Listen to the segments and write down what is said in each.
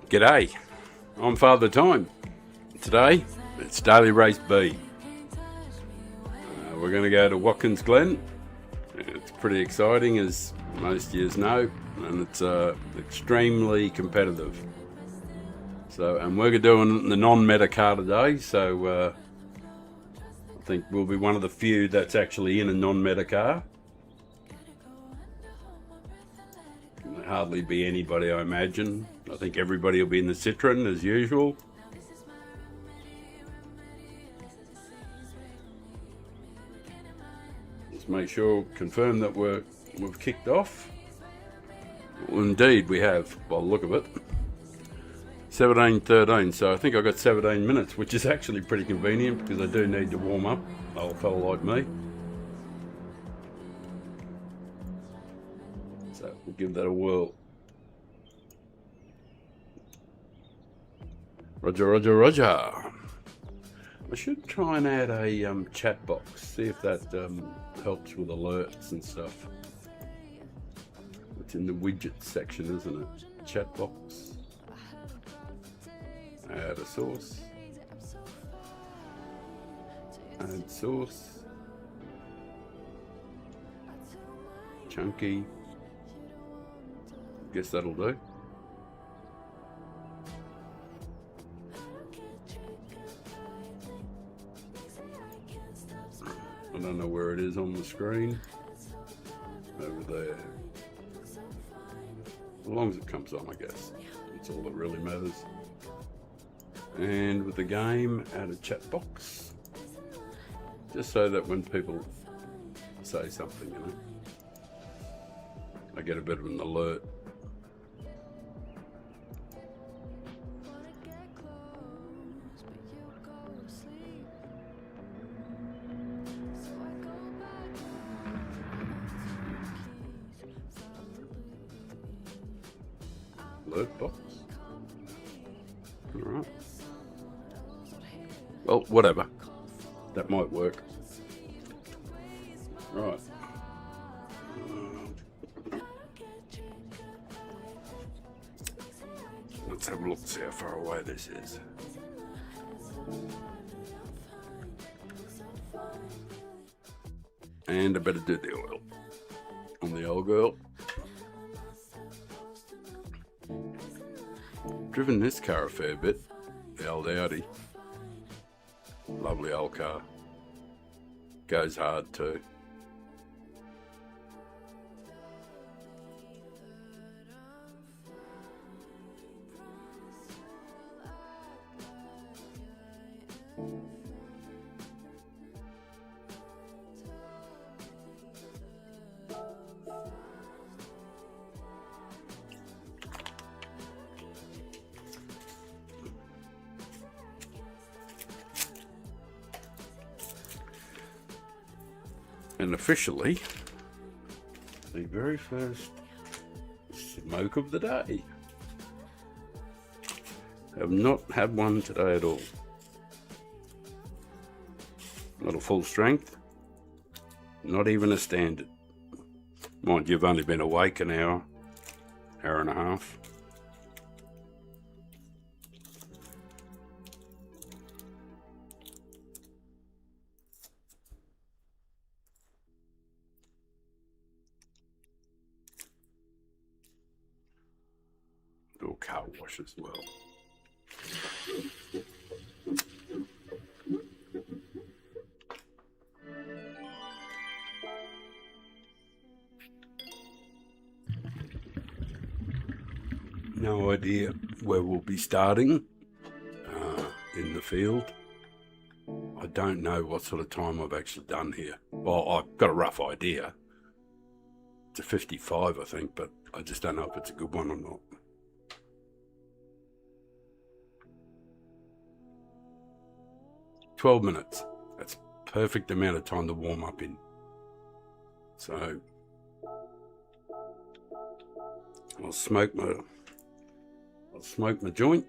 G'day, I'm Father Time. Today, it's Daily Race B. We're going to go to Watkins Glen. It's pretty exciting, as most years know, and it's extremely competitive. And we're doing the non-meta car today, so I think we'll be one of the few that's actually in a non-meta car. There'll hardly be anybody, I imagine. I think everybody will be in the Citroen as usual. Just make sure, confirm that we've kicked off. Well, indeed, we have, by the look of it. 17:13, so I think I got 17 minutes, which is actually pretty convenient because I do need to warm up, old fella like me. So we'll give that a whirl. Roger. I should try and add a chat box, see if that helps with alerts and stuff. It's in the widgets section, isn't it? Chat box. Add a source. Add source. Chunky. Guess that'll do. I don't know where it is on the screen. Over there. As long as it comes on, I guess. That's all that really matters. And with the game, add a chat box. Just so that when people say something, I get a bit of an alert. Alert box. Alright. Well, whatever. That might work. Right. Let's have a look, see how far away this is. And I better do the oil on the old girl. Driven this car a fair bit, the old Audi. Lovely old car. Goes hard too. And officially, the very first smoke of the day. Have not had one today at all. Not a full strength, not even a standard. Mind you, you've only been awake an hour and a half. Do a car wash as well. No idea where we'll be starting in the field. I don't know what sort of time I've actually done here. Well, I've got a rough idea. It's a 55, I think, but I just don't know if it's a good one or not. "12 minutes. That's perfect amount of time to warm up in. So I'll smoke my joint.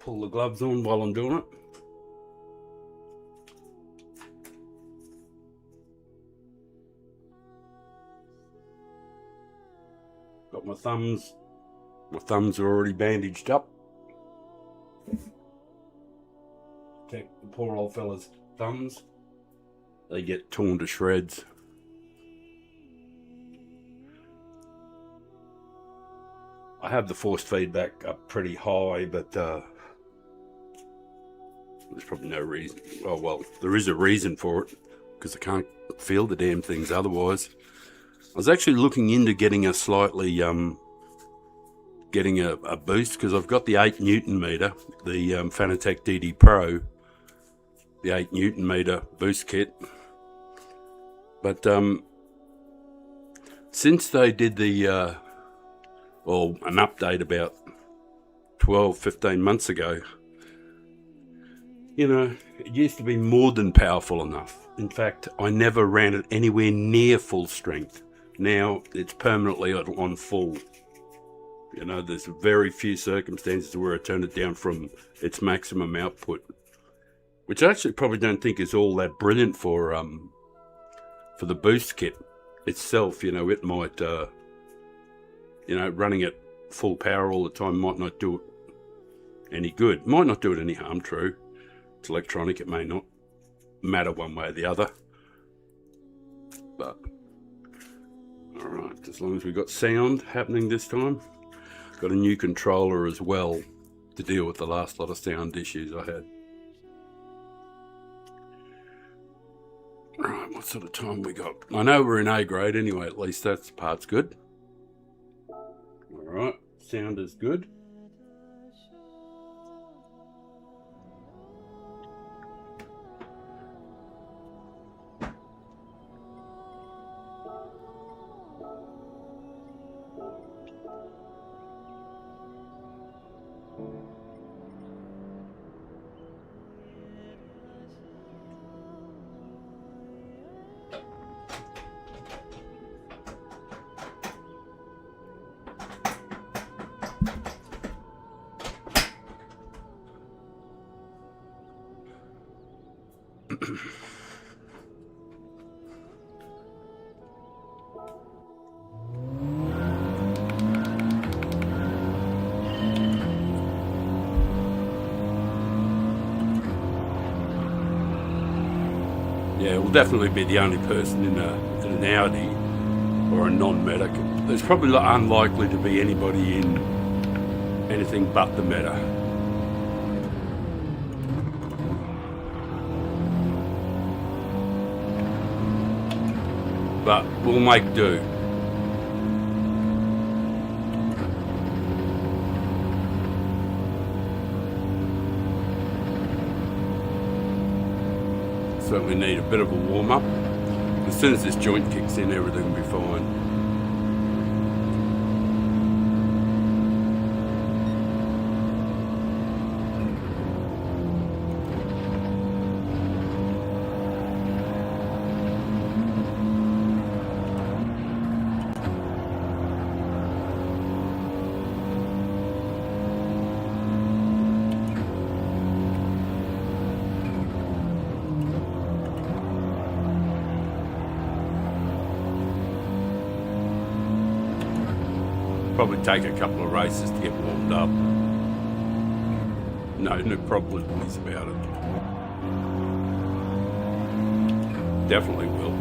Pull the gloves on while I'm doing it. Got my thumbs. My thumbs are already bandaged up. Take the poor old fella's thumbs. They get torn to shreds. I have the force feedback up pretty high, but there's probably no reason. Oh, well, there is a reason for it, because I can't feel the damn things otherwise. I was actually looking into getting a slightly, getting a boost, because I've got the 8 Newton meter, the Fanatec DD Pro, the 8 Newton meter boost kit. But since they did the, or an update about 12, 15 months ago, you know, it used to be more than powerful enough. In fact, I never ran it anywhere near full strength. Now it's permanently on full. You know, there's very few circumstances where I turn it down from its maximum output, which I actually probably don't think is all that brilliant for the boost kit itself. You know, it might, you know, running at full power all the time might not do it any good. Might not do it any harm, true. It's electronic, it may not matter one way or the other. But, alright, as long as we've got sound happening this time. Got a new controller as well to deal with the last lot of sound issues I had. Right, what sort of time we got? I know we're in A grade anyway, at least that part's good. Alright, sound is good. Yeah, we'll definitely be the only person in an Audi or a non-Meta. There's probably unlikely to be anybody in anything but the Meta. But we'll make do. Certainly need a bit of a warm-up. As soon as this joint kicks in, everything will be fine. Probably take a couple of races to get warmed up. No problems about it. Definitely will.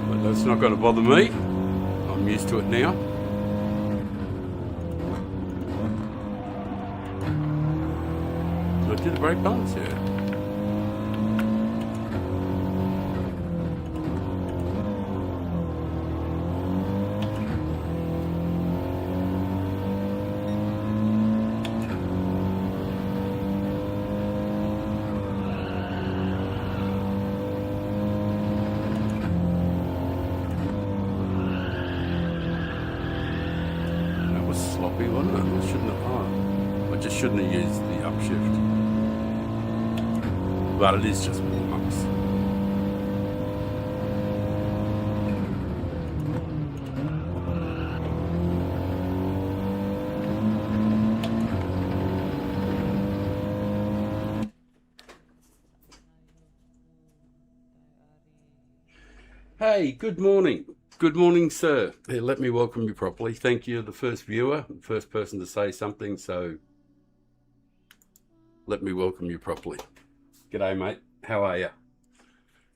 But that's not going to bother me. I'm used to it now. I did a brake balance, yeah. Sloppy, wasn't it? I shouldn't have. I just shouldn't have used the upshift. But it is just warm-ups. Hey, good morning. Good morning, sir. Here, let me welcome you properly. Thank you, the first viewer, the first person to say something, so let me welcome you properly. G'day, mate. How are you?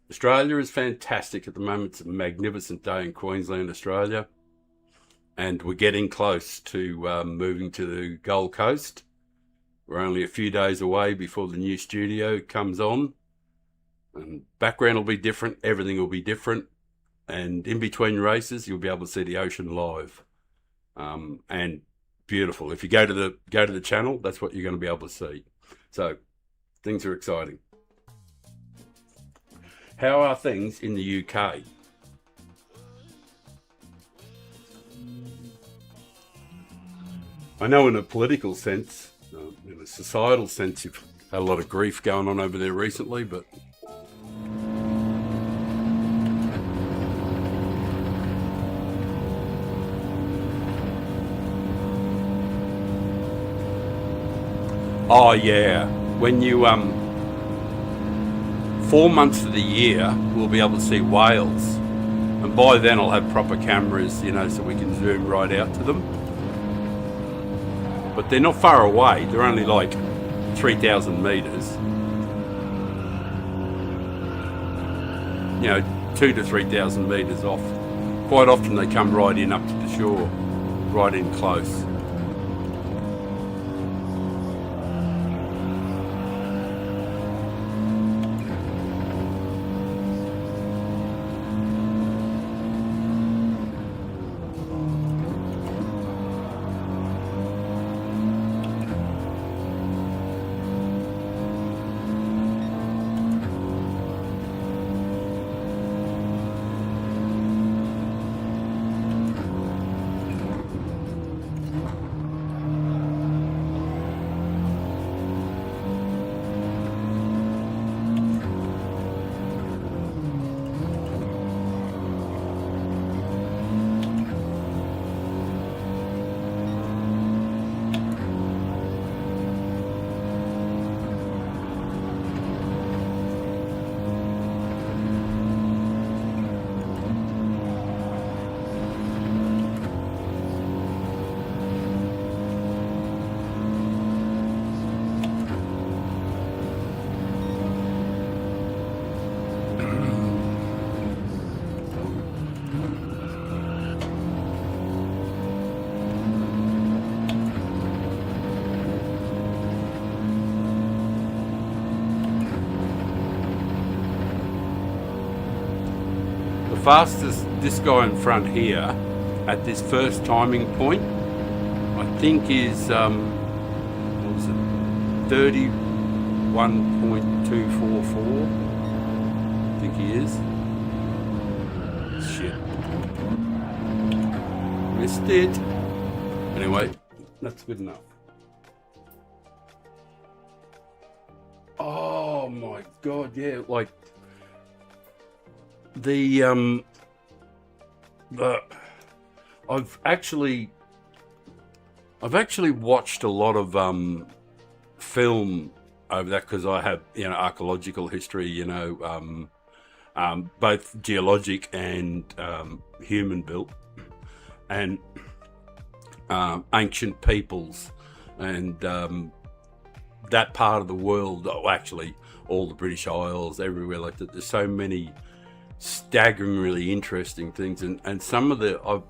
Australia is fantastic at the moment. It's a magnificent day in Queensland, Australia. And we're getting close to moving to the Gold Coast. We're only a few days away before the new studio comes on. And background will be different. Everything will be different. And in between races, you'll be able to see the ocean live, and beautiful. If you go to the channel, that's what you're going to be able to see. So things are exciting. How are things in the UK? I know in a political sense, in a societal sense, you've had a lot of grief going on over there recently, but oh yeah, when you 4 months of the year we'll be able to see whales, and by then I'll have proper cameras, you know, so we can zoom right out to them. But they're not far away. They're only like 3,000 meters. You know, 2,000 to 3,000 meters off. Quite often they come right in up to the shore, right in close. Fastest, this guy in front here at this first timing point, I think is what was it, 31.244. I think he is. Shit, missed it. Anyway, that's good enough. Oh my god, yeah, like I've actually watched a lot of film over that, because I have, you know, archaeological history, you know, both geologic and human built, and ancient peoples, and that part of the world. Oh, actually all the British Isles, everywhere like that. There's so many staggeringly interesting things, and some of the, I've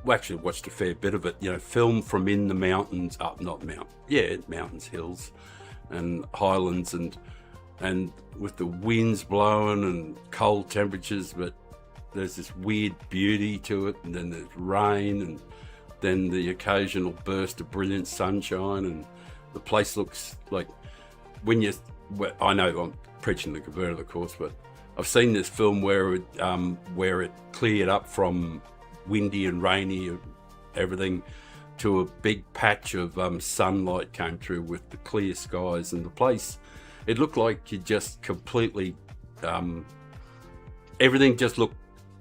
actually watched a fair bit of it, you know, film from in the mountains, mountains, hills and highlands, and with the winds blowing and cold temperatures, but there's this weird beauty to it, and then there's rain, and then the occasional burst of brilliant sunshine, and the place looks like, I know I'm preaching the converted, of course, but I've seen this film where it cleared up from windy and rainy, everything, to a big patch of sunlight came through with the clear skies, and the place, it looked like you just completely, everything just looked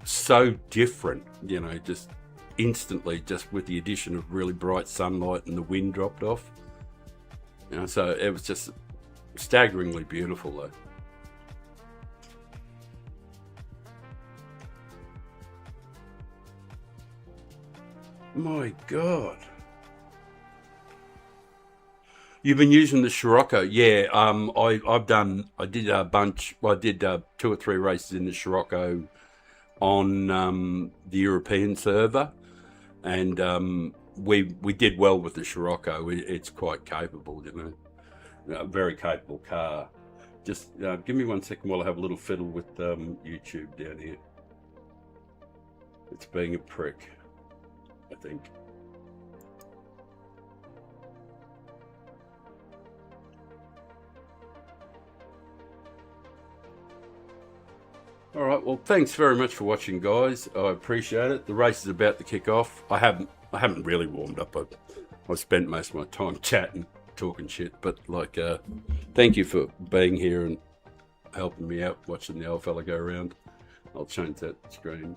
so different, you know, just instantly, just with the addition of really bright sunlight and the wind dropped off. You know, so it was just staggeringly beautiful though. My God. You've been using the Scirocco, yeah. I did a bunch. Well, I did 2 or 3 races in the Scirocco on the European server, and we did well with the Scirocco. It's quite capable, a very capable car. Just give me 1 second while I have a little fiddle with YouTube down here. It's being a prick, I think. All right, well, thanks very much for watching, guys. I appreciate it. The race is about to kick off. I haven't really warmed up. I've spent most of my time chatting, talking shit. But thank you for being here and helping me out, watching the old fella go around. I'll change that screen,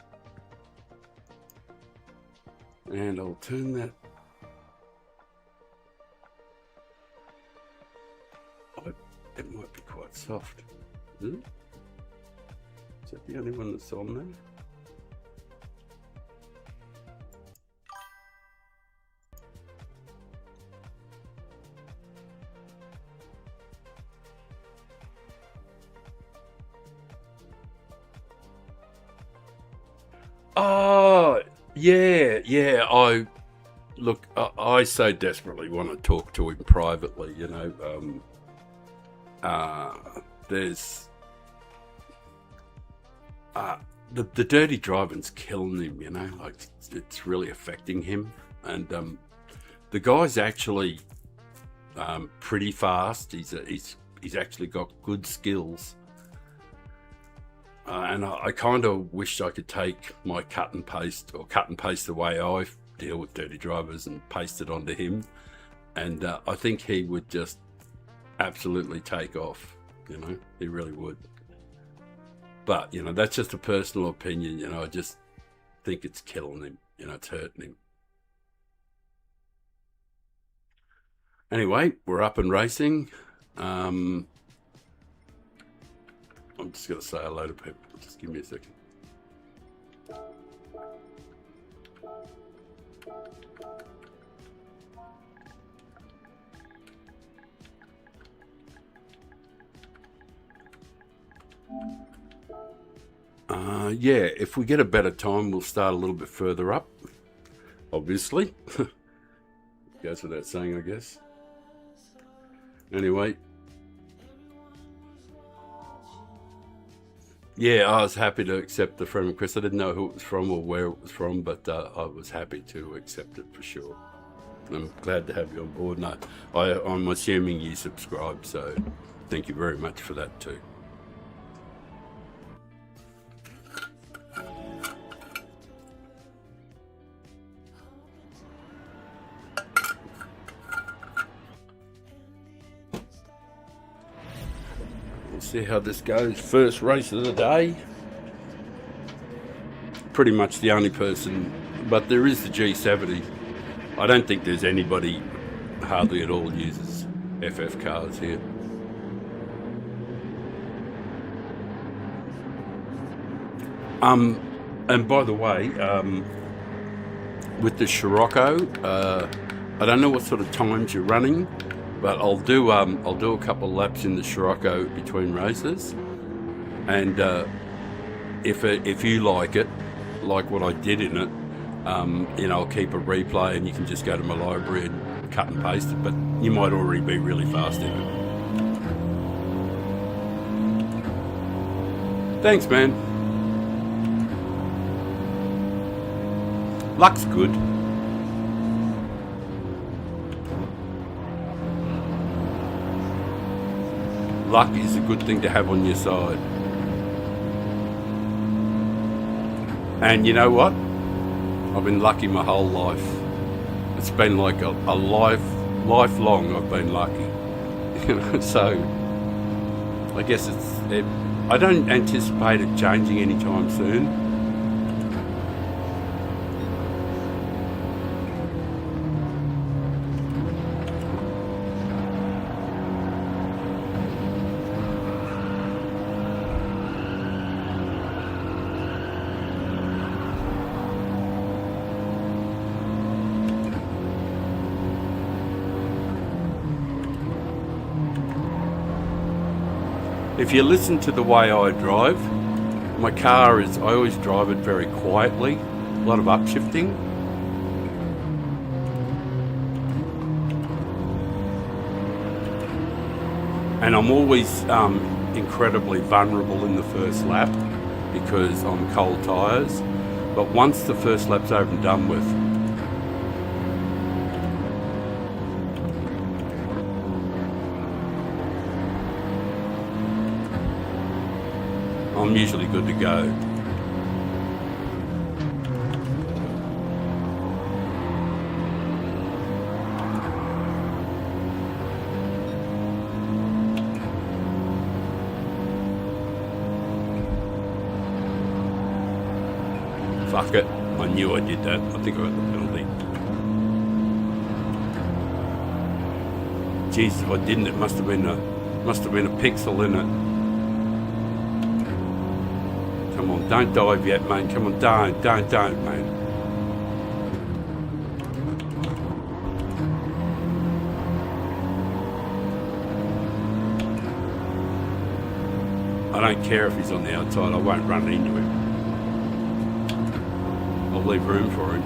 and I'll turn that. It might be quite soft. Is it? Is that the only one that's on there? Oh, yeah. I so desperately want to talk to him privately, there's the dirty driving's killing him, it's really affecting him. And the guy's actually pretty fast. He's actually got good skills. And I kind of wish I could take my cut and paste the way I deal with dirty drivers and paste it onto him. And I think he would just absolutely take off, he really would. But, that's just a personal opinion, I just think it's killing him, it's hurting him. Anyway, we're up and racing. I'm just going to say hello to people. Just give me a second. Yeah, if we get a better time, we'll start a little bit further up, obviously. Goes without saying, I guess. Anyway. Yeah, I was happy to accept the friend request. I didn't know who it was from or where it was from, but I was happy to accept it for sure. I'm glad to have you on board. No, I'm assuming you subscribe, so thank you very much for that too. See how this goes. First race of the day. Pretty much the only person, but there is the G70. I don't think there's anybody hardly at all uses FF cars here. And by the way, with the Scirocco, I don't know what sort of times you're running, but I'll do a couple of laps in the Scirocco between races, and if you like it, like what I did in it, I'll keep a replay, and you can just go to my library and cut and paste it. But you might already be really fast in it. Thanks, man. Luck's good. Luck is a good thing to have on your side. And you know what? I've been lucky my whole life. It's been like a lifelong I've been lucky. So I guess I don't anticipate it changing anytime soon. if you listen to the way I drive, my car is, I always drive it very quietly, a lot of upshifting. And I'm always incredibly vulnerable in the first lap because I'm cold tyres. But once the first lap's over and done with, I'm usually good to go. Fuck it, I knew I did that. I think I got the penalty. Jesus, if I didn't, it must have been a pixel in it. Come on, don't dive yet, mate. Come on, don't, mate. I don't care if he's on the outside. I won't run into him. I'll leave room for him.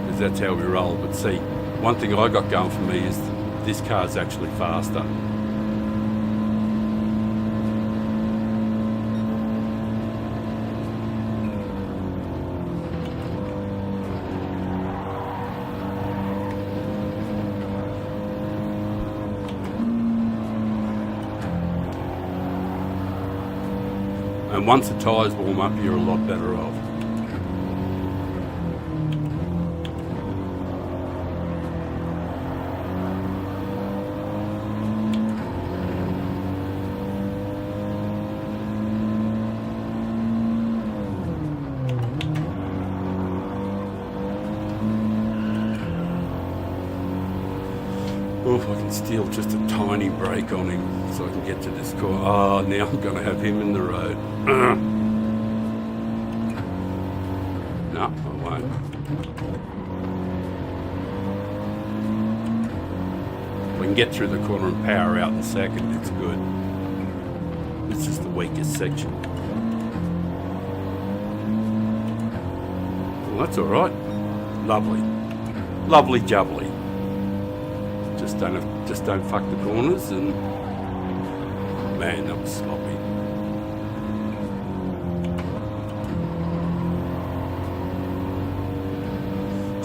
Because that's how we roll. But see, one thing I got going for me is this car's actually faster. And once the tyres warm up, you're a lot better off. Oh, if I can steal just a tiny break on him so I can get to this corner. Oh, now I'm going to have him in the road. No, I won't. If we can get through the corner and power out in a second, it's good. It's just the weakest section. Well, that's all right. Lovely. Lovely jubbly. Just don't fuck the corners, and man, that was sloppy.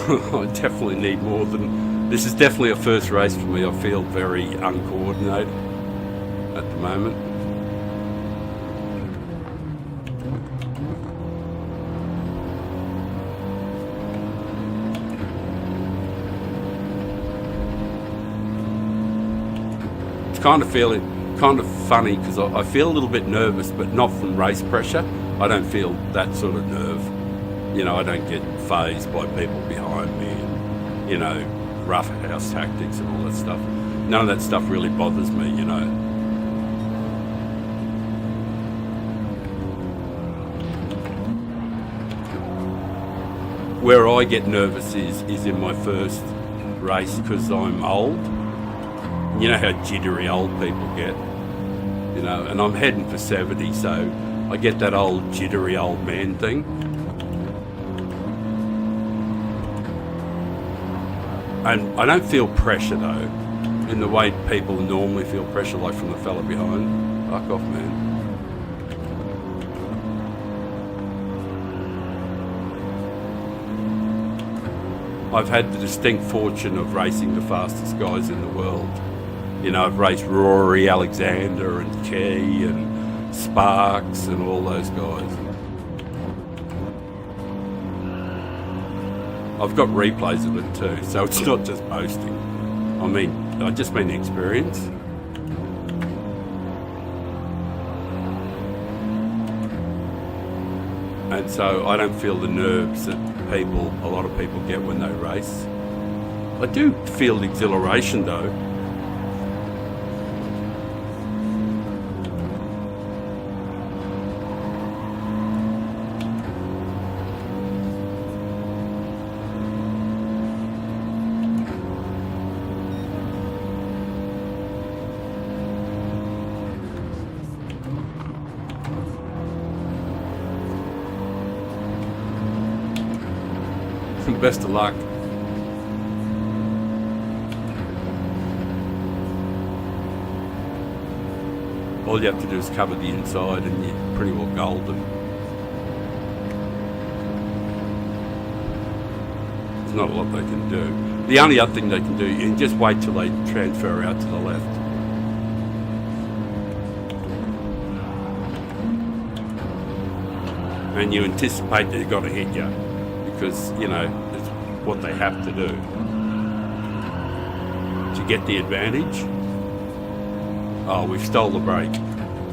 I definitely need more than this. Is definitely a first race for me. I feel very uncoordinated at the moment. Kind of funny because I feel a little bit nervous, but not from race pressure. I don't feel that sort of nerve. You know, I don't get fazed by people behind me and, you know, rough house tactics and all that stuff. None of that stuff really bothers me, you know. Where I get nervous is in my first race because I'm old. You know how jittery old people get, you know, and I'm heading for 70, so I get that old jittery old man thing. And I don't feel pressure though, in the way people normally feel pressure, like from the fella behind. Fuck off, man. I've had the distinct fortune of racing the fastest guys in the world. You know, I've raced Rory Alexander and Key and Sparks and all those guys. I've got replays of it too, so it's not just boasting. I just mean the experience. And so I don't feel the nerves that a lot of people get when they race. I do feel the exhilaration though. best of luck. All you have to do is cover the inside and you're pretty well golden. There's not a lot they can do. The only other thing they can do, you just wait till they transfer out to the left. And you anticipate they've got to hit you because, you know, it's what they have to do. To get the advantage, oh, we've stole the break.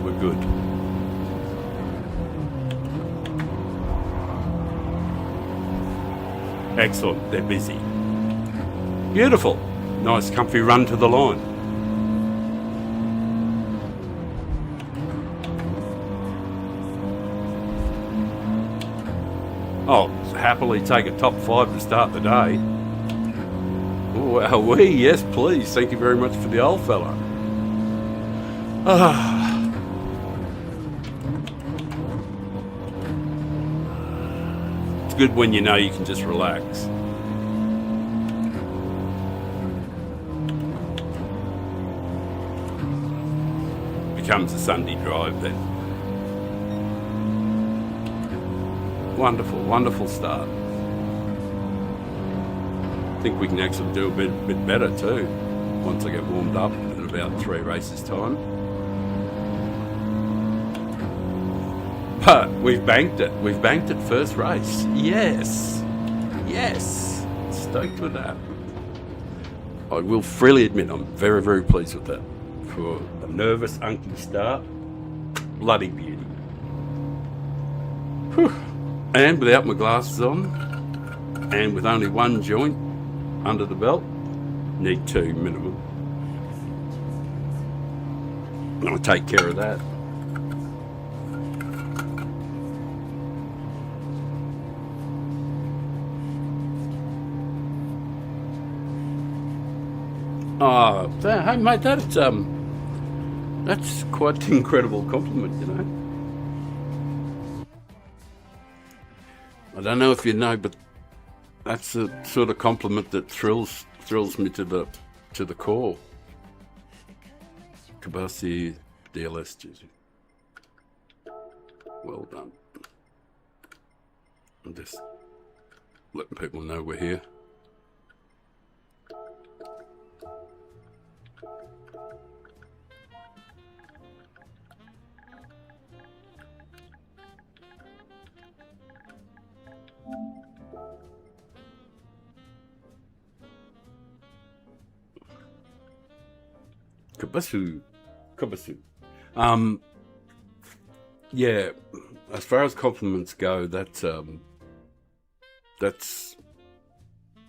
We're good. Excellent, they're busy. Beautiful. Nice comfy run to the line. I'll happily take a top 5 to start the day. Oh, yes, please. Thank you very much for the old fella. It's good when you know you can just relax. Becomes a Sunday drive then. Wonderful, wonderful start. I think we can actually do a bit better too once I get warmed up in about 3 races time. But we've banked it. We've banked it first race. Yes. Yes. Stoked with that. I will freely admit I'm very, very pleased with that. For a nervous, unky start, bloody beauty. Whew. And without my glasses on, and with only 1 joint under the belt, need 2 minimum. I'll take care of that. Oh, hey mate, that's quite an incredible compliment, you know. I don't know if you know, but that's the sort of compliment that thrills me to the core. Kabasi DLS jersey. Well done. I'm just letting people know we're here. Kabasu. Yeah, as far as compliments go, that's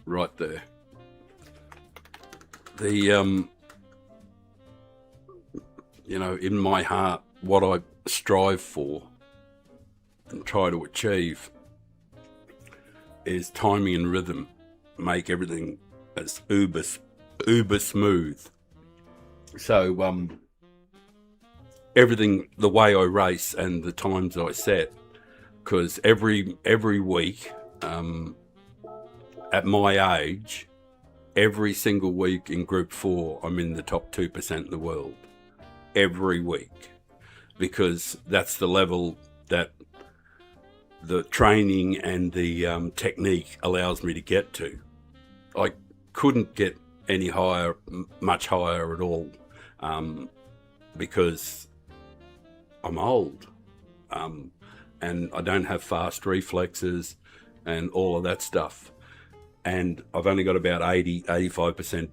right there. The you know, in my heart, what I strive for and try to achieve is timing and rhythm, make everything as uber smooth. So everything, the way I race and the times I set, because every week, at my age, every single week in Group 4, I'm in the top 2% in the world. Every week. Because that's the level that the training and the technique allows me to get to. I couldn't get any higher, much higher at all, because I'm old, and I don't have fast reflexes and all of that stuff. And I've only got about 85%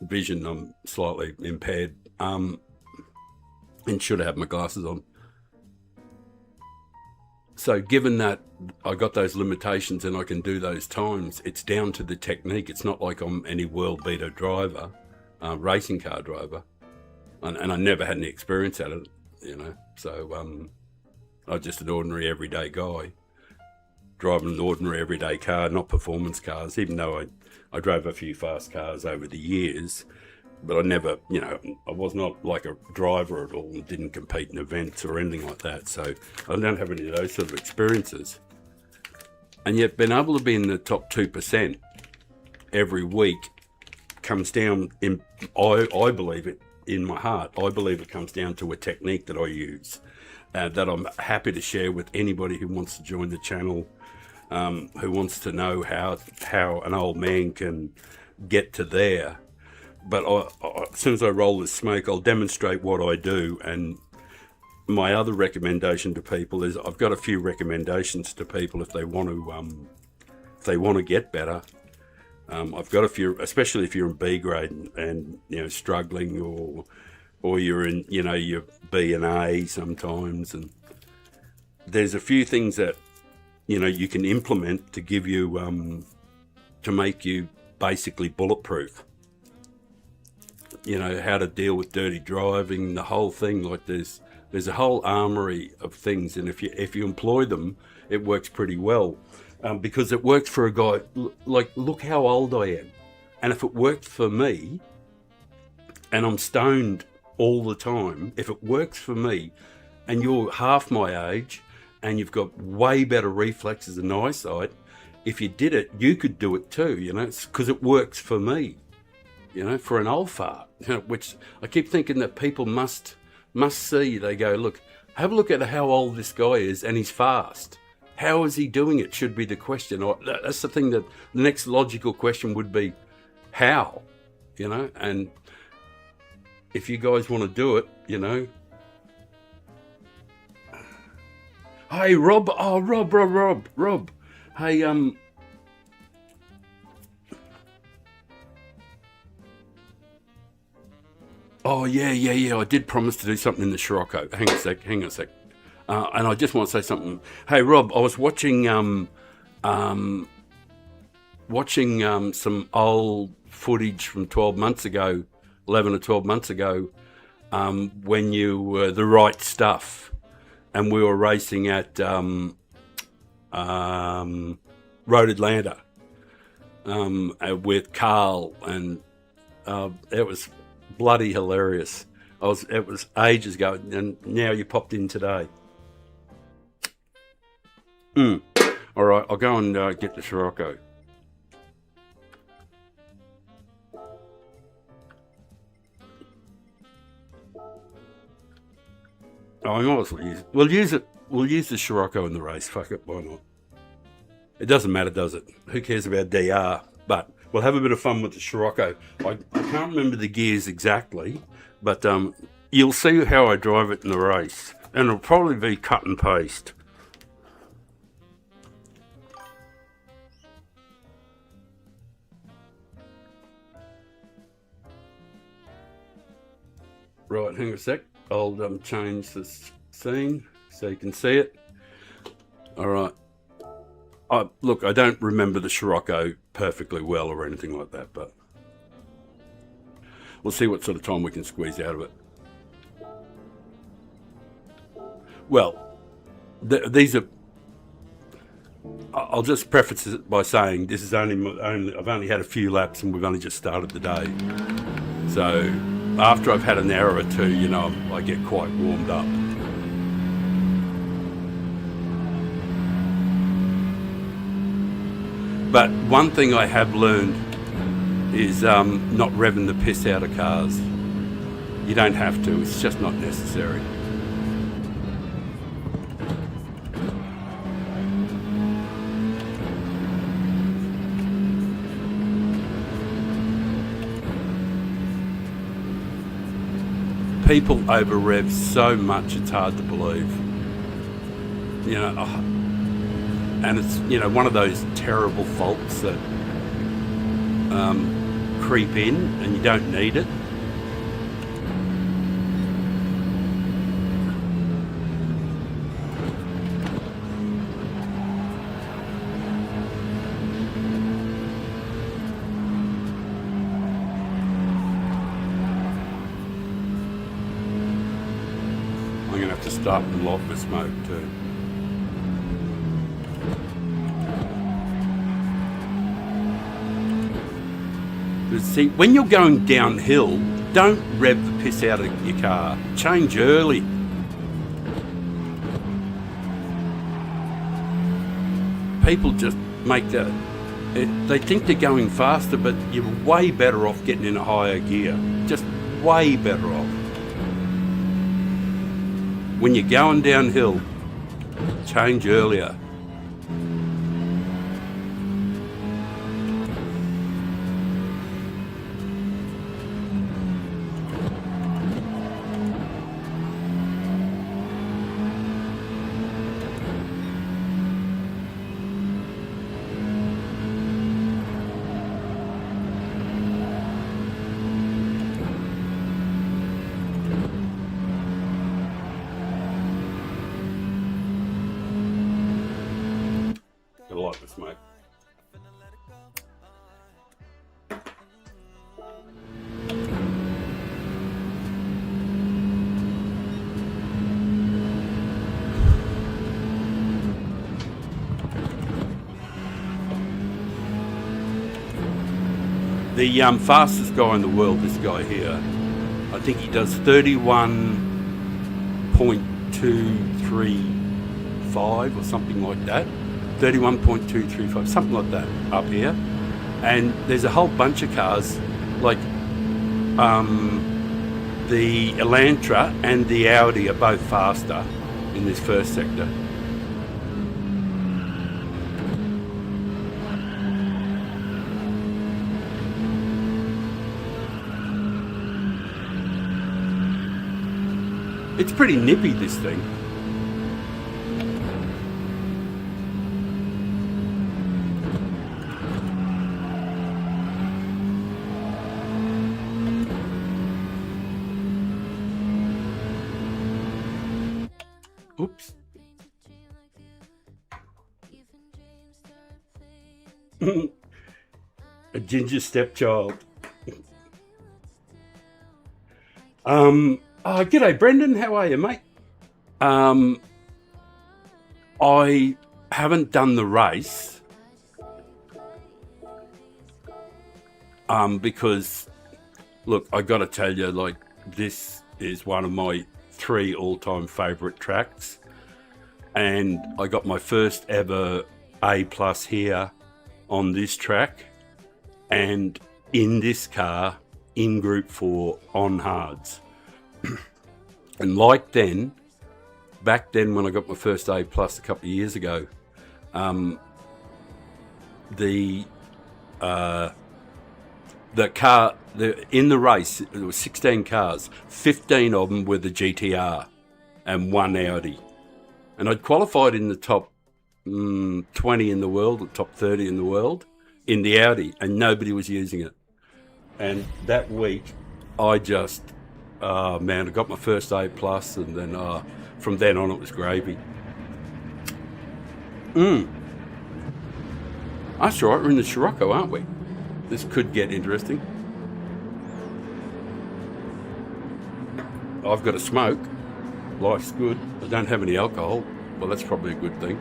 vision. I'm slightly impaired, and should have my glasses on. So given that I got those limitations and I can do those times, it's down to the technique. It's not like I'm any world beater driver, racing car driver, and I never had any experience at it, you know. So I was just an ordinary everyday guy driving an ordinary everyday car, not performance cars, even though I drove a few fast cars over the years. But I never, you know, I was not like a driver at all and didn't compete in events or anything like that. So I don't have any of those sort of experiences. And yet being able to be in the top 2% every week comes down, I believe it in my heart, I believe it comes down to a technique that I use that I'm happy to share with anybody who wants to join the channel, who wants to know how an old man can get to there. But as soon as I roll this smoke, I'll demonstrate what I do. And my other recommendation to people is I've got a few recommendations to people if they want to get better. I've got a few, especially if you're in B grade and struggling, or you're in your B and A sometimes, and there's a few things that you can implement to give you to make you basically bulletproof. How to deal with dirty driving, the whole thing. Like there's a whole armory of things, and if you employ them, it works pretty well. Because it worked for a guy, like, look how old I am. And if it worked for me, and I'm stoned all the time, if it works for me, and you're half my age, and you've got way better reflexes and eyesight, if you did it, you could do it too, because it works for me, for an old fart, which I keep thinking that people must see. They go, look, have a look at how old this guy is, and he's fast. How is he doing it should be the question. That's the thing, that the next logical question would be, how? And if you guys want to do it, Hey, Rob. Oh, Rob. Hey, oh, yeah. I did promise to do something in the Scirocco. Hang on a sec. And I just want to say something. Hey, Rob, I was watching some old footage from 12 months ago, 11 or 12 months ago, when you were the right stuff, and we were racing at Road Atlanta with Carl, and it was bloody hilarious. It was ages ago, and now you popped in today. All right, I'll go and get the Scirocco. Oh, I might as well use it. We'll use the Scirocco in the race. Fuck it, why not? It doesn't matter, does it? Who cares about DR? But we'll have a bit of fun with the Scirocco. I can't remember the gears exactly, but you'll see how I drive it in the race, and it'll probably be cut and paste. Right, hang on a sec. I'll change the scene so you can see it. All right. Look, I don't remember the Scirocco perfectly well or anything like that, but we'll see what sort of time we can squeeze out of it. Well, these are... I'll just preface it by saying this is only I've only had a few laps, and we've only just started the day. So after I've had an hour or two, I get quite warmed up. But one thing I have learned is not revving the piss out of cars. You don't have to, it's just not necessary. People over rev so much, it's hard to believe. And it's one of those terrible faults that creep in and you don't need it. I'm going to have to start and lock the smoke too. See, when you're going downhill, don't rev the piss out of your car. Change early. people just make that. They think they're going faster, but you're way better off getting in a higher gear. Just way better off. When you're going downhill, change earlier. I like this, mate. The fastest guy in the world, this guy here, I think he does 31.235 or something like that. 31.235, something like that up here. And there's a whole bunch of cars like the Elantra and the Audi are both faster in this first sector. It's pretty nippy, this thing. Oops. A ginger stepchild. G'day Brendan, how are you, mate? I haven't done the race because, look, I got to tell you, like, this is one of my 3 all-time favourite tracks, and I got my first ever A+ here on this track, and in this car in Group 4 on hards. And like then, back then when I got my first A+ a couple of years ago, the car, in the race, there were 16 cars, 15 of them were the GTR and 1 Audi. And I'd qualified in the top 20 in the world, or top 30 in the world, in the Audi, and nobody was using it. And that week, I just, I got my first A+, and then from then on it was gravy. That's right, we're in the Scirocco, aren't we? This could get interesting. I've got a smoke. Life's good. I don't have any alcohol. Well, that's probably a good thing.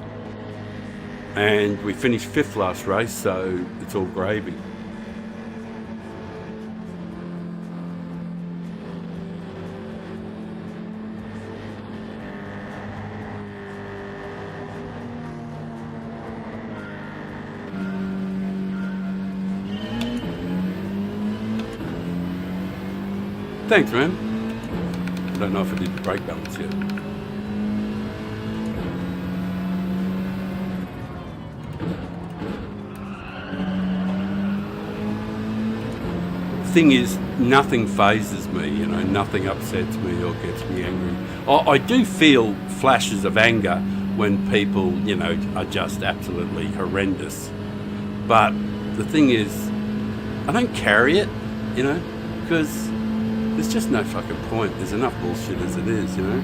And we finished 5th last race, so it's all gravy. Thanks, man. I don't know if I did the brake balance yet. Thing is, nothing phases me, you know, nothing upsets me or gets me angry. I do feel flashes of anger when people, you know, are just absolutely horrendous. But the thing is, I don't carry it, you know, because there's just no fucking point. There's enough bullshit as it is, you know.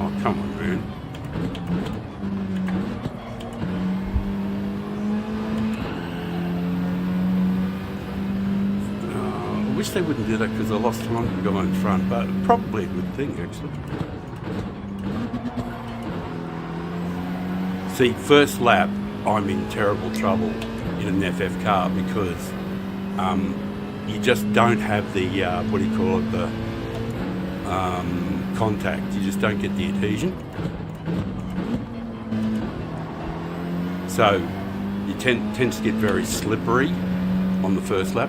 Oh, come on, man. I wish they wouldn't do that because I lost time to go in front, but probably a good thing, actually. See, first lap, I'm in terrible trouble in an FF car because you just don't have the, what do you call it, the contact. You just don't get the adhesion. So you tends to get very slippery on the first lap.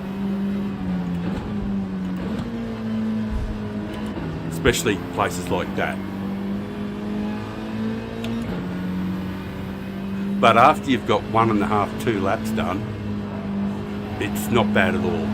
Especially places like that. But after you've got 1.5, 2 laps done, it's not bad at all.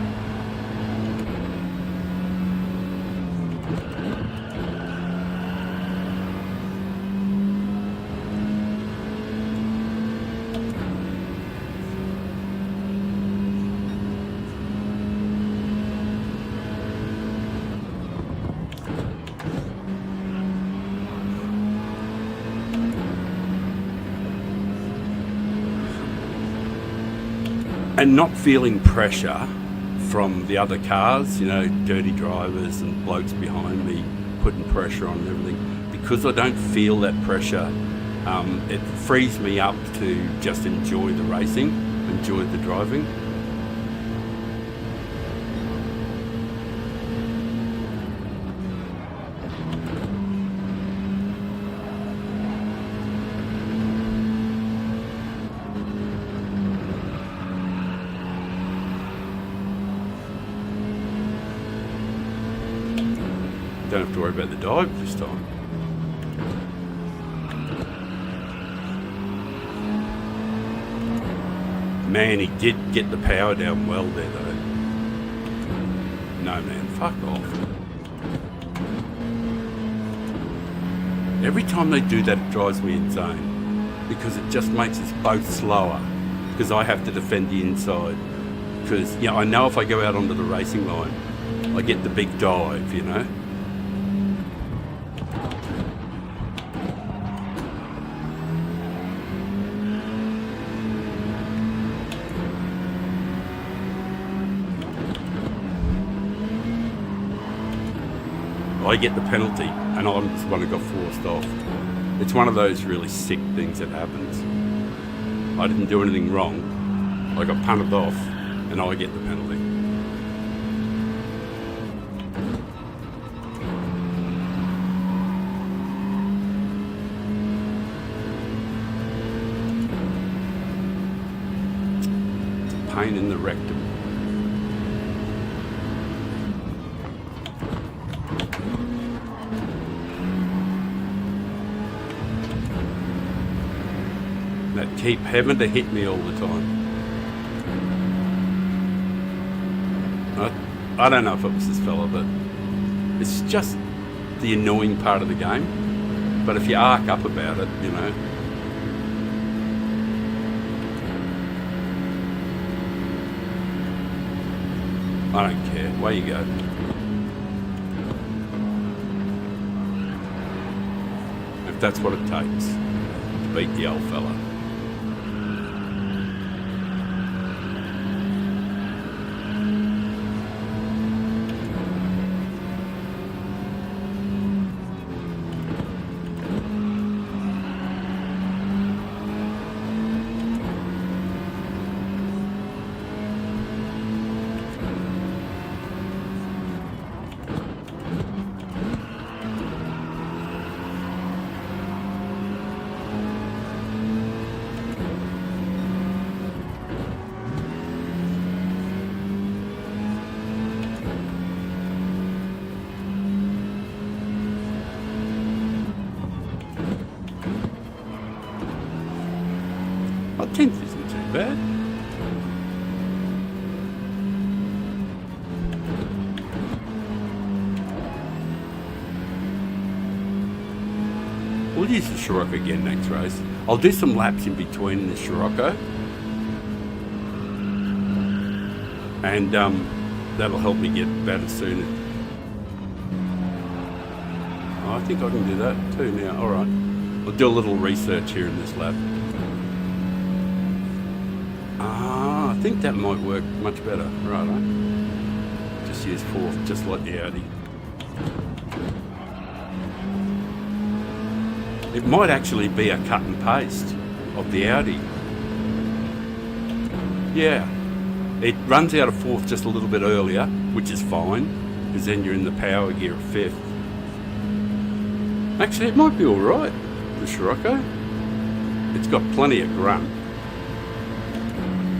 And not feeling pressure from the other cars, you know, dirty drivers and blokes behind me putting pressure on and everything. Because I don't feel that pressure, it frees me up to just enjoy the racing, enjoy the driving. Don't have to worry about the dive this time. Man, he did get the power down well there though. No man, fuck off. Every time they do that it drives me insane because it just makes us both slower because I have to defend the inside because, you know, I know if I go out onto the racing line I get the big dive, you know. I get the penalty and I'm the one who got forced off. It's one of those really sick things that happens. I didn't do anything wrong. I got punted off and I get the penalty. It's a pain in the rectum. That keep having to hit me all the time. I don't know if it was this fella, but it's just the annoying part of the game. But if you arc up about it, you know. I don't care. Away you go. If that's what it takes to beat the old fella. Well, 10th isn't too bad. We'll use the Scirocco again next race. I'll do some laps in between in the Scirocco. And that'll help me get better sooner. Oh, I think I can do that too now. Alright. I'll do a little research here in this lap. I think that might work much better. Right, just use 4th, just like the Audi. It might actually be a cut and paste of the Audi. Yeah, it runs out of fourth just a little bit earlier, which is fine, because then you're in the power gear of fifth. Actually, it might be all right, the Scirocco. It's got plenty of grunt.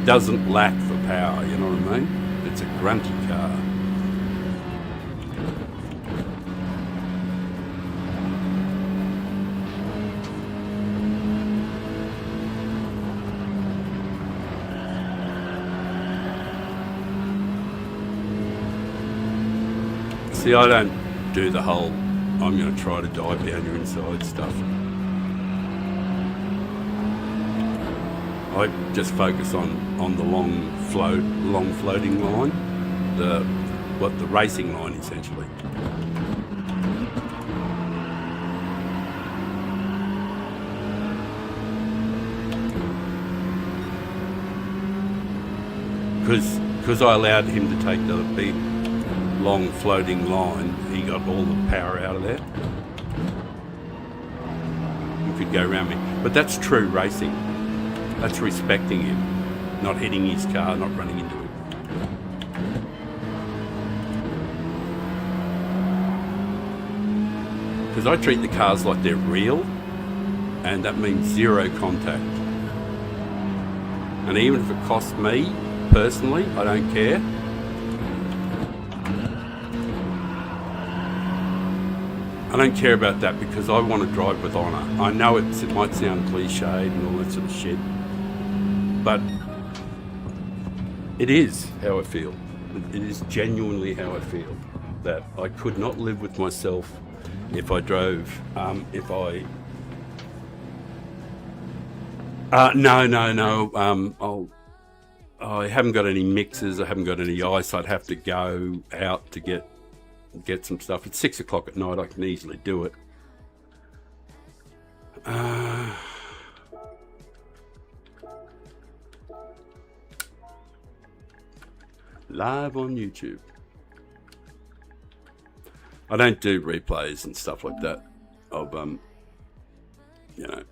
Doesn't lack for power, you know what I mean? It's a grunty car. See, I don't do the whole, I'm going to try to dive down your inside stuff. I just focus on the long floating line, the racing line essentially. Because I allowed him to take the big long floating line, he got all the power out of there. He could go around me. But that's true racing. That's respecting him, not hitting his car, not running into him. Because I treat the cars like they're real, and that means zero contact. And even if it costs me, personally, I don't care. I don't care about that because I want to drive with honour. I know it might sound cliched and all that sort of shit, but it is how I feel. It is genuinely how I feel, that I could not live with myself if I drove, I haven't got any mixers, I haven't got any ice, I'd have to go out to get some stuff. It's 6 o'clock at night, I can easily do it. Live on YouTube. I don't do replays and stuff like that of, the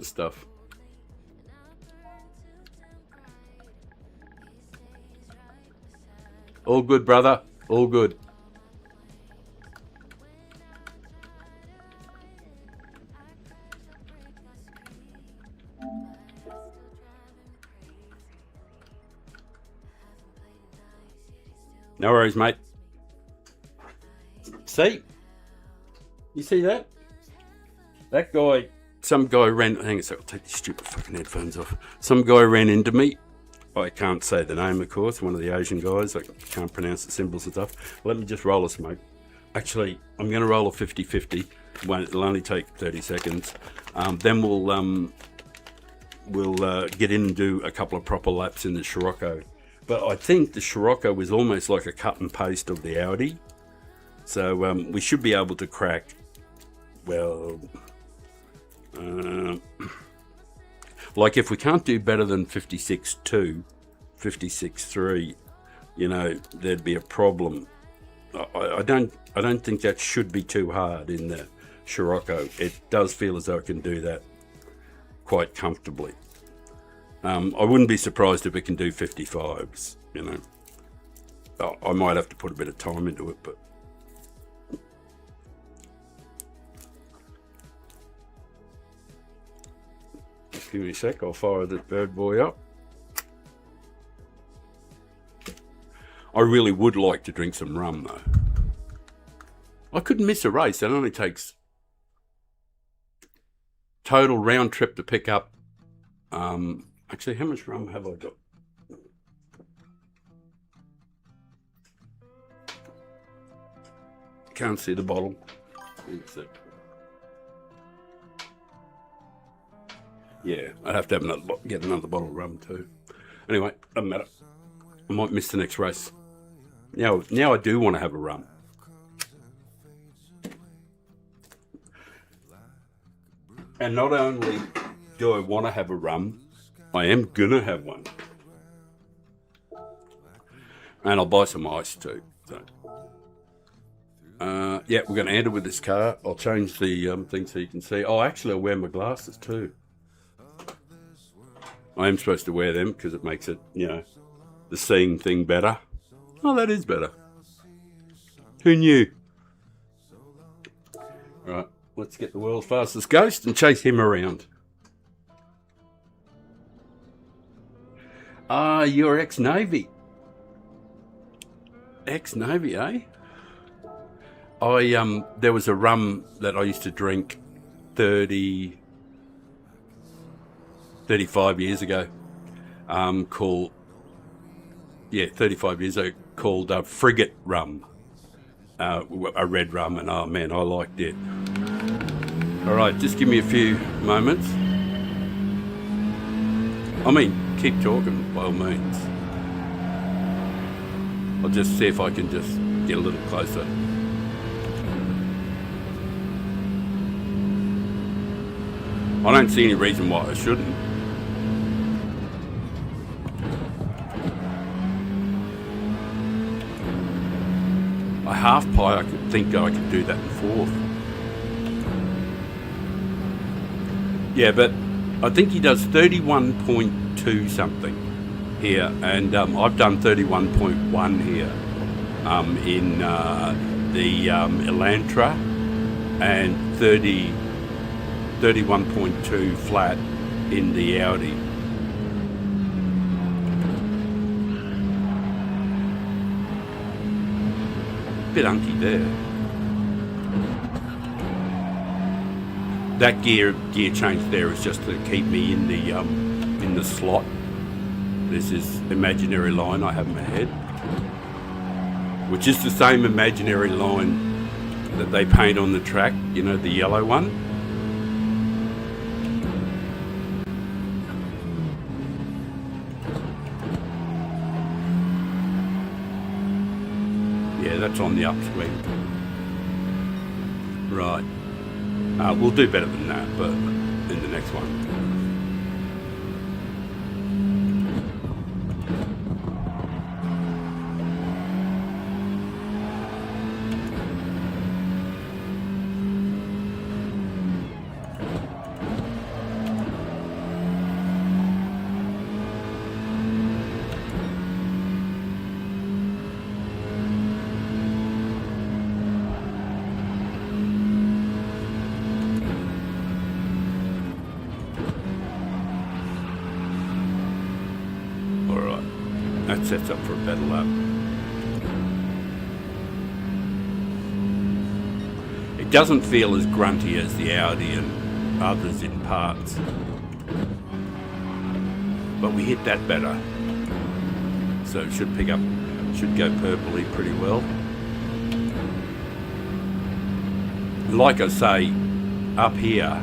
stuff. All good, brother. All good. No worries, mate. See? You see that? That guy, some guy ran, hang on a second, I'll take these stupid fucking headphones off. Some guy ran into me. I can't say the name, of course, one of the Asian guys. I can't pronounce the symbols and stuff. Let me just roll a smoke. Actually, I'm going to roll a 50-50. It'll only take 30 seconds. Then we'll get in and do a couple of proper laps in the Scirocco. But I think the Scirocco was almost like a cut and paste of the Audi. So we should be able to crack, well, like if we can't do better than 56.2, 56.3, there'd be a problem. I don't think that should be too hard in the Scirocco. It does feel as though I can do that quite comfortably. I wouldn't be surprised if it can do 55s, I might have to put a bit of time into it, but give me a sec, I'll fire this bird boy up. I really would like to drink some rum though. I couldn't miss a race. It only takes total round trip to pick up. Actually, how much rum have I got? Can't see the bottle. Yeah, I'd have to have get another bottle of rum too. Anyway, doesn't matter. I might miss the next race. Now I do want to have a rum. And not only do I want to have a rum, I am gonna have one. And I'll buy some ice too. So. Yeah, we're going to enter with this car. I'll change the thing so you can see. Oh, actually, I'll wear my glasses too. I am supposed to wear them because it makes it, the seeing thing better. Oh, that is better. Who knew? Right, let's get the world's fastest ghost and chase him around. Ah, you're ex-Navy. Ex-Navy, eh? There was a rum that I used to drink 35 years ago, called 35 years ago, called Frigate Rum, a red rum, and oh man, I liked it. All right, just give me a few moments. I mean, keep talking by all means. I'll just see if I can just get a little closer. I don't see any reason why I shouldn't. A half pie, I could think I could do that in fourth. Yeah, but I think he does 31.2 something here, and I've done 31.1 here in the Elantra, and 31.2 flat in the Audi. Bit unky there. That gear change there is just to keep me in the slot. This is imaginary line I have in my head, which is the same imaginary line that they paint on the track, the yellow one. Yeah, that's on the upswing. Right. We'll do better than that, but in the next one. That sets up for a better lap. It doesn't feel as grunty as the Audi and others in parts, but we hit that better, so it should go purpley pretty well. Like I say, up here,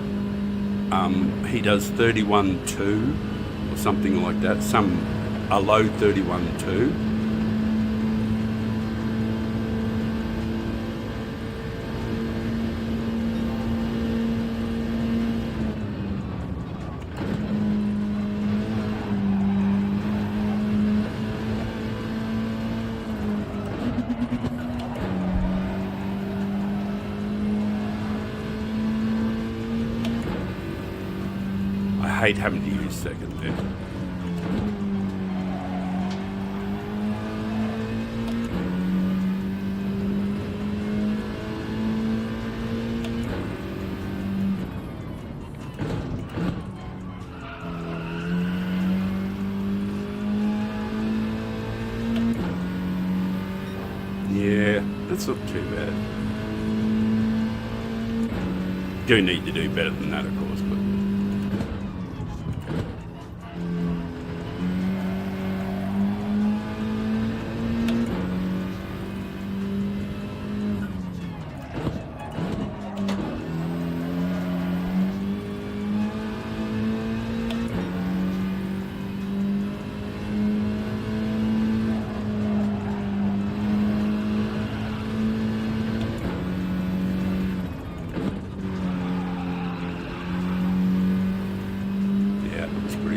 he does 31.2 or something like that, a low 31.2. I hate having to use second there. Yeah, that's not too bad. Do need to do better than that, of course, but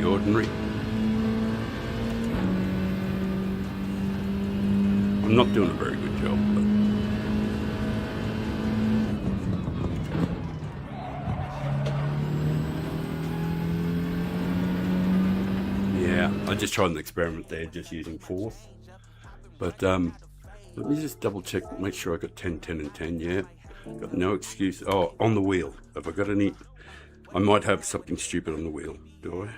ordinary. I'm not doing a very good job, but out. I just tried an experiment there, just using fourth. But let me just double check, make sure I got 10, 10 and 10, yeah. Got no excuse. Oh, on the wheel. Have I got any? I might have something stupid on the wheel. Do I?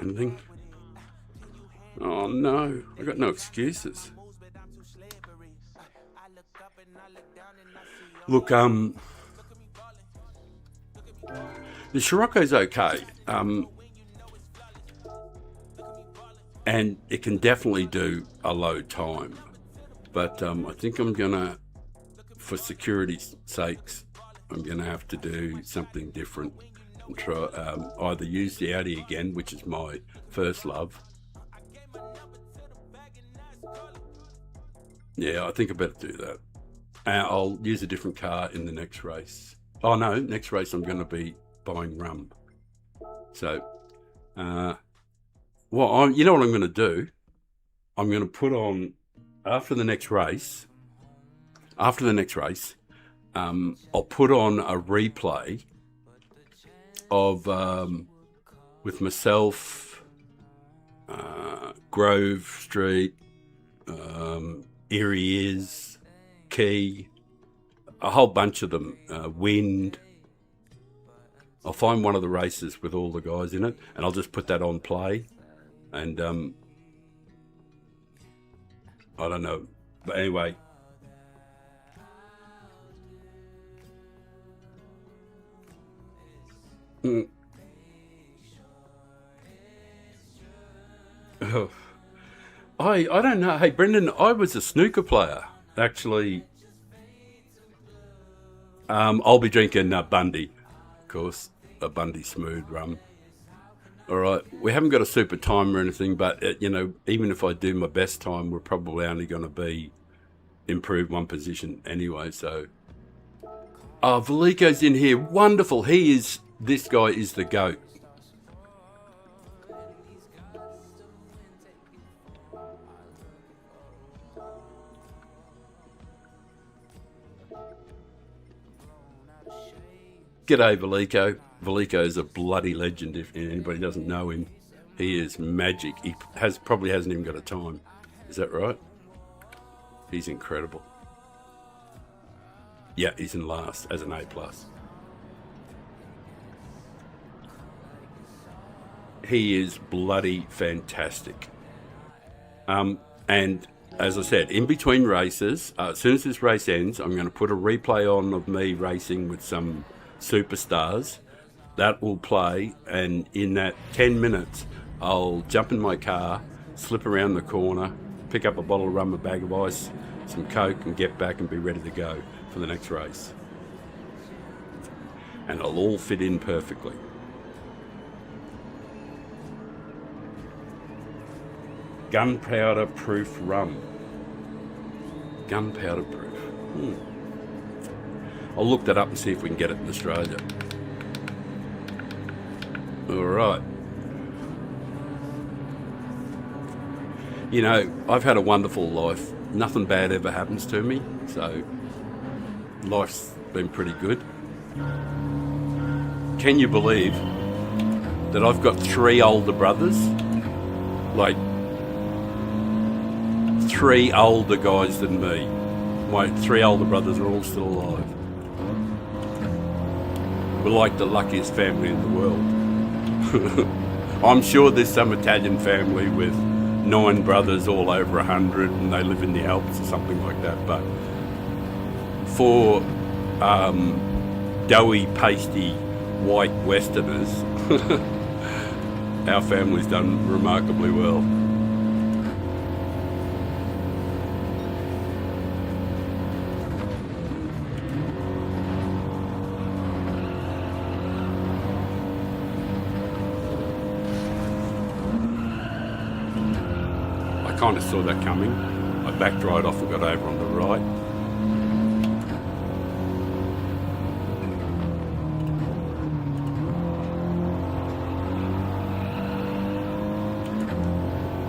Anything? Oh no, I got no excuses. Look, the Scirocco's okay. And it can definitely do a low time. But I think I'm gonna, for security's sakes, I'm gonna have to do something different and try either use the Audi again, which is my first love. Yeah, I think I better do that. I'll use a different car in the next race. Oh no, next race I'm going to be buying rum. So, well, you know what I'm going to do? I'm going to put on, after the next race, I'll put on a replay of, with myself, Grove Street, Erie is, Key, a whole bunch of them, Wind. I'll find one of the races with all the guys in it, and I'll just put that on play. And I don't know, but anyway. Oh. I don't know. Hey, Brendan, I was a snooker player. Actually, I'll be drinking Bundy, of course, a Bundy Smooth rum. All right, we haven't got a super time or anything, but, you know, even if I do my best time, we're probably only going to be improved one position anyway, so. Oh, Valico's in here. Wonderful. This guy is the GOAT. G'day, Valico. Valico is a bloody legend if anybody doesn't know him. He is magic. He probably hasn't even got a time. Is that right? He's incredible. Yeah, he's in last as an A+. He is bloody fantastic. And as I said, in between races, as soon as this race ends, I'm going to put a replay on of me racing with some superstars. That will play, and in that 10 minutes, I'll jump in my car, slip around the corner, pick up a bottle of rum, a bag of ice, some Coke, and get back and be ready to go for the next race. And it'll all fit in perfectly. Gunpowder proof rum. Gunpowder proof. I'll look that up and see if we can get it in Australia. All right. You know, I've had a wonderful life. Nothing bad ever happens to me, so life's been pretty good. Can you believe that I've got 3 older brothers? Like, 3 older guys than me. My 3 older brothers are all still alive. We're like the luckiest family in the world. I'm sure there's some Italian family with 9 brothers, all over 100, and they live in the Alps or something like that. But for doughy, pasty, white Westerners, our family's done remarkably well. I kind of saw that coming. I backed right off and got over on the right.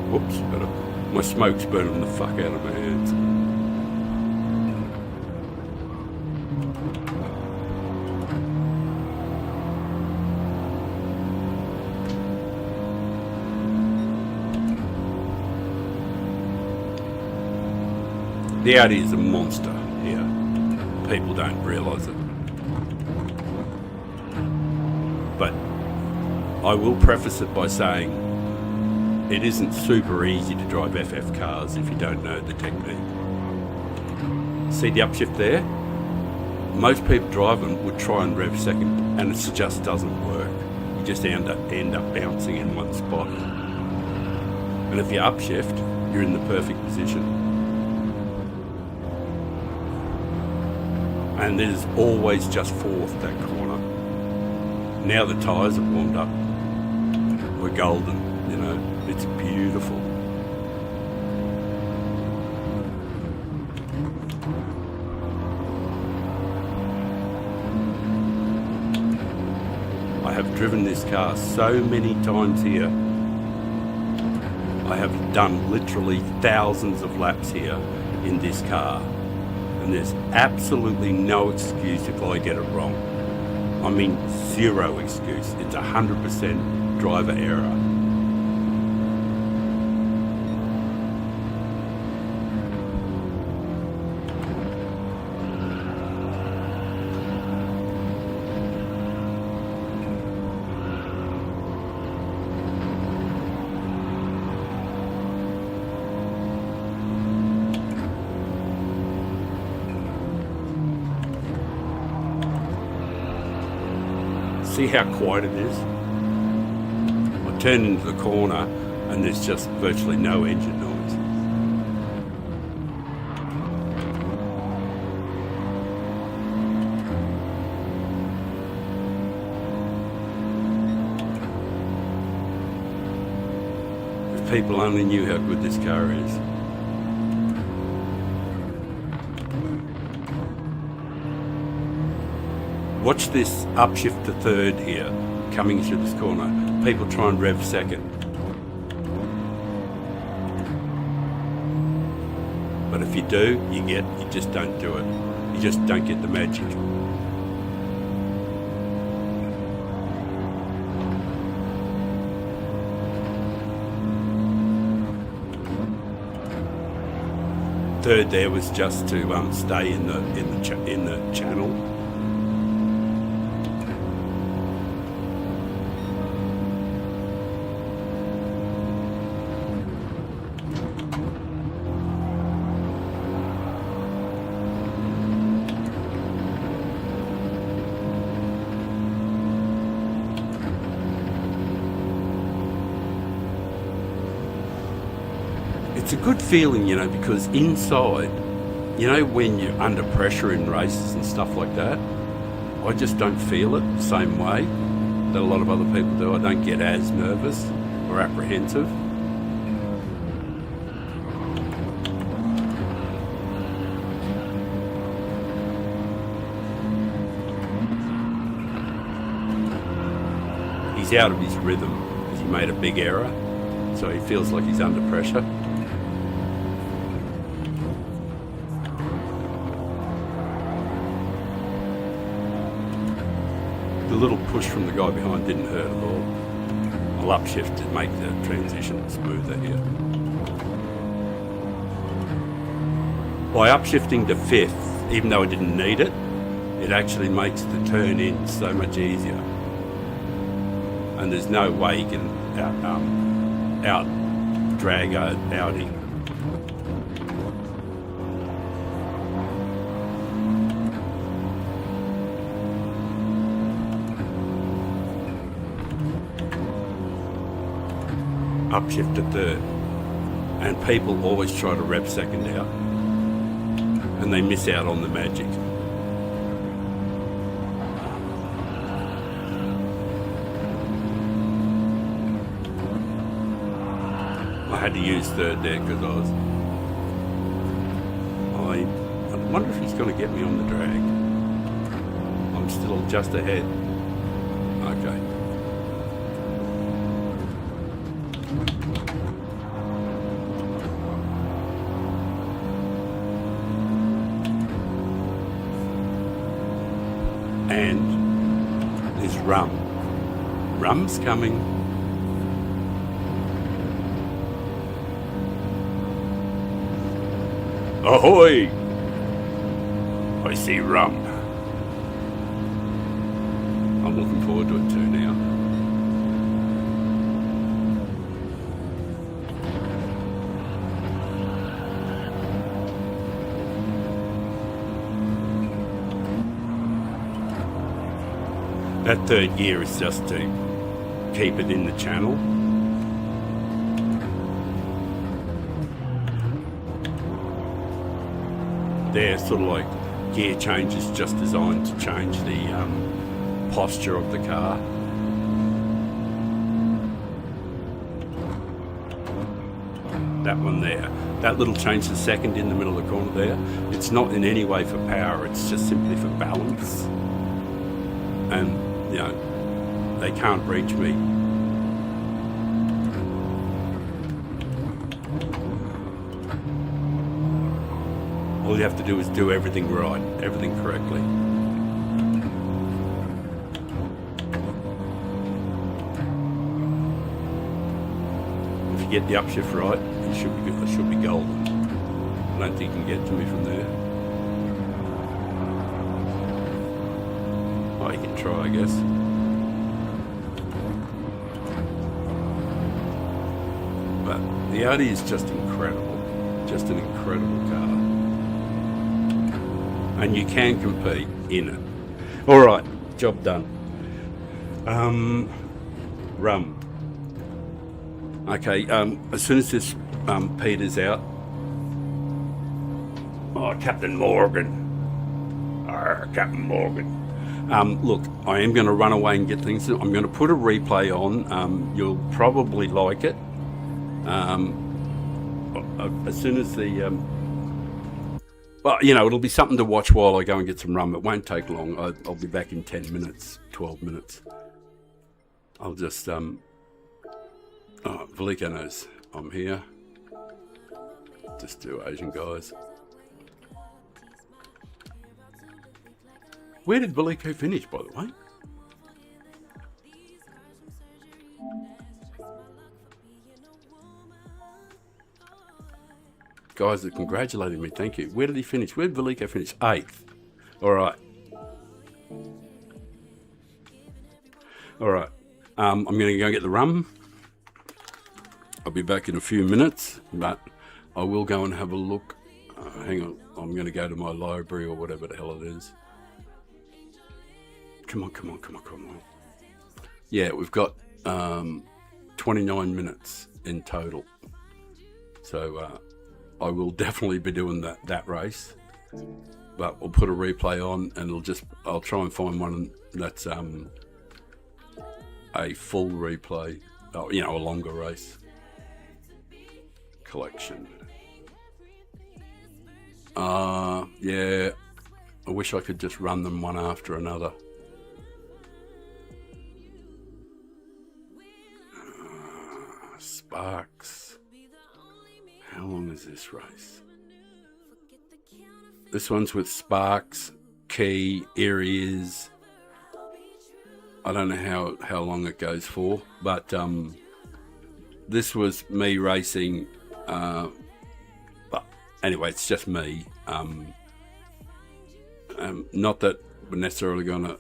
Whoops, my smoke's burning the fuck out of my hands. The Audi is a monster here. People don't realise it. But I will preface it by saying it isn't super easy to drive FF cars if you don't know the technique. See the upshift there? Most people driving would try and rev second, and it just doesn't work. You just end up bouncing in one spot. And if you upshift, you're in the perfect position. And it is always just fourth that corner. Now the tyres have warmed up. We're golden, you know. It's beautiful. I have driven this car so many times here. I have done literally thousands of laps here in this car. And there's absolutely no excuse if I get it wrong. I mean, zero excuse. It's 100% driver error. See how quiet it is? I turn into the corner and there's just virtually no engine noise. If people only knew how good this car is. Watch this upshift to third here, coming through this corner. People try and rev second. But if you do, you just don't do it. You just don't get the magic. Third there was just to stay in the channel. It's a good feeling, you know, because inside, you know, when you're under pressure in races and stuff like that, I just don't feel it the same way that a lot of other people do. I don't get as nervous or apprehensive. He's out of his rhythm because he made a big error, so he feels like he's under pressure. The little push from the guy behind didn't hurt at all. I'll upshift to make the transition smoother here. By upshifting to fifth, even though I didn't need it, it actually makes the turn in so much easier. And there's no way you can out drag an Audi. Upshift to third, and people always try to rev second out and they miss out on the magic. I had to use third there because I wonder if he's going to get me on the drag. I'm still just ahead. Okay. And there's rum. Rum's coming. Ahoy! I see rum. I'm looking forward to it too now. That third gear is just to keep it in the channel. They're sort of like gear changes just designed to change the posture of the car. That one there, that little change to second in the middle of the corner there, it's not in any way for power, it's just simply for balance. And, you know, they can't reach me. All you have to do is do everything right, everything correctly. If you get the upshift right, it should be golden. I don't think you can get to me from there. Oh, you can try, I guess. But the Audi is just incredible. Just an incredible car. And you can compete in it. All right, job done. Rum. Okay, as soon as this peters out. Oh, Captain Morgan. Captain Morgan. Look, I am going to run away and get things. I'm going to put a replay on. You'll probably like it. As soon as the... well, you know, it'll be something to watch while I go and get some rum. It won't take long. I'll be back in 10 minutes, 12 minutes. I'll just... Veliko knows I'm here. Just do Asian guys. Where did Veliko finish, by the way? Guys are congratulating me, thank you. Where did he finish? Where did Veliko finish? 8th. All right. All right. I'm going to go get the rum. I'll be back in a few minutes, but I will go and have a look. Hang on. I'm going to go to my library or whatever the hell it is. Come on. Yeah, we've got 29 minutes in total. So I will definitely be doing that race. But we'll put a replay on and I'll try and find one that's a full replay, you know, a longer race. Collection. Yeah, I wish I could just run them one after another. Sparks. How long is this race? This one's with Sparks, Key, Areas. I don't know how long it goes for, but this was me racing. But anyway, it's just me. Not that we're necessarily gonna.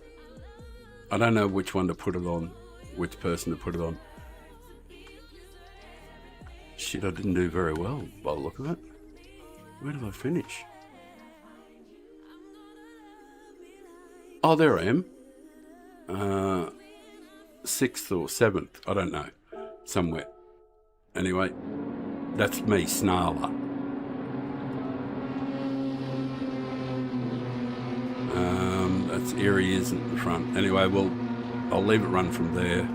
I don't know which one to put it on, which person to put it on. Shit, I didn't do very well by the look of it. Where did I finish? Oh, there I am. 6th or 7th, I don't know. Somewhere. Anyway, that's me, Snarler. That's Areas in the front. Anyway, well, I'll leave it run from there.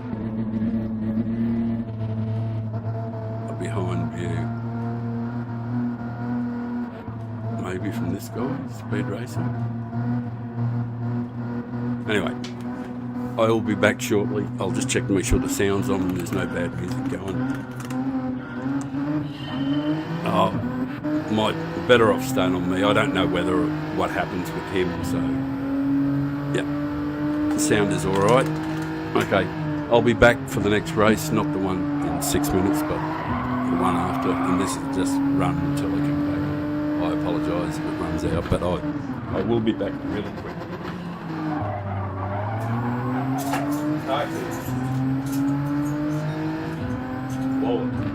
A behind view. Maybe from this guy, Speed Racing. Anyway, I will be back shortly. I'll just check to make sure the sound's on and there's no bad music going. Oh, better off staying on me. I don't know what happens with him, so yeah, the sound is all right. Okay, I'll be back for the next race, not the one in 6 minutes, but the one after, and this is just run until I come back. I apologise if it runs out, but I will be back really quick. Wallet.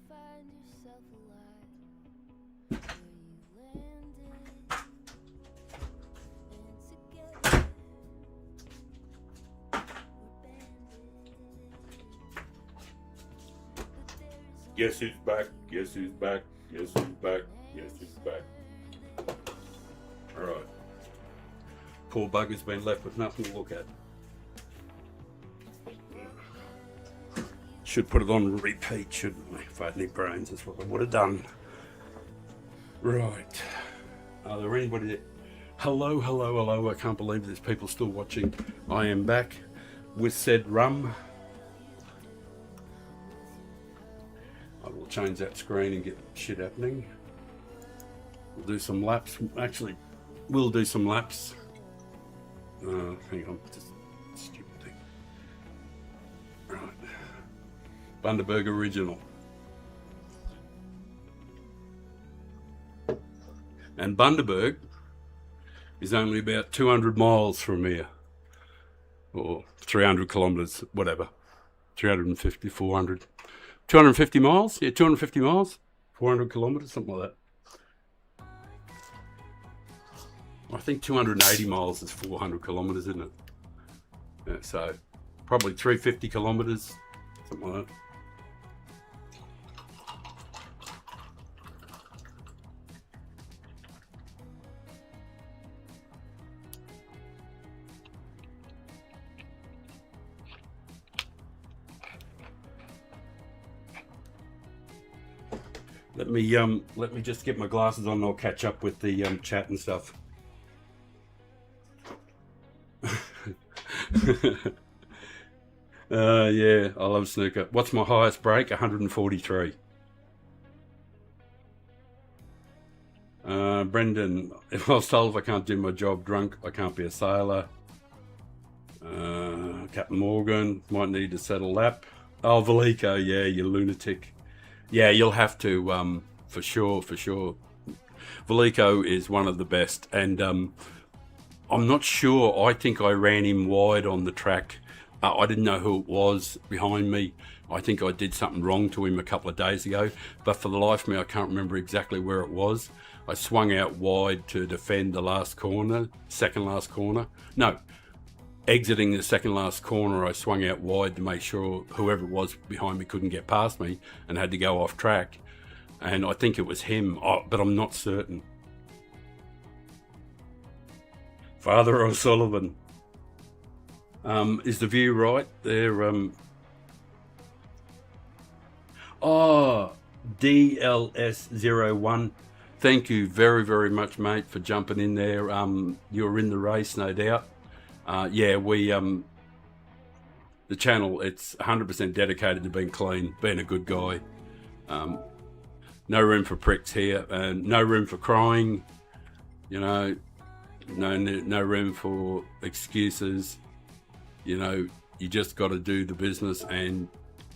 Find yourself alive where you landed, and together we're bandits. But there is Guess who's back? Guess who's back? Guess who's back? Guess who's back? Alright. Poor bugger's been left with nothing to look at. Should put it on repeat, shouldn't we? If I had any brains, that's what I would have done. Right. Are there anybody that... Hello, hello, hello. I can't believe there's people still watching. I am back with said rum. I will change that screen and get shit happening. We'll do some laps. Actually, we'll do some laps. Hang on, just stupid thing. Right. Bundaberg Original. And Bundaberg is only about 200 miles from here. Or 300 kilometres, whatever. 350, 400. 250 miles? Yeah, 250 miles. 400 kilometres, something like that. I think 280 miles is 400 kilometres, isn't it? Yeah, so probably 350 kilometres, something like that. Let me just get my glasses on and I'll catch up with the chat and stuff. Yeah, I love snooker. What's my highest break? 143. Brendan, if I was told if I can't do my job drunk, I can't be a sailor. Captain Morgan, might need to settle lap. Oh, Valico, yeah, you lunatic. Yeah, you'll have to, for sure. Valico is one of the best, and I'm not sure. I think I ran him wide on the track. I didn't know who it was behind me. I think I did something wrong to him a couple of days ago, but for the life of me, I can't remember exactly where it was. I swung out wide to defend the last corner, second last corner. No, exiting the second last corner, I swung out wide to make sure whoever it was behind me couldn't get past me and had to go off track. And I think it was him, but I'm not certain. Father O'Sullivan. Is the view right? There, DLS01. Thank you very, very much, mate, for jumping in there. You're in the race, no doubt. Yeah, we, the channel, it's 100% dedicated to being clean, being a good guy. No room for pricks here, and no room for crying, you know, no room for excuses. You know, you just got to do the business, and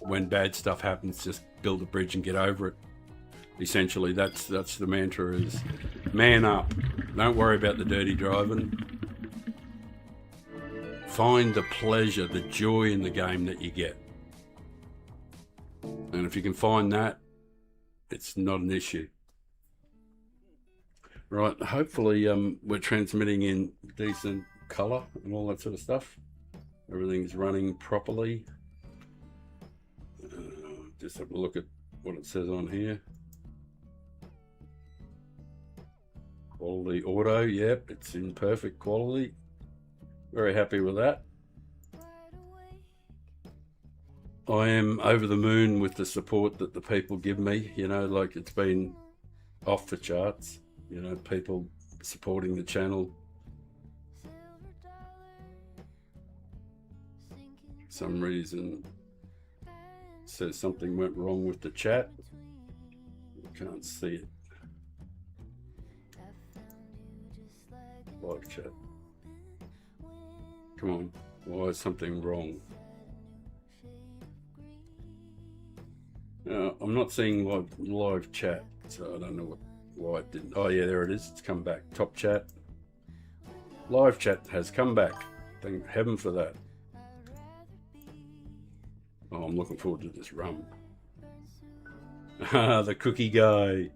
when bad stuff happens, just build a bridge and get over it. Essentially, that's the mantra: is man up. Don't worry about the dirty driving. Find the pleasure, the joy in the game that you get. And if you can find that, it's not an issue. Right, hopefully we're transmitting in decent colour and all that sort of stuff. Everything's running properly. Just have a look at what it says on here. Quality auto, yep, it's in perfect quality. Very happy with that. I am over the moon with the support that the people give me. You know, like, it's been off the charts. You know, people supporting the channel. For some reason says something went wrong with the chat. I can't see it. Live chat. Come on, why is something wrong? I'm not seeing live chat, so I don't know why it didn't. Oh yeah, there it is. It's come back. Top chat. Live chat has come back. Thank heaven for that. Oh, I'm looking forward to this rum. The cookie guy.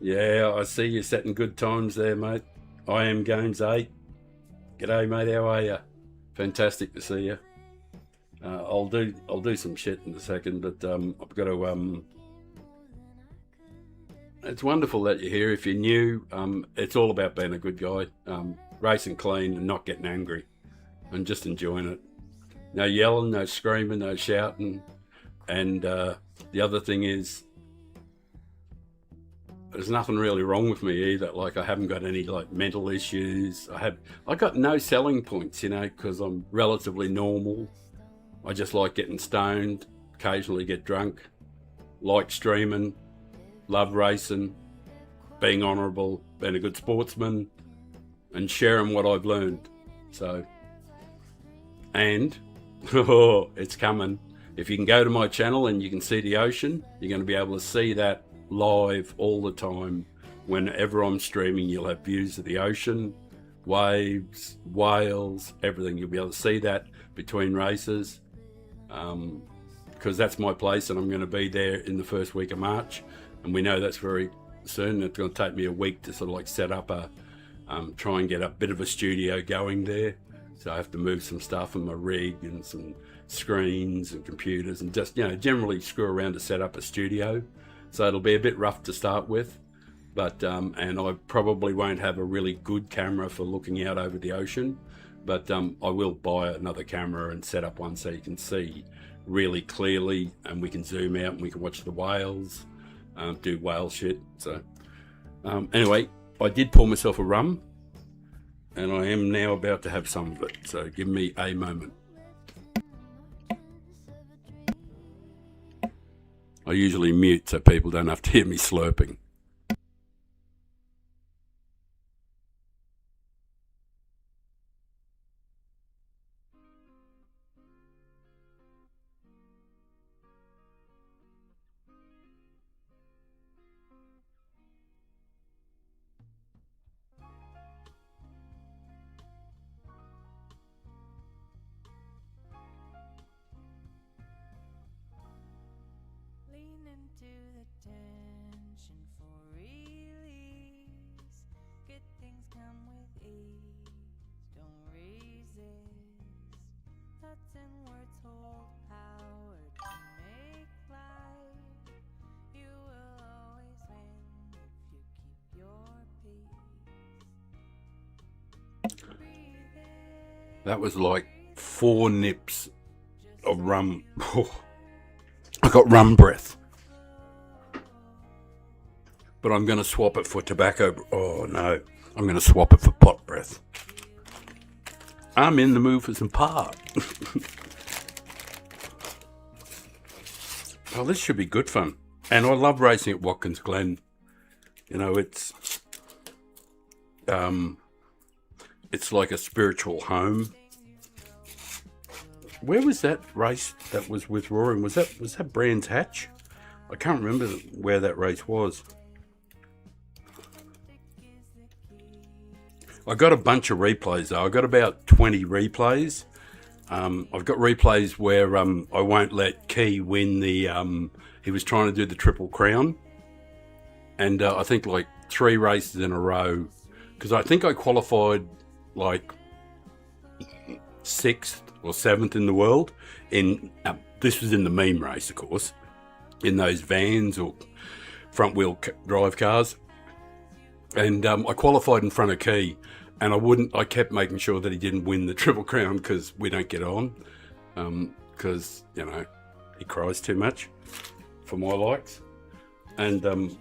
Yeah, I see you setting good times there, mate. I am Games 8. G'day, mate. How are you? Fantastic to see you. I'll do some shit in a second, but I've got to. It's wonderful that you're here. If you're new, it's all about being a good guy, racing clean and not getting angry, and just enjoying it. No yelling, no screaming, no shouting, and the other thing is, there's nothing really wrong with me either. Like, I haven't got any like mental issues. I got no selling points, you know, because I'm relatively normal. I just like getting stoned, occasionally get drunk, like streaming, love racing, being honourable, being a good sportsman, and sharing what I've learned. So, and oh, it's coming. If you can go to my channel and you can see the ocean, you're going to be able to see that live all the time. Whenever I'm streaming, you'll have views of the ocean, waves, whales, everything. You'll be able to see that between races, because that's my place, and I'm going to be there in the first week of March, and we know that's very soon. It's going to take me a week to sort of like set up try and get a bit of a studio going there. So I have to move some stuff and my rig and some screens and computers, and just, you know, generally screw around to set up a studio. So it'll be a bit rough to start with, but and I probably won't have a really good camera for looking out over the ocean, but I will buy another camera and set up one so you can see really clearly, and we can zoom out and we can watch the whales, do whale shit. So anyway, I did pour myself a rum, and I am now about to have some of it, so give me a moment. I usually mute so people don't have to hear me slurping. Lean into the tension for release. Good things come with ease. Don't resist. Thoughts and words hold power to make life. You will always win if you keep your peace. Breathe in. That was like 4 nips of rum. I got rum breath. But I'm going to swap it for tobacco. Oh no, I'm going to swap it for pot breath. I'm in the mood for some pot. Oh, this should be good fun. And I love racing at Watkins Glen. You know, it's like a spiritual home. Where was that race that was with Roaring? Was that Brands Hatch? I can't remember where that race was. I got a bunch of replays though. I got about 20 replays. I've got replays where I won't let Key win the. He was trying to do the Triple Crown, and I think like 3 races in a row, because I think I qualified like 6th or 7th in the world. This was in the meme race, of course, in those vans or front wheel drive cars, and I qualified in front of Key. And I kept making sure that he didn't win the Triple Crown because we don't get on. Because, you know, he cries too much for my likes. And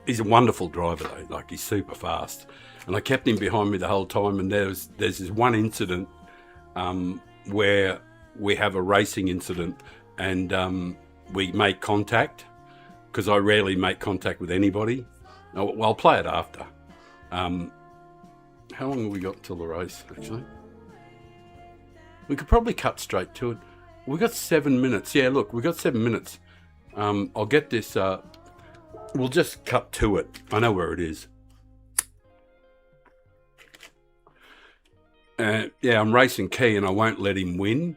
he's a wonderful driver though, like he's super fast. And I kept him behind me the whole time. And there's this one incident where we have a racing incident and we make contact, because I rarely make contact with anybody. Well, I'll play it after. How long have we got till the race, actually? We could probably cut straight to it. We've got 7 minutes. Yeah, look, we've got 7 minutes. I'll get this. We'll just cut to it. I know where it is. Yeah, I'm racing Key and I won't let him win.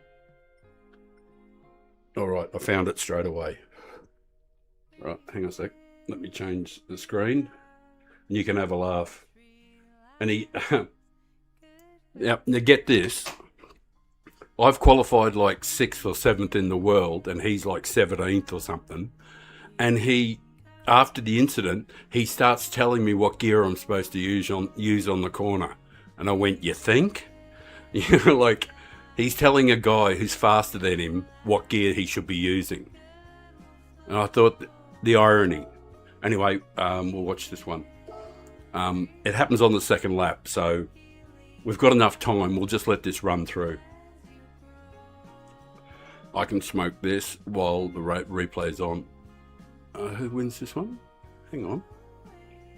All right, I found it straight away. Right, hang on a sec. Let me change the screen. And you can have a laugh. And he, yeah, now get this. I've qualified like 6th or 7th in the world, and he's like 17th or something. And he, after the incident, he starts telling me what gear I'm supposed to use on the corner. And I went, you think? You know, like, he's telling a guy who's faster than him what gear he should be using. And I thought, the irony. Anyway, we'll watch this one. It happens on the second lap, so we've got enough time. We'll just let this run through. I can smoke this while the replay's on. Who wins this one? Hang on.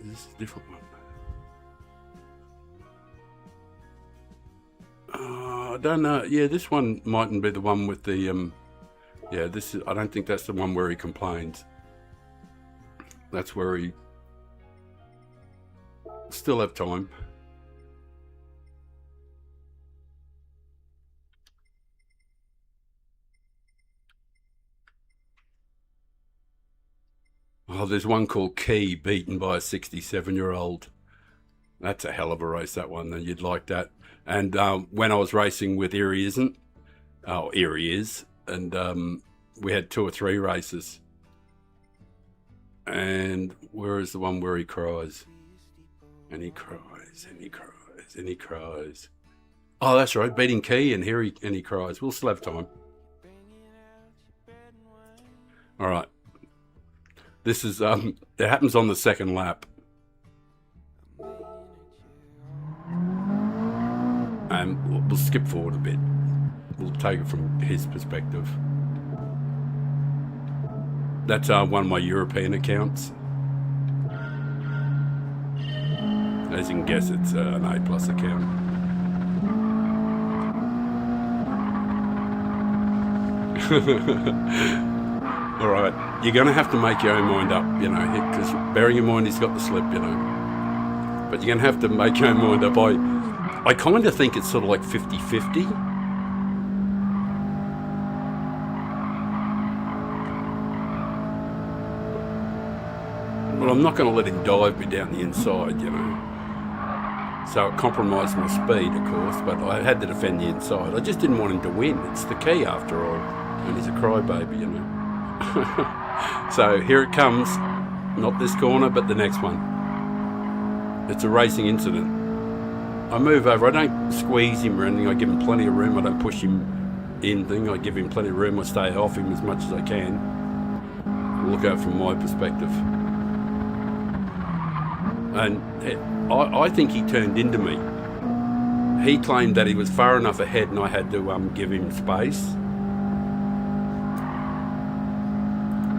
This is a different one. I don't know. Yeah, this one mightn't be the one with the... yeah, this is. I don't think that's the one where he complains. That's where he... Still have time. Oh, there's one called Key, beaten by a 67-year-old. That's a hell of a race, that one. And you'd like that. And when I was racing with Erie Isn't, oh, Erie Is, and we had 2 or 3 races. And where is the one where he cries? And he cries, and he cries, and he cries. Oh, that's right, beating Key, and here he cries. We'll still have time. All right. This is, it happens on the second lap. And we'll skip forward a bit. We'll take it from his perspective. That's one of my European accounts. As you can guess, it's an A+ account. All right, you're going to have to make your own mind up, you know, because bearing in mind he's got the slip, you know. But you're going to have to make your own mind up. I kind of think it's sort of like 50-50. Well, I'm not going to let him dive me down the inside, you know. So it compromised my speed, of course, but I had to defend the inside. I just didn't want him to win. It's the key, after all. And he's a crybaby, you know. So here it comes. Not this corner, but the next one. It's a racing incident. I move over. I don't squeeze him or anything. I give him plenty of room. I don't push him in thing. I give him plenty of room. I stay off him as much as I can. Look at it from my perspective. And I think he turned into me. He claimed that he was far enough ahead and I had to give him space.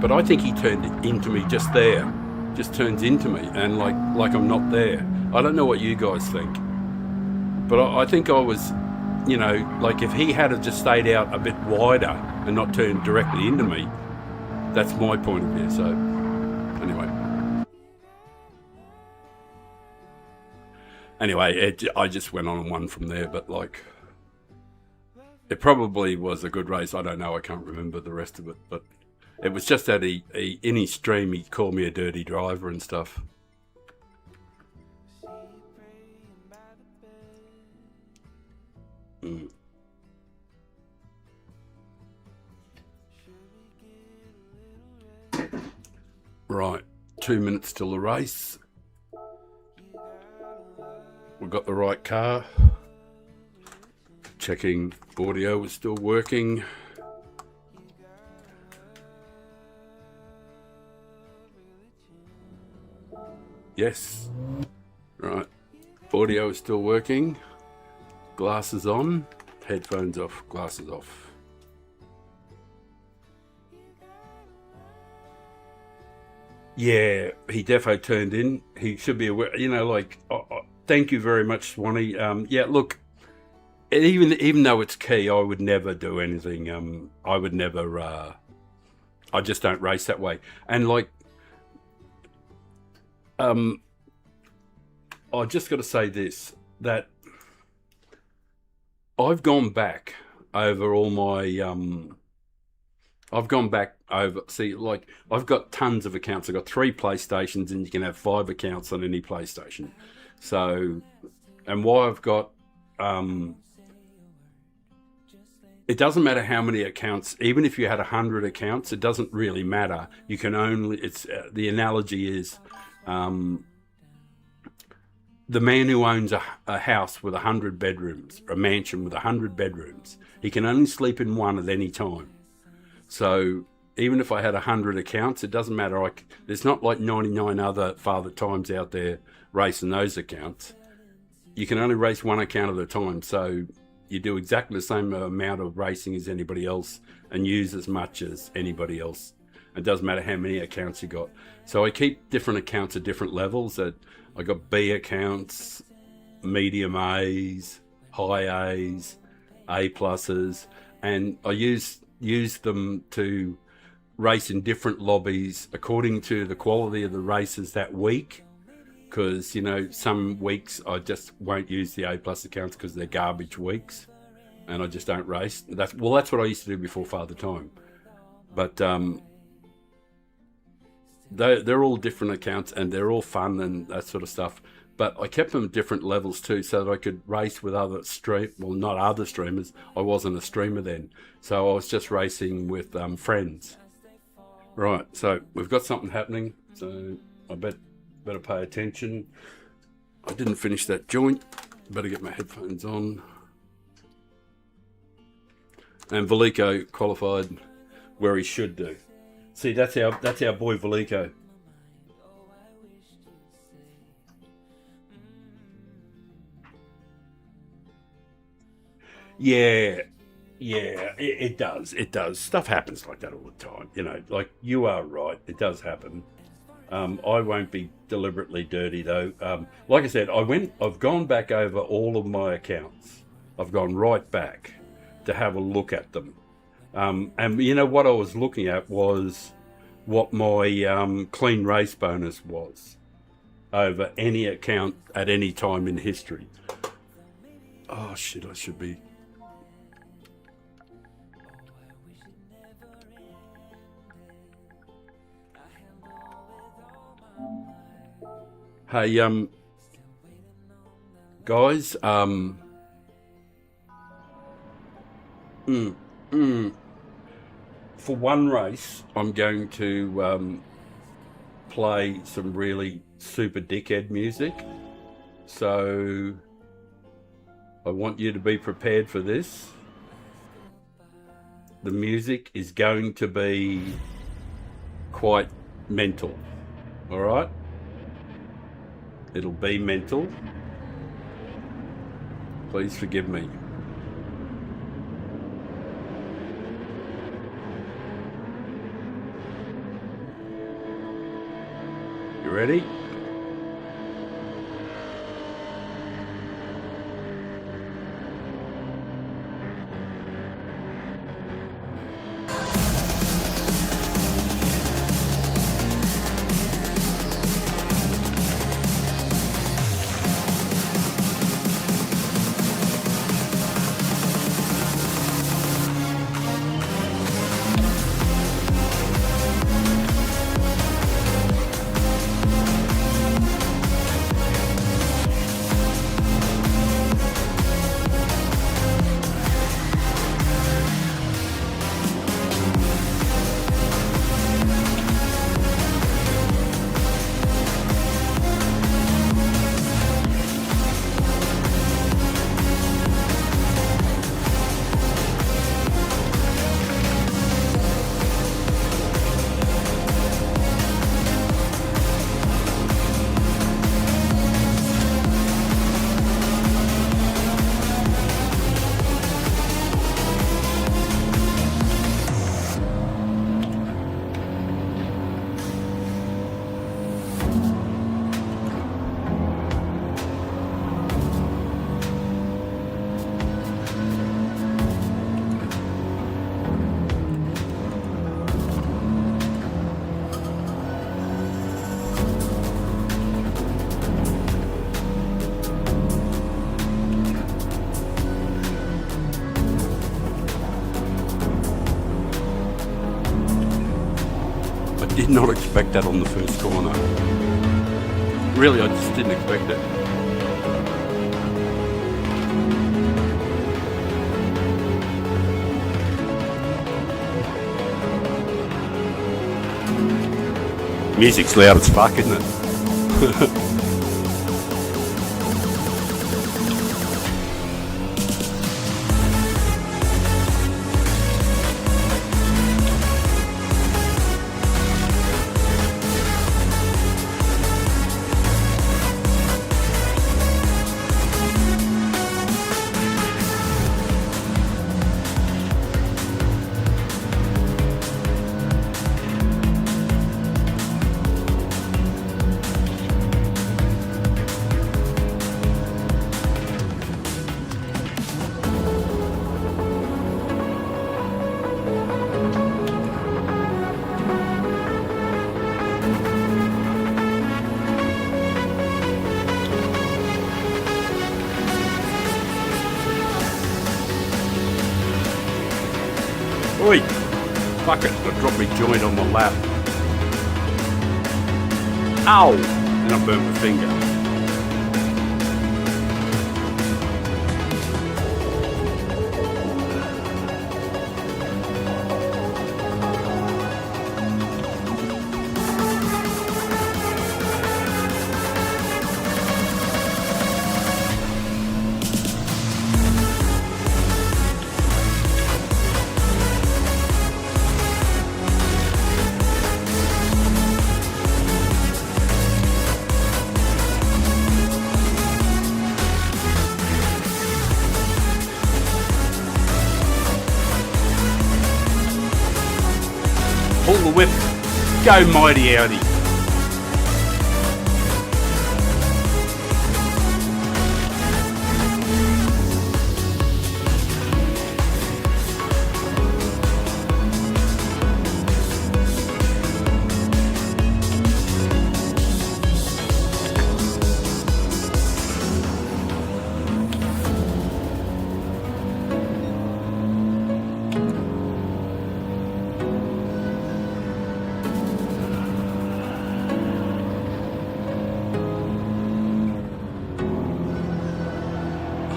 But I think he turned into me just there. Just turns into me and like I'm not there. I don't know what you guys think. But I think I was you know, like if he had have just stayed out a bit wider and not turned directly into me, that's my point of view. So anyway, I just went on and won from there. But like, it probably was a good race. I don't know. I can't remember the rest of it, but it was just that in his stream he called me a dirty driver and stuff. Right, 2 minutes till the race. We've got the right car. Checking audio is still working. Yes. Right. Audio is still working. Glasses on. Headphones off. Glasses off. Yeah, he defo turned in. He should be aware. You know, like, thank you very much, Swanee. Yeah, look, even though it's key, I would never do anything. I would never. I just don't race that way. And like, I just got to say this, that I've gone back over all my. I've gone back over, see, like, I've got tons of accounts. I've got 3 PlayStations, and you can have 5 accounts on any PlayStation. So, and why I've got, it doesn't matter how many accounts, even if you had 100 accounts, it doesn't really matter. You can only, it's, the analogy is, the man who owns a house with 100 bedrooms, a mansion with 100 bedrooms, he can only sleep in one at any time. So even if I had 100 accounts, it doesn't matter. There's not like 99 other Father Times out there racing those accounts. You can only race one account at a time. So you do exactly the same amount of racing as anybody else and use as much as anybody else. It doesn't matter how many accounts you got. So I keep different accounts at different levels. I got B accounts, medium A's, high A's, A pluses, and I use them to race in different lobbies according to the quality of the races that week. Because, you know, some weeks I just won't use the A plus accounts because they're garbage weeks and I just don't race. That's what I used to do before Father Time. But they're all different accounts and they're all fun and that sort of stuff. But I kept them at different levels too, so that I could race with other not other streamers. I wasn't a streamer then, so I was just racing with friends. Right, so we've got something happening. So I better pay attention. I didn't finish that joint. Better get my headphones on. And Veliko qualified where he should do. See, that's our boy Veliko. Yeah, it does. It does. Stuff happens like that all the time. You know, like, you are right. It does happen. I won't be deliberately dirty though. Like I said, I've gone back over all of my accounts. I've gone right back to have a look at them. And you know what I was looking at was what my clean race bonus was over any account at any time in history. Oh shit, I should be. Hey, guys, for one race, I'm going to play some really super dickhead music. So I want you to be prepared for this. The music is going to be quite mental, all right? It'll be mental. Please forgive me. You ready? did not expect that on the first corner. Really, I just didn't expect it. Music's loud as fuck, isn't it? Oi! Fuck it, I dropped my joint on my lap. Ow! And I burnt my finger. Pull the whip. Go mighty Audi.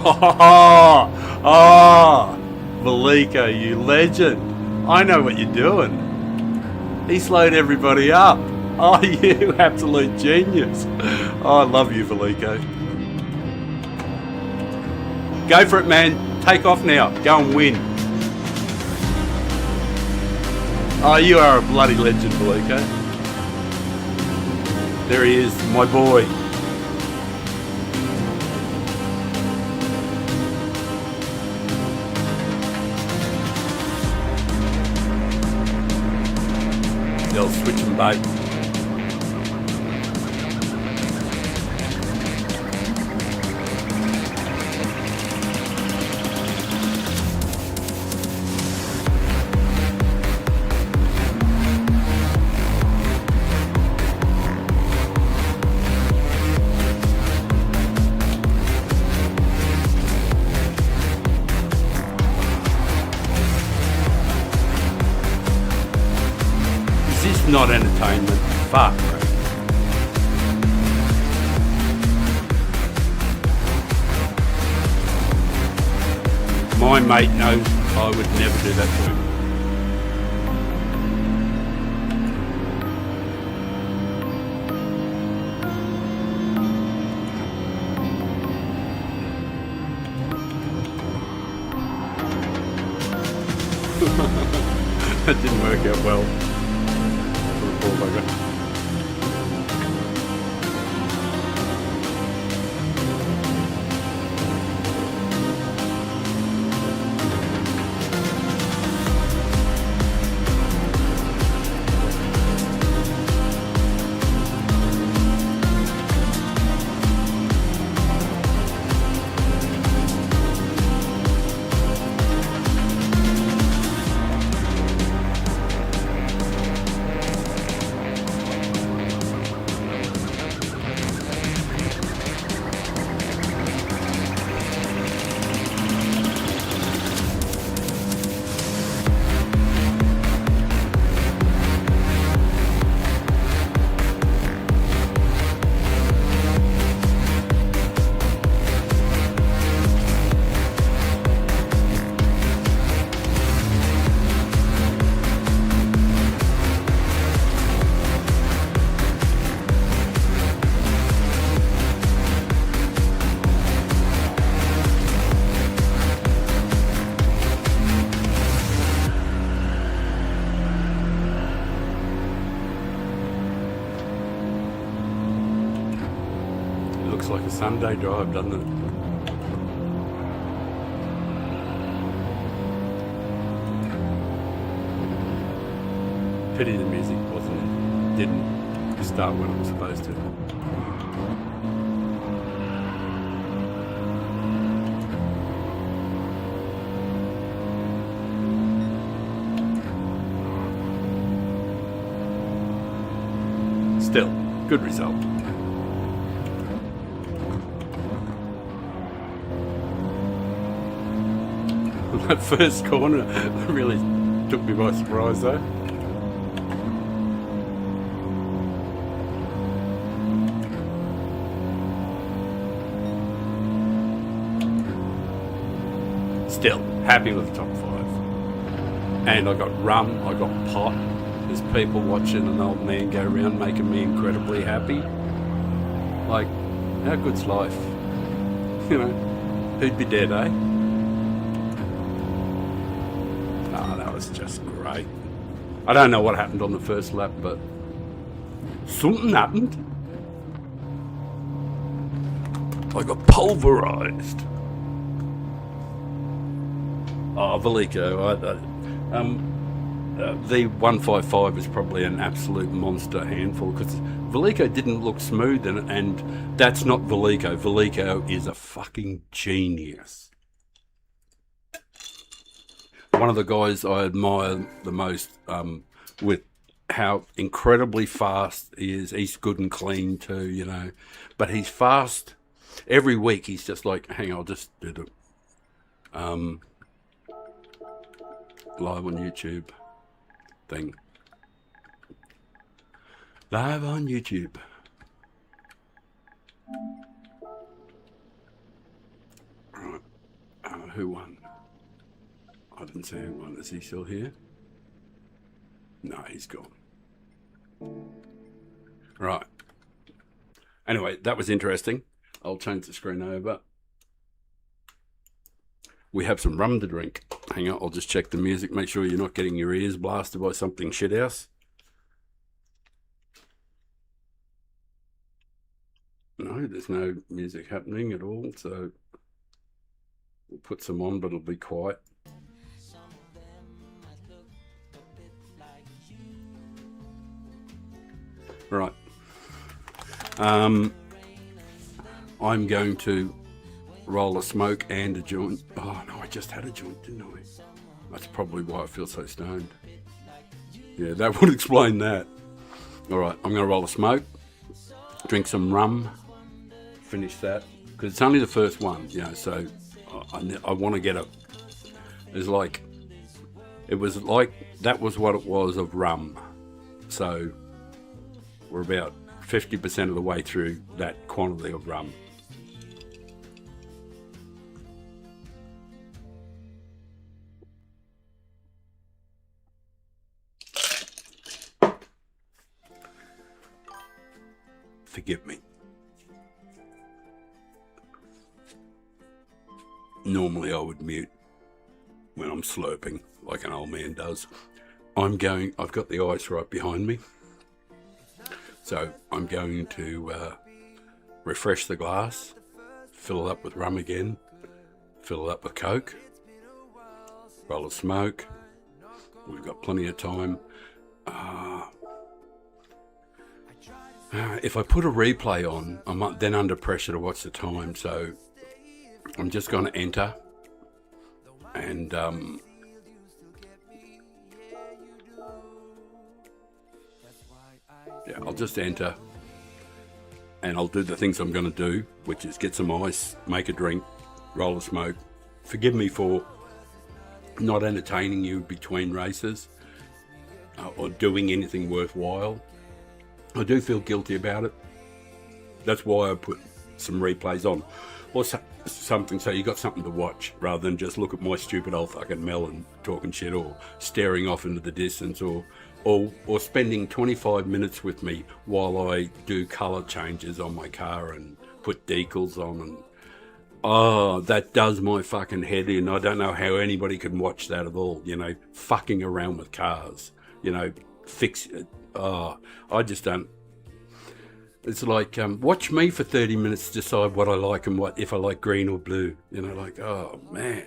Oh, Veliko, you legend. I know what you're doing. He slowed everybody up. Oh, you absolute genius. Oh, I love you, Veliko. Go for it, man. Take off now. Go and win. Oh, you are a bloody legend, Veliko. There he is, my boy. They'll switch and bait. Is this not entertainment? Fuck, bro. My mate knows I would never do that to him. That didn't work out well for the poor bugger. like a Sunday drive, doesn't it? Pity the music didn't start when it was supposed to. Still, good result. That first corner really took me by surprise though. Still, happy with the top 5. And I got rum, I got pot. There's people watching an old man go around making me incredibly happy. Like, how good's life? You know, who'd be dead, eh? Oh, that was just great. I don't know what happened on the first lap, but something happened. I got pulverized. Oh, Velico. The 155 is probably an absolute monster handful because Velico didn't look smooth and that's not Velico. Velico is a fucking genius. One of the guys I admire the most with how incredibly fast he is. He's good and clean too, you know, but he's fast. Every week he's just like, hang on, I'll just do the live on YouTube thing. Live on YouTube. Right. Who won? I didn't see who won. Is he still here? No, he's gone. Right. Anyway, that was interesting. I'll change the screen over. We have some rum to drink. Hang on, I'll just check the music. Make sure you're not getting your ears blasted by something shithouse. No, there's no music happening at all, so we'll put some on, but it'll be quiet. Right. I'm going to roll a smoke and a joint. Oh no, I just had a joint, didn't I? That's probably why I feel so stoned. Yeah, that would explain that. All right, I'm going to roll a smoke, drink some rum, finish that, because it's only the first one, you know, so I want to get a, it was like, that was what it was of rum. So we're about 50% of the way through that quantity of rum. Forgive me. Normally I would mute when I'm slurping like an old man does. I've got the ice right behind me. So I'm going to refresh the glass, fill it up with rum again, fill it up with Coke, roll a smoke. We've got plenty of time. If I put a replay on, I'm then under pressure to watch the time, so I'm just going to enter and yeah, I'll just enter and I'll do the things I'm going to do, which is get some ice, make a drink, roll a smoke. Forgive me for not entertaining you between races or doing anything worthwhile. I do feel guilty about it. That's why I put some replays on. Or something so you got something to watch rather than just look at my stupid old fucking melon talking shit or staring off into the distance or spending 25 minutes with me while I do colour changes on my car and put decals on and oh, that does my fucking head in. I don't know how anybody can watch that at all, you know, fucking around with cars, you know, fix it. Oh, I just don't. It's like, watch me for 30 minutes to decide what I like and what if I like green or blue. You know, like, oh man.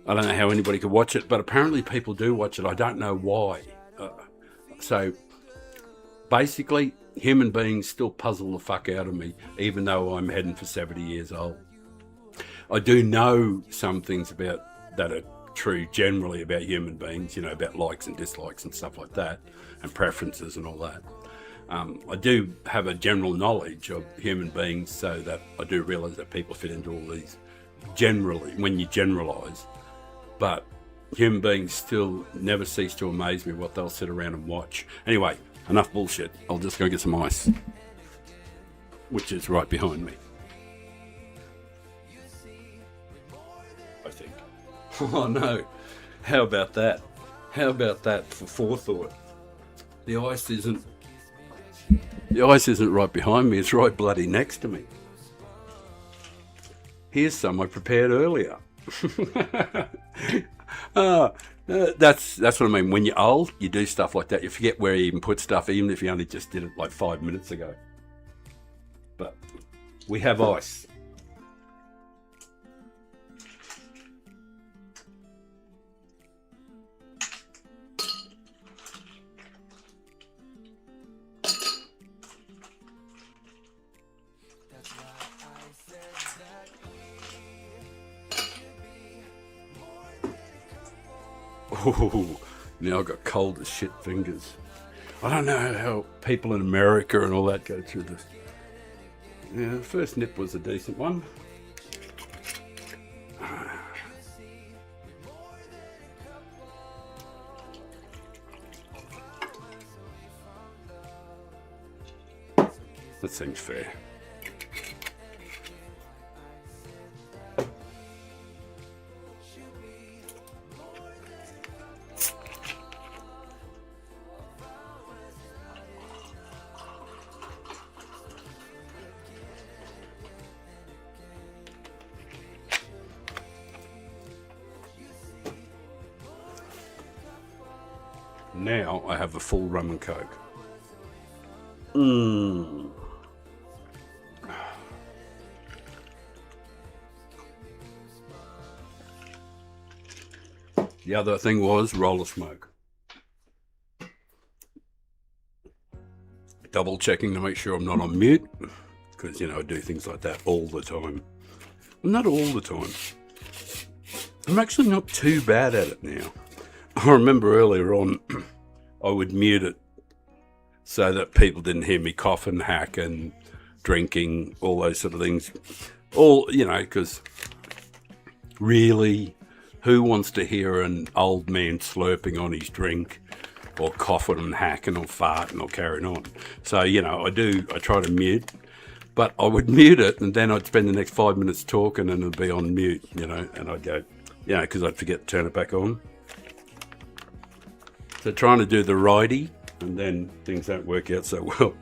I don't know how anybody could watch it, but apparently people do watch it. I don't know why. So basically, human beings still puzzle the fuck out of me, even though I'm heading for 70 years old. I do know some things about that are true generally about human beings, you know, about likes and dislikes and stuff like that, and preferences and all that. I do have a general knowledge of human beings, so that I do realise that people fit into all these generally, when you generalise. But human beings still never cease to amaze me what they'll sit around and watch. Anyway, enough bullshit. I'll just go get some ice, which is right behind me, I think. Oh no, how about that? How about that for forethought? The ice isn't right behind me, it's right bloody next to me. Here's some I prepared earlier. That's what I mean. When you're old, you do stuff like that. You forget where you even put stuff, even if you only just did it like 5 minutes ago. But we have ice. Oh, now I've got cold as shit fingers. I don't know how people in America and all that go through this. Yeah, the first nip was a decent one. That seems fair. Now I have a full rum and coke. The other thing was roller smoke. Double checking to make sure I'm not on mute, because, you know, I do things like that all the time. Well, not all the time. I'm actually not too bad at it now. I remember earlier on, I would mute it so that people didn't hear me coughing, hacking, drinking, all those sort of things. All, you know, because really, who wants to hear an old man slurping on his drink or coughing and hacking or farting or carrying on? So, you know, I try to mute, but I would mute it and then I'd spend the next 5 minutes talking and it'd be on mute, you know, and I'd go, you know, because I'd forget to turn it back on. So trying to do the righty, and then things don't work out so well.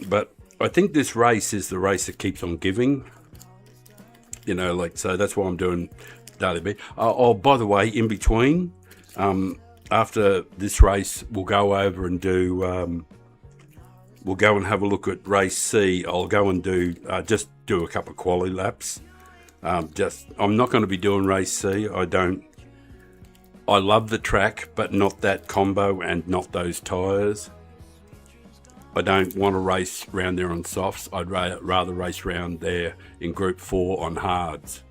But I think this race is the race that keeps on giving. You know, like, so that's why I'm doing Daily Beat. Oh, by the way, in between, after this race, we'll go over and do, we'll go and have a look at race C. I'll go and do, just do a couple of quality laps. I'm not going to be doing race C. I love the track, but not that combo and not those tyres. I don't want to race round there on softs. I'd rather race round there in Group 4 on hards,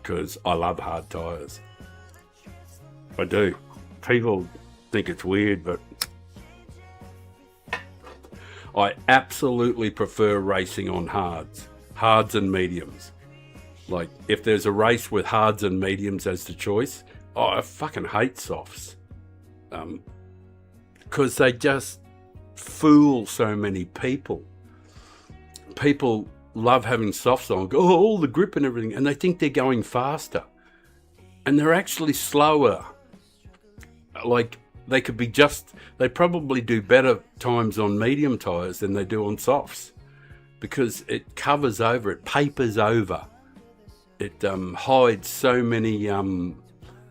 because I love hard tyres. I do. People think it's weird, but I absolutely prefer racing on hards and mediums. Like, if there's a race with hards and mediums as the choice, I fucking hate softs. Because they just fool so many people. People love having softs on, go, oh, all the grip and everything, and they think they're going faster. And they're actually slower. Like, they probably do better times on medium tyres than they do on softs. Because it covers over, it papers over. It hides so many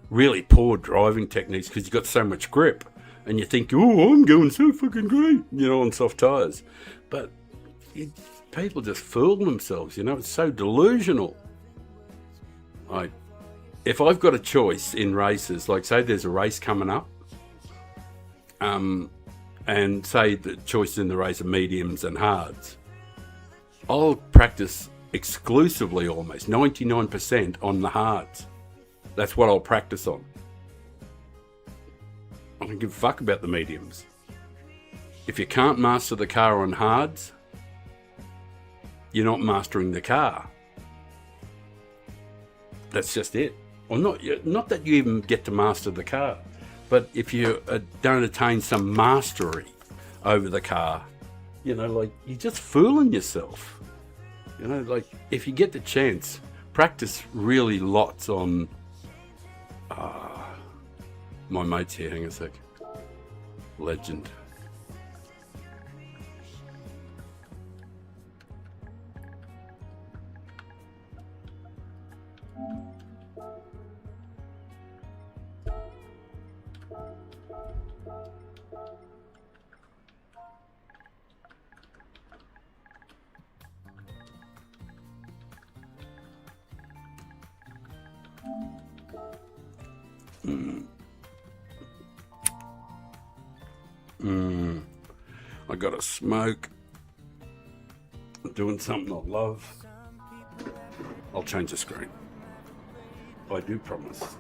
really poor driving techniques because you've got so much grip. and you think, oh, I'm going so fucking great, on soft tyres. But people just fool themselves, it's so delusional. If I've got a choice in races, like say there's a race coming up, and say the choices in the race are mediums and hards, I'll practice exclusively, almost 99% on the hards. That's what I'll practice on. I don't give a fuck about the mediums. If you can't master the car on hards, you're not mastering the car. That's just it. Or not that you even get to master the car, but if you don't attain some mastery over the car, you're just fooling yourself. If you get the chance, practice really lots on... my mate's here, hang a sec. Legend. I got a smoke. I'm doing something I love. I'll change the screen. I do promise.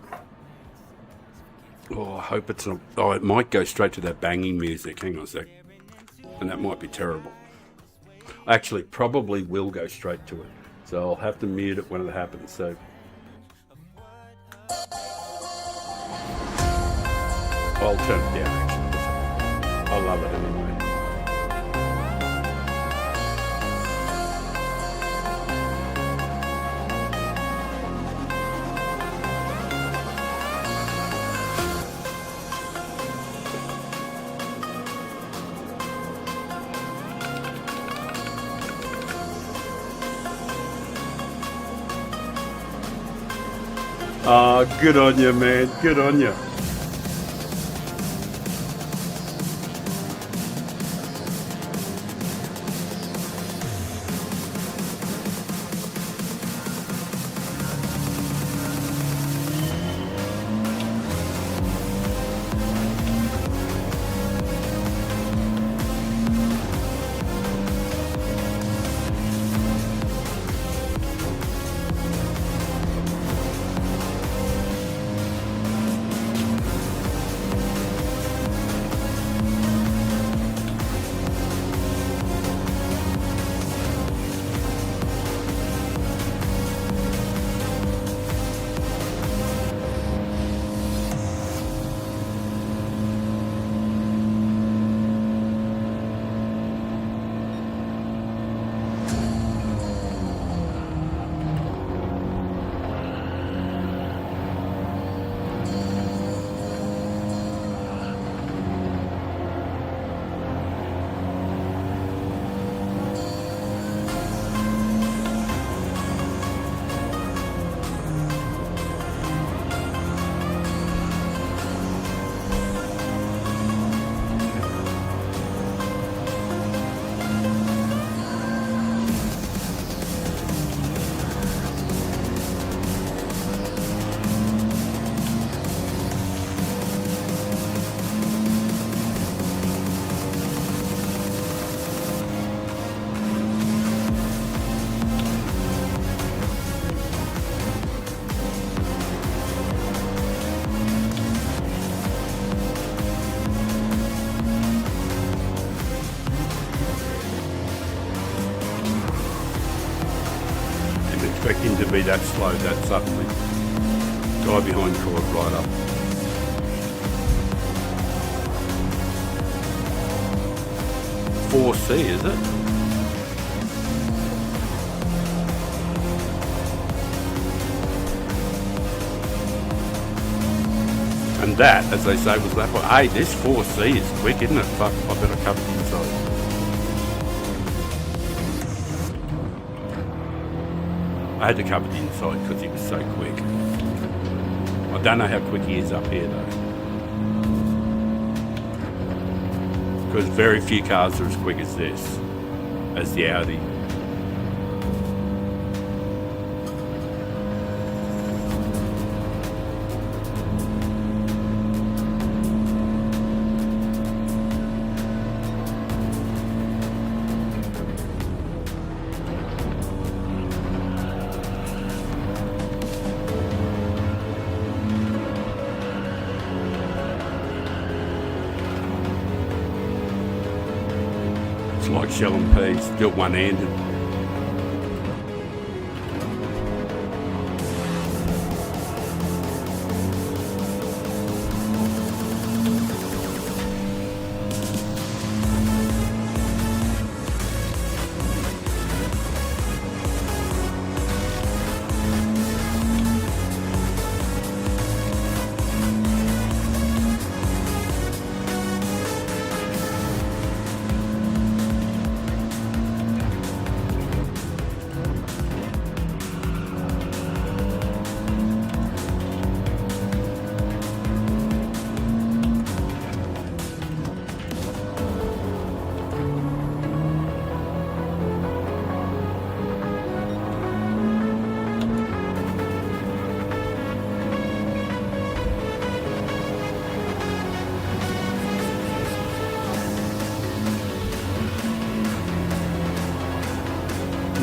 Oh, I hope it's not... Oh, it might go straight to that banging music. Hang on a sec. And that might be terrible. Actually, probably will go straight to it. So I'll have to mute it when it happens. So... I'll turn it down, actually. I love it anyway. Good on you, man. Good on you. Expecting to be that slow that suddenly. Guy behind caught right up. "4C, is it?" And that, as they say, was that one. Hey, this 4C is quick, isn't it? Fuck, I better cover the inside. I had to cover the inside because he was so quick. I don't know how quick he is up here though. because very few cars are as quick as this, as the Audi. It's like shelling peas, do it one-handed.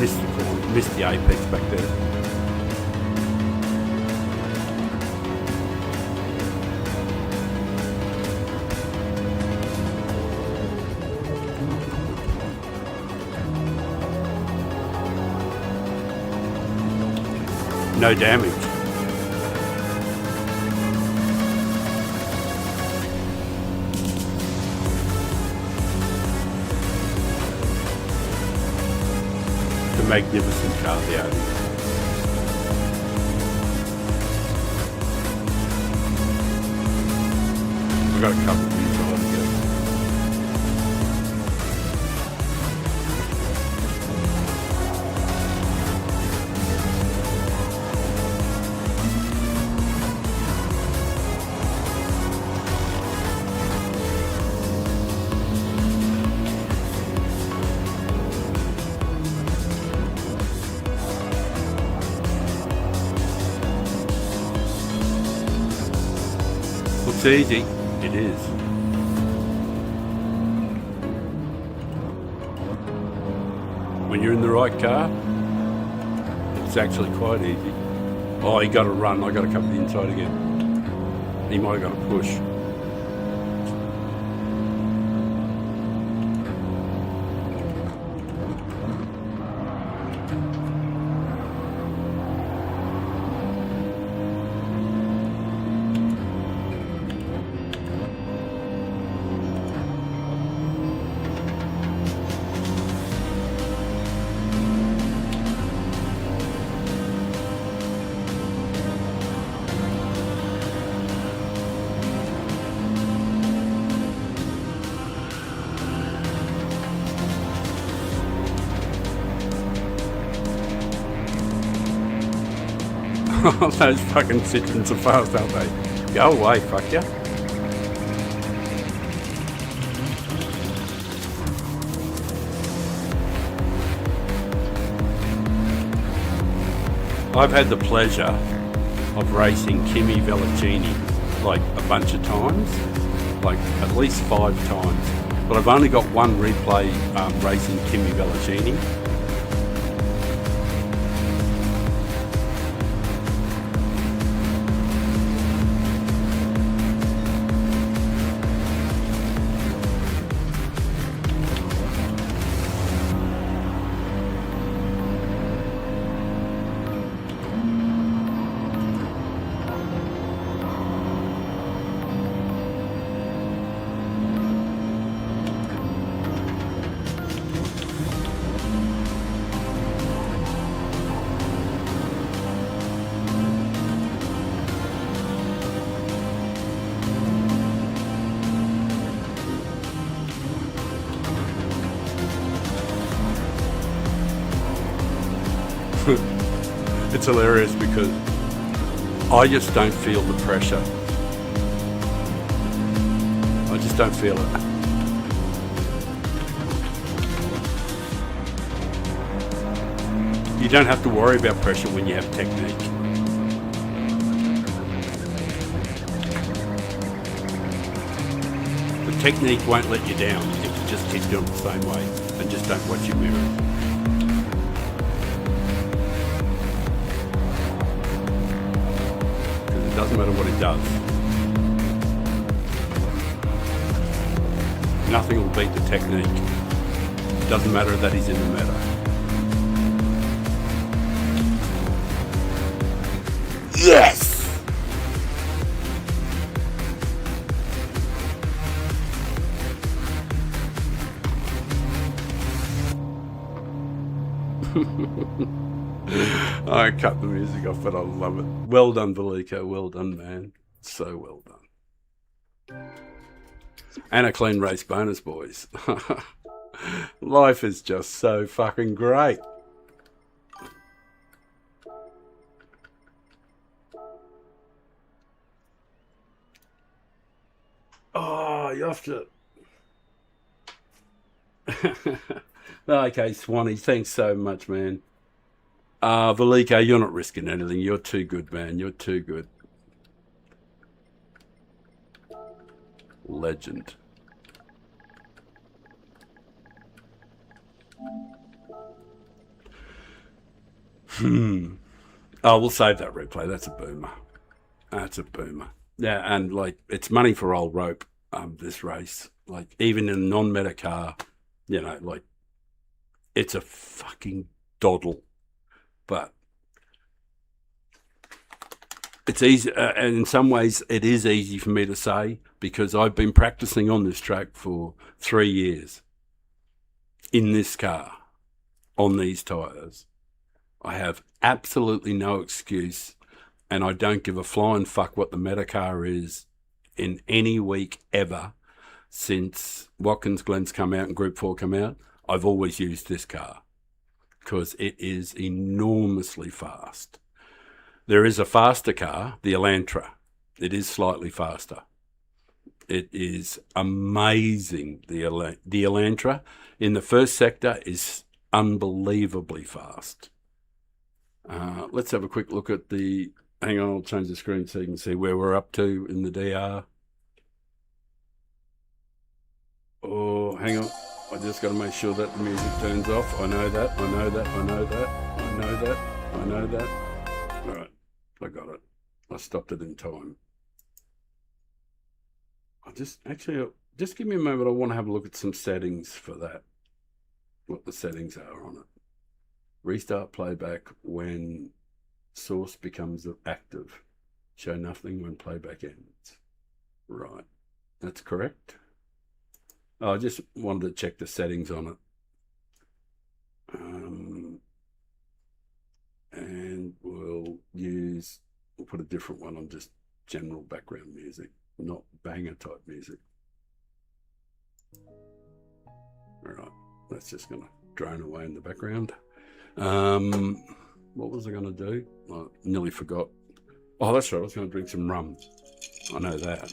Missed the corner, missed the apex back there. No damage. The magnificent car, the Audi. I've got a couple of inside again. Looks easy. It is. When you're in the right car, it's actually quite easy. Oh, you got to run. I got to come to the inside again. He might have got to push. Those fucking Citroens are fast, aren't they? Go away, fuck ya. I've had the pleasure of racing Kimi Velocini like a bunch of times, like at least 5 times, but I've only got one replay racing Kimi Velocini. It's hilarious because I just don't feel the pressure. I just don't feel it. You don't have to worry about pressure when you have technique. The technique won't let you down if you just keep doing it the same way and just don't watch your mirror. Because it doesn't matter what it does. Nothing will beat the technique. It doesn't matter that he's in the meta. Yes! I cut the music off, but I love it. Well done, Veliko. Well done, man. So well done. And a clean race bonus, boys. Life is just so fucking great. Oh, you have to... Okay, Swanee, thanks so much, man. Veliko, you're not risking anything. You're too good, man. You're too good. Legend. Oh, we'll save that replay. That's a boomer. That's a boomer. Yeah, and like it's money for old rope. This race, like even in a non-meta car, you know, like it's a fucking doddle, but it's easy. And in some ways, it is easy for me to say because I've been practicing on this track for 3 years. In this car, on these tyres, I have absolutely no excuse, and I don't give a flying fuck what the meta car is in any week ever since Watkins Glen's come out and Group 4 come out. I've always used this car because it is enormously fast. There is a faster car, the Elantra. It is slightly faster. It is amazing, the Elantra. In the first sector is unbelievably fast. Let's have a quick look at the... Hang on, I'll change the screen so you can see where we're up to in the DR. Oh, hang on. I just got to make sure that the music turns off. I know that, I know that, I know that, I know that, I know that. All right, I got it. I stopped it in time. Just give me a moment. I want to have a look at some settings for that. What the settings are on it. Restart playback when source becomes active. Show nothing when playback ends. Right. That's correct. I just wanted to check the settings on it. And we'll put a different one on just general background music, not banger type music. All right. That's just going to drone away in the background. What was I going to do? I nearly forgot. Oh, that's right. I was going to drink some rum. I know that.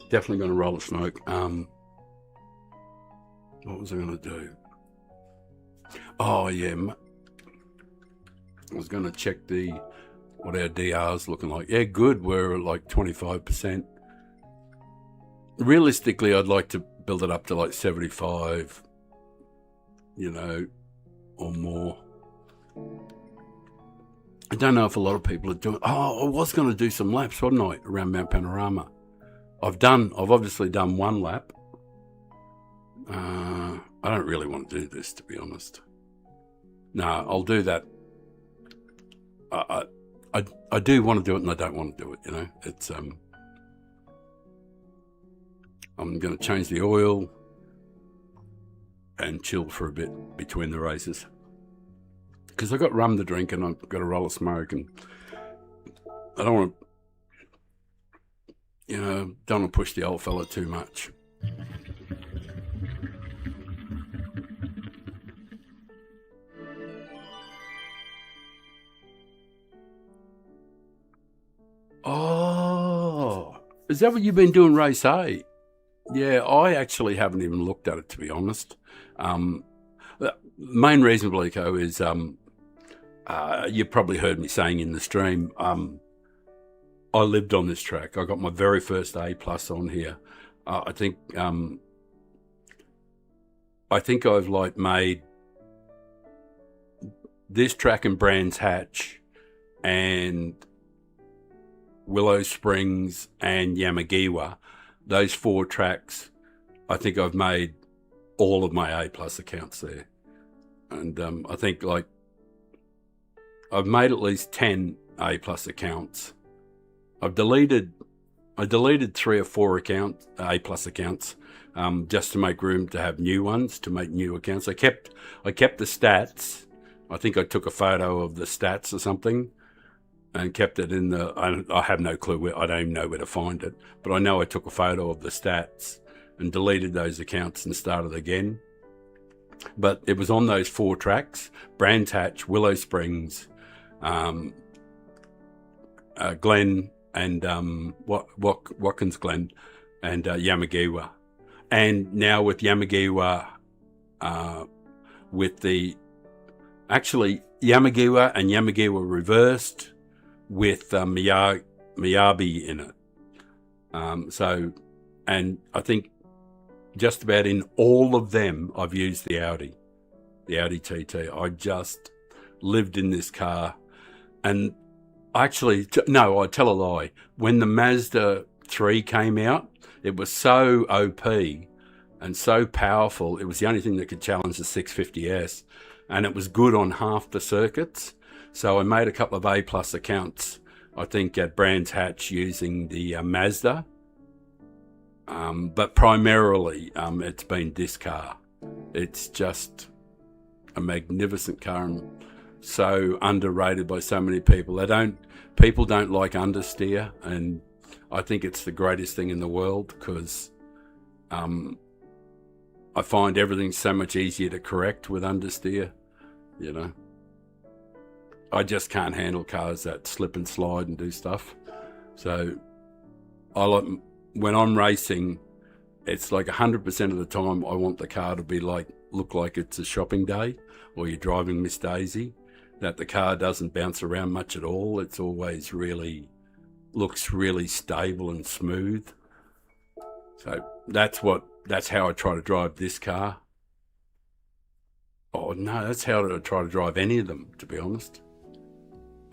Definitely going to roll a smoke. What was I going to do? Oh, yeah. I was going to check what our DR's looking like. Yeah, good. We're at like 25%. Realistically, I'd like to build it up to like 75, or more. I don't know if a lot of people are doing... Oh, I was going to do some laps, wasn't I, around Mount Panorama. I've obviously done one lap. I don't really want to do this, to be honest. No, I'll do that. I do want to do it and I don't want to do it, It's I'm going to change the oil and chill for a bit between the races. Because I've got rum to drink and I've got a roll of smoke and I don't want to, don't want to push the old fella too much. Is that what you've been doing, race A? Yeah, I actually haven't even looked at it, to be honest. The main reason, Blico, is you probably heard me saying in the stream, I lived on this track. I got my very first A+ on here. I think I've like made this track in Brands Hatch and Willow Springs and Yamagiwa, those 4 tracks, I think I've made all of my A+ accounts there. And I think like I've made at least 10 A+ accounts. I deleted 3 or 4 accounts, A+ accounts, just to make room to have new ones, to make new accounts. I kept the stats. I think I took a photo of the stats or something and kept it in the, I have no clue where, I don't even know where to find it, but I know I took a photo of the stats and deleted those accounts and started again. But it was on those 4 tracks, Brands Hatch, Willow Springs, Glen, and Watkins Glen, and Yamagiwa. And now with Yamagiwa, with the, actually Yamagiwa and Yamagiwa reversed with Miyabi in it. So, and I think just about in all of them, I've used the Audi TT. I just lived in this car. And actually, no, I tell a lie. When the Mazda 3 came out, it was so OP and so powerful. It was the only thing that could challenge the 650S. And it was good on half the circuits. So I made a couple of A+ accounts, I think, at Brands Hatch using the Mazda. But primarily, it's been this car. It's just a magnificent car and so underrated by so many people. People don't like understeer, and I think it's the greatest thing in the world because I find everything so much easier to correct with understeer, you know. I just can't handle cars that slip and slide and do stuff. So I like, when I'm racing, it's like 100% of the time I want the car to be like, look like it's a shopping day or you're driving Miss Daisy, that the car doesn't bounce around much at all. It's always looks really stable and smooth. So that's how I try to drive this car. Oh no, that's how I try to drive any of them, to be honest.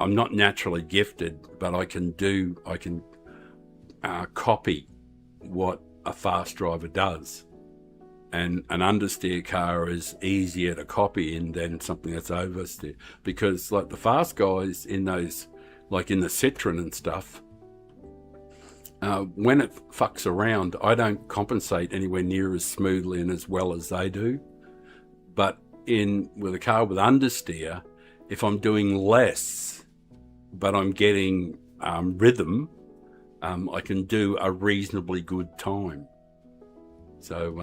I'm not naturally gifted, but I can copy what a fast driver does. And an understeer car is easier to copy in than something that's oversteer. Because like the fast guys in those, like in the Citroen and stuff, when it fucks around, I don't compensate anywhere near as smoothly and as well as they do. But with a car with understeer, if I'm doing less, but I'm getting rhythm, I can do a reasonably good time. So,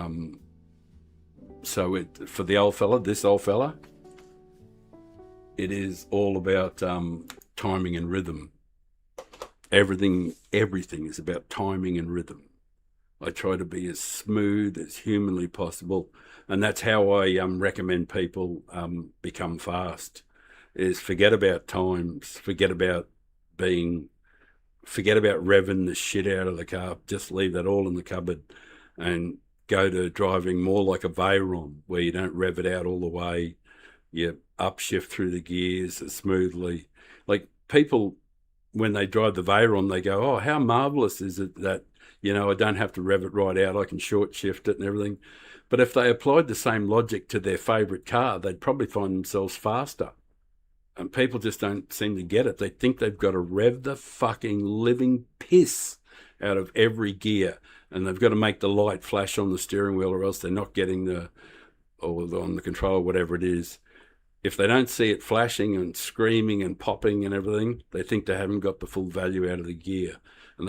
for the old fella, this old fella, it is all about timing and rhythm. Everything is about timing and rhythm. I try to be as smooth as humanly possible, and that's how I recommend people become fast. Is forget about times, forget about revving the shit out of the car. Just leave that all in the cupboard and go to driving more like a Veyron, where you don't rev it out all the way. You upshift through the gears smoothly. Like people, when they drive the Veyron, they go, oh, how marvelous is it that, you know, I don't have to rev it right out. I can short shift it and everything. But if they applied the same logic to their favorite car, they'd probably find themselves faster. And people just don't seem to get it. They think they've got to rev the fucking living piss out of every gear. And they've got to make the light flash on the steering wheel, or else they're not getting on the control, whatever it is. If they don't see it flashing and screaming and popping and everything, they think they haven't got the full value out of the gear. And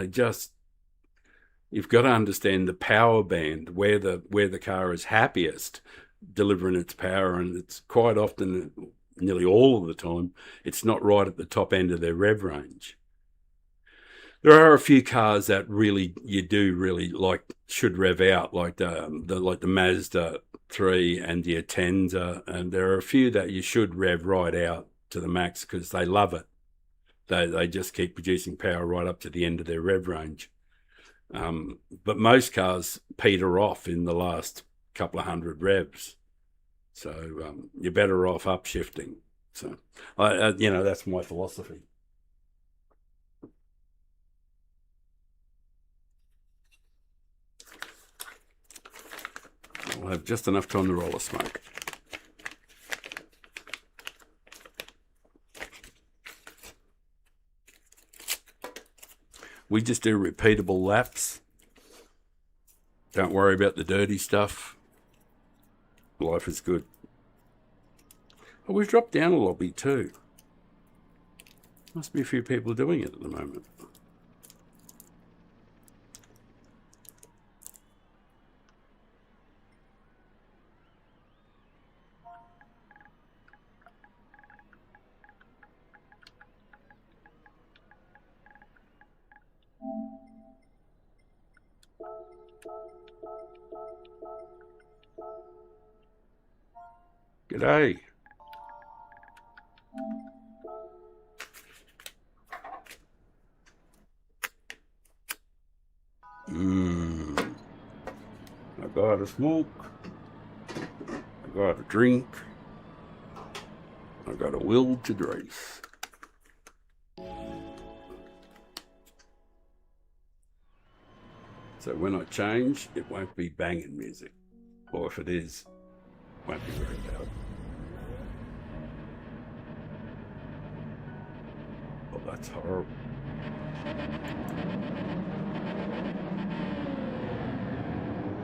you've got to understand the power band, where the car is happiest delivering its power. And it's quite often, nearly all of the time, it's not right at the top end of their rev range. There are a few cars that really you do really like should rev out, like the Mazda 3 and the Atenza, and there are a few that you should rev right out to the max because they love it. They just keep producing power right up to the end of their rev range. But most cars peter off in the last couple of hundred revs, so you're better off upshifting. So, that's my philosophy. I'll have just enough time to roll a smoke. We just do repeatable laps. Don't worry about the dirty stuff. Life is good. Oh, we've dropped down a lobby too. Must be a few people doing it at the moment. G'day. I got a smoke. I got a drink. I got a will to race. So when I change, it won't be banging music. Or if it is, it won't be very loud. Oh, that's horrible.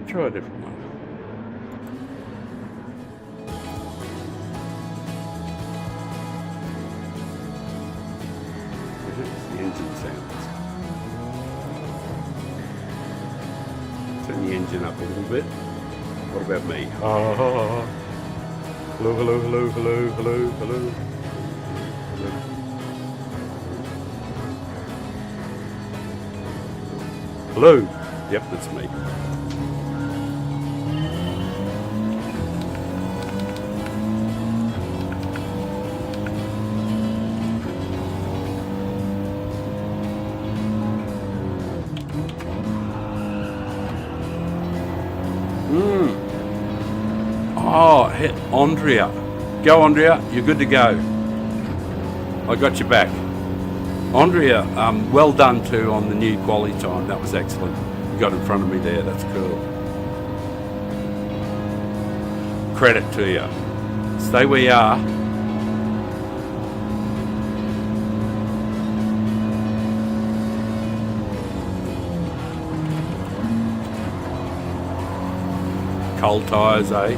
Try a different one. It's the engine sounds. Turn the engine up a little bit. What about me? Hello, hello, hello, hello, hello, hello. Hello. Yep, that's me. Oh, hit Andrea. Go, Andrea. You're good to go. I got you back. Andrea, well done too on the new quality time. That was excellent. You got in front of me there. That's cool. Credit to you. Stay where you are. Cold tyres, eh?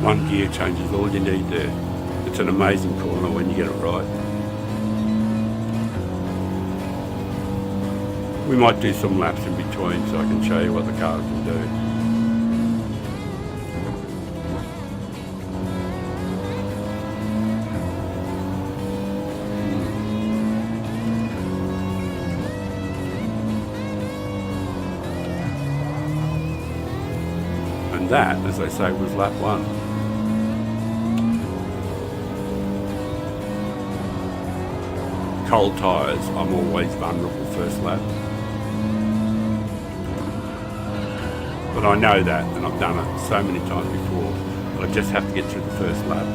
One gear change is all you need there. It's an amazing corner when you get it right. We might do some laps in between so I can show you what the car can do. And that, as I say, was lap one. Cold tyres, I'm always vulnerable first lap. But I know that, and I've done it so many times before, but I just have to get through the first lap.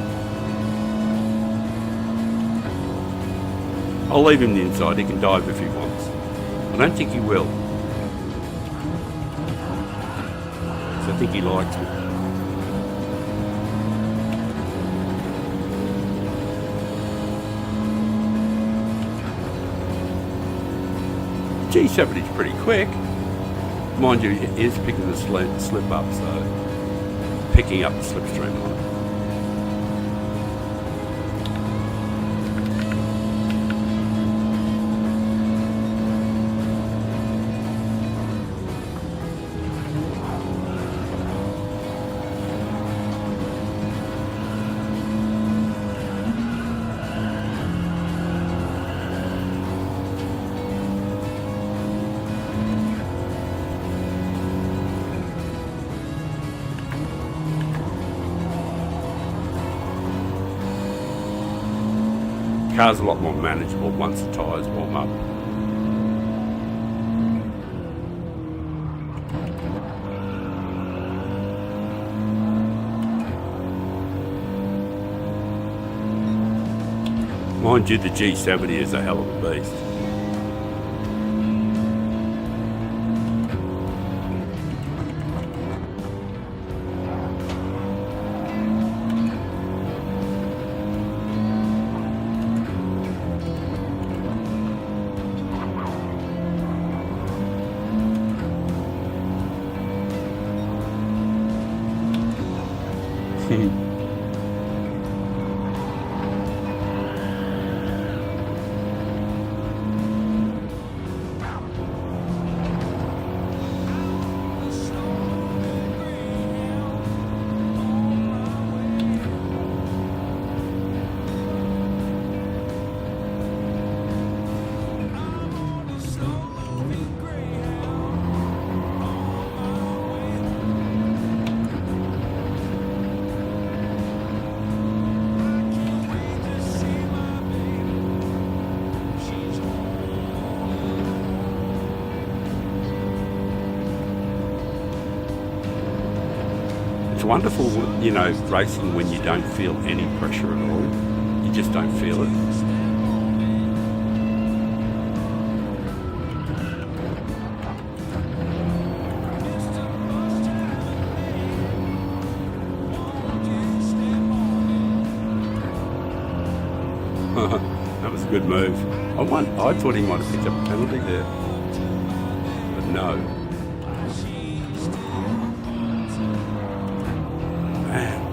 I'll leave him the inside, he can dive if he wants. I don't think he will. So I think he likes me. G70's pretty quick. Mind you, it is picking the slip up, so picking up the slipstream line. Car's a lot more manageable once the tyres warm up. Mind you, the G70 is a hell of a beast. It's wonderful, you know, racing when you don't feel any pressure at all. You just don't feel it. That was a good move. I thought he might have picked up a penalty there, but no.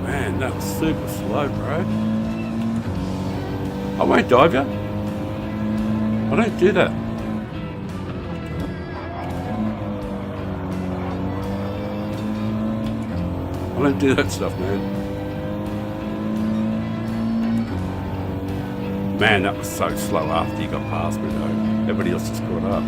Man, that was super slow, bro. I won't dive you. I don't do that. I don't do that stuff, man. Man, that was so slow after you got past me, though. Everybody else just caught up.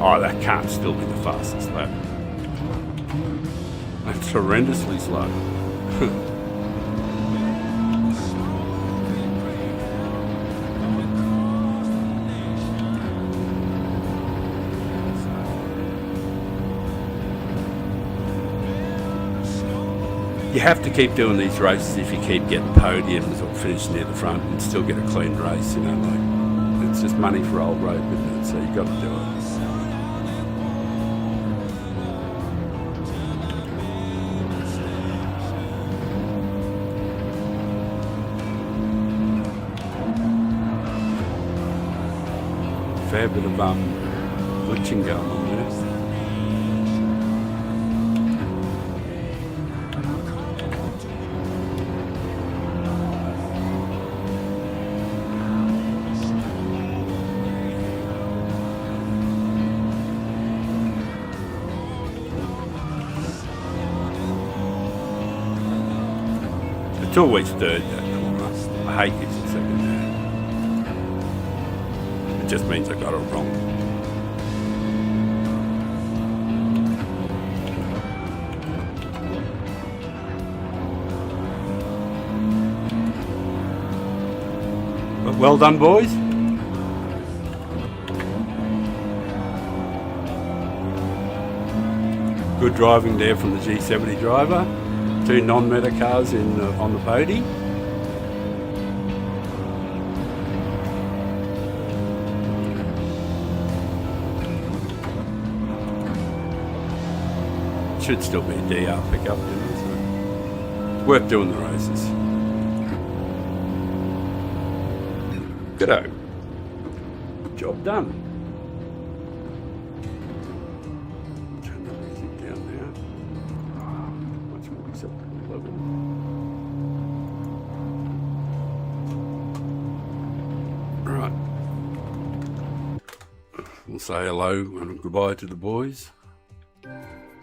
Oh, that can't still be the fastest lap. That's horrendously slow. You have to keep doing these races if you keep getting podiums or finishing near the front and still get a clean race, you know, like it's just money for old road, isn't it? So you've got to do it. Fair bit of glitching going on there. It's always third, that corner. I hate this in second there. It just means I got it wrong. Well done, boys. Good driving there from the G70 driver. 2 non-meta cars on the podium. Should still be a DR pickup, you know, so it's worth doing the races. G'day. Job done. Turn the music down now. Much more acceptable level. Right. We'll say hello and goodbye to the boys.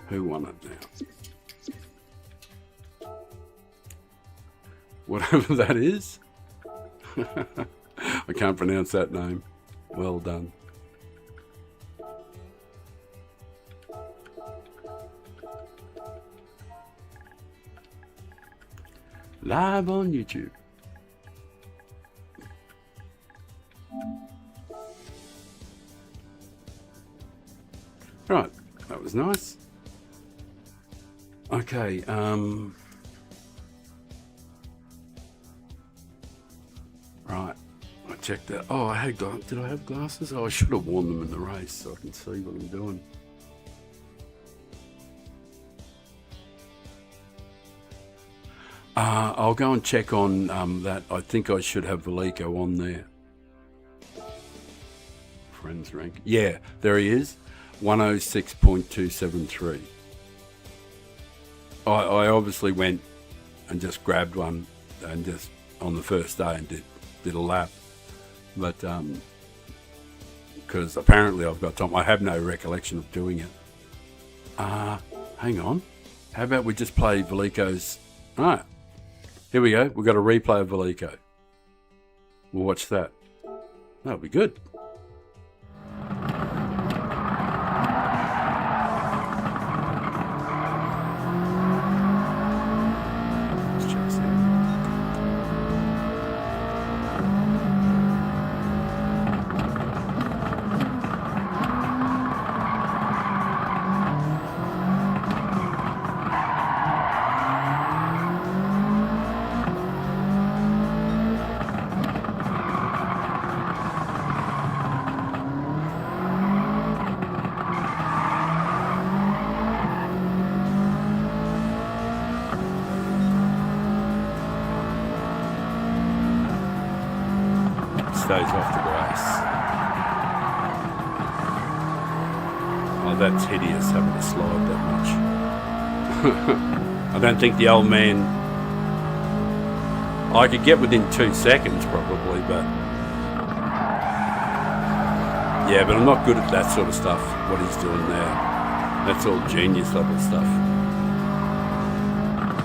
Who won it now? Whatever that is. I can't pronounce that name. Well done. Live on YouTube. Right, that was nice. Okay, right, I checked that. Oh, I had did I have glasses? Oh, I should have worn them in the race so I can see what I'm doing. I'll go and check on that. I think I should have Velico on there. Friends rank. Yeah, there he is. 106.273. I obviously went and just grabbed one and just on the first day and did a lap, but because apparently I've got time. I have no recollection of doing it. Hang on, how about we just play Velico's? All right, here we go. We've got a replay of Velico. We'll watch that. That'll be good. Stays off the grass. Oh, that's hideous having to slide that much. I don't think the old man... I could get within 2 seconds probably, but... Yeah, but I'm not good at that sort of stuff, what he's doing now. That's all genius level stuff.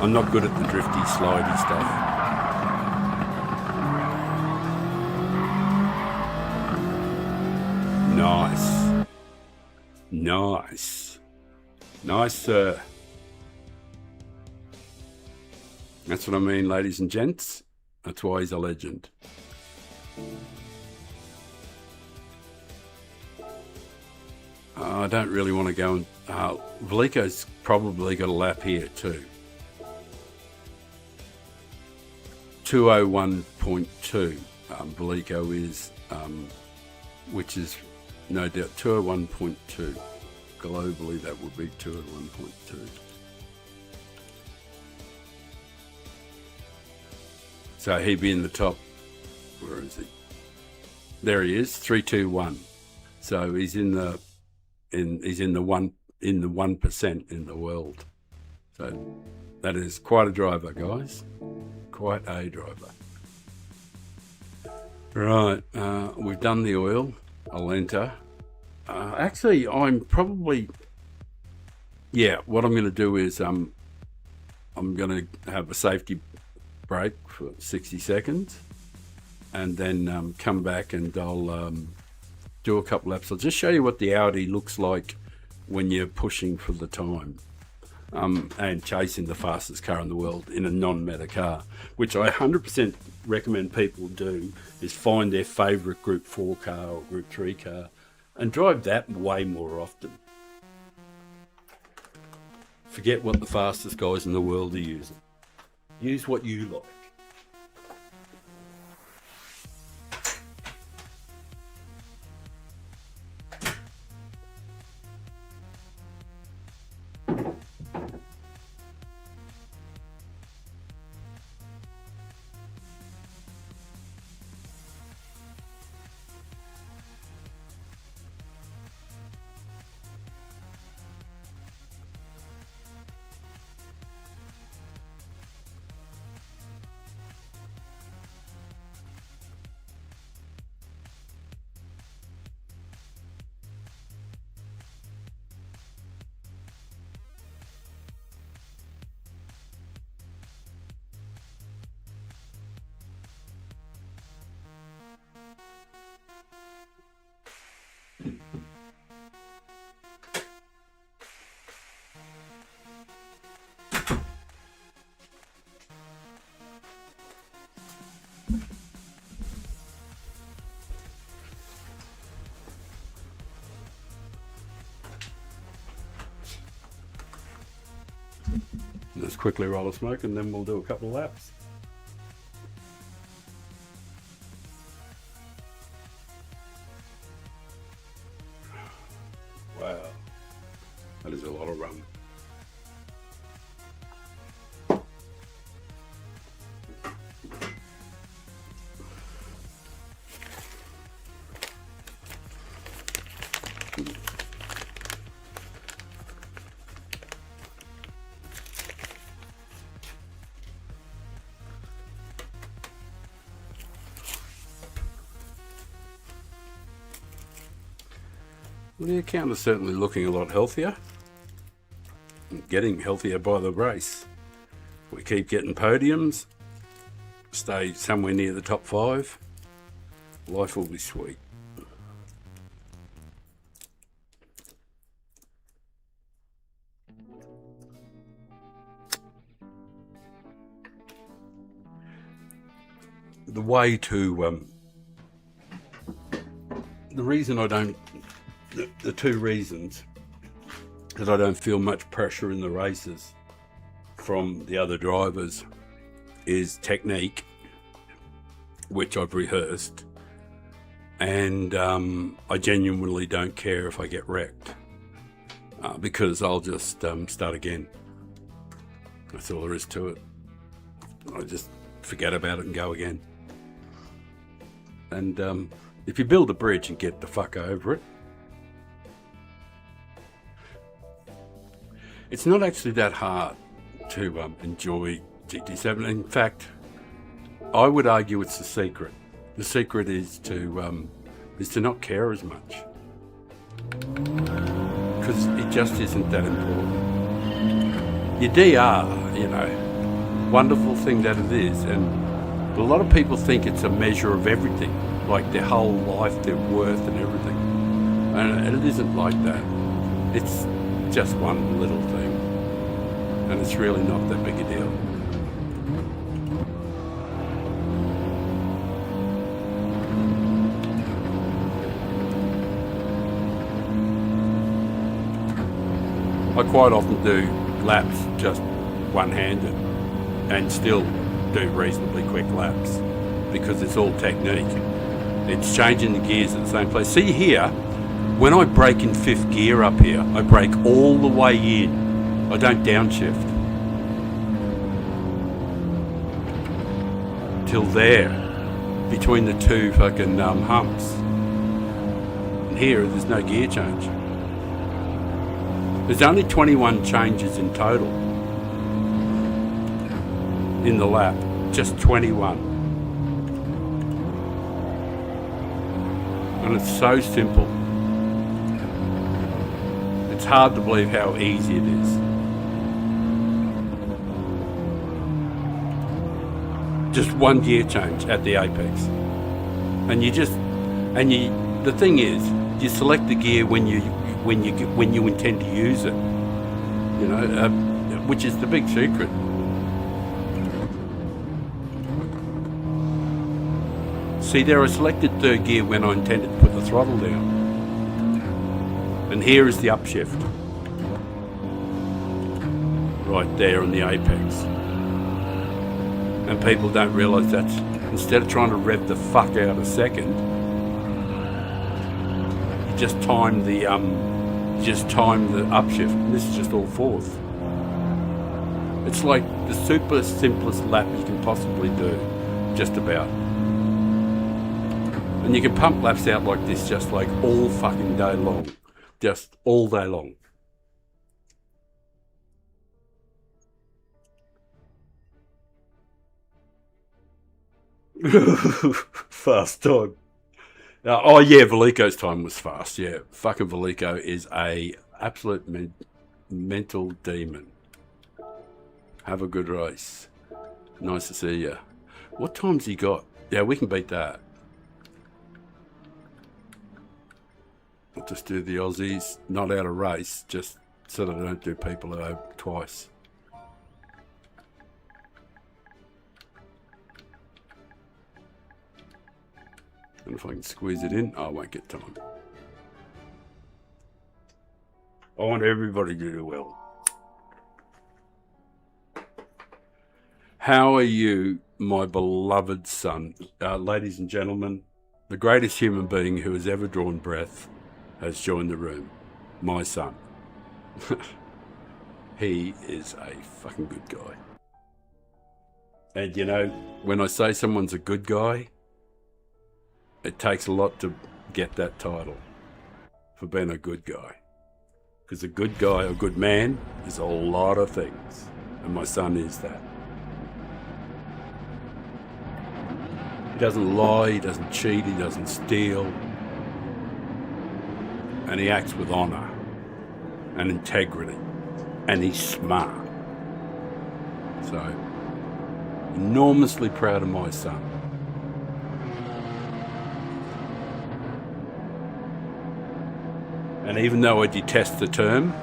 I'm not good at the drifty, slidey stuff. Nice. Nice. Nice, sir. That's what I mean, ladies and gents. That's why he's a legend. I don't really want to go and... Velico's probably got a lap here too. 201.2 Velico is, which is no doubt 201.2. Globally, that would be 201.2. So he'd be in the top. Where is he? There he is, 321. So he's in the 1% in the world. So that is quite a driver, guys. Quite a driver. Right, we've done the oil. I'll enter. Actually, I'm probably... Yeah, what I'm going to do is I'm going to have a safety break for 60 seconds and then come back and I'll do a couple laps. I'll just show you what the Audi looks like when you're pushing for the time. and chasing the fastest car in the world in a non-meta car, which I 100% recommend people do, is find their favourite Group 4 car or Group 3 car and drive that way more often. Forget what the fastest guys in the world are using. Use what you like. Let's quickly roll a smoke and then we'll do a couple of laps. Wow, that is a lot of rum. Well, the account is certainly looking a lot healthier. Getting healthier by the race. We keep getting podiums, stay somewhere near the top 5. Life will be sweet. The way to, the reason I don't, the two reasons that I don't feel much pressure in the races from the other drivers is technique, which I've rehearsed, and I genuinely don't care if I get wrecked because I'll just start again. That's all there is to it. I just forget about it and go again. And if you build a bridge and get the fuck over it, it's not actually that hard to enjoy GT7. In fact, I would argue it's the secret. The secret is to not care as much, because it just isn't that important. Your DR, you know, wonderful thing that it is, and a lot of people think it's a measure of everything, like their whole life, their worth and everything, and it isn't like that. It's just one little thing, and it's really not that big a deal. I quite often do laps just one-handed and still do reasonably quick laps because it's all technique. It's changing the gears at the same place. See here, when I brake in 5th gear up here, I brake all the way in. I don't downshift. Till there, between the two fucking humps. And here, there's no gear change. There's only 21 changes in total in the lap, just 21. And it's so simple. It's hard to believe how easy it is. Just one gear change at the apex. And the thing is, you select the gear when you intend to use it. You know, which is the big secret. See, there I selected third gear when I intended to put the throttle down. And here is the upshift. Right there on the apex. And people don't realise that instead of trying to rev the fuck out a second, you just time the upshift. And this is just all fourth. It's like the super simplest lap you can possibly do, just about. And you can pump laps out like this just like all fucking day long. Just all day long. Fast time. Oh yeah, Velico's time was fast. Yeah, fucking Velico is a absolute mental demon. Have a good race. Nice to see you. What time's he got? Yeah, we can beat that. I'll just do the Aussies, not out of race, just so that I don't do people over twice. And if I can squeeze it in, I won't get time. I want everybody to do well. How are you, my beloved son? Ladies and gentlemen, the greatest human being who has ever drawn breath has joined the room. My son. He is a fucking good guy. And you know, when I say someone's a good guy, it takes a lot to get that title for being a good guy. Because a good guy, a good man, is a lot of things. And my son is that. He doesn't lie, he doesn't cheat, he doesn't steal. And he acts with honour and integrity. And he's smart. So, enormously proud of my son. And even though I detest the term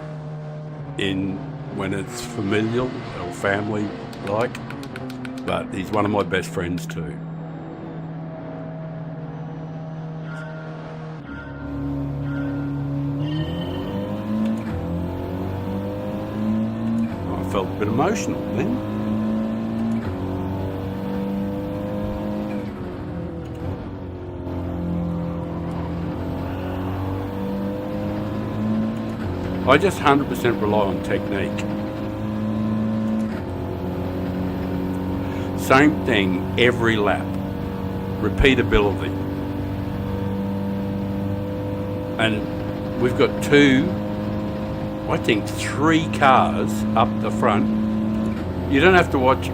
when it's familial or family-like, but he's one of my best friends too. I felt a bit emotional then. I just 100% rely on technique. Same thing every lap. Repeatability. And we've got 3 cars up the front. You don't have to watch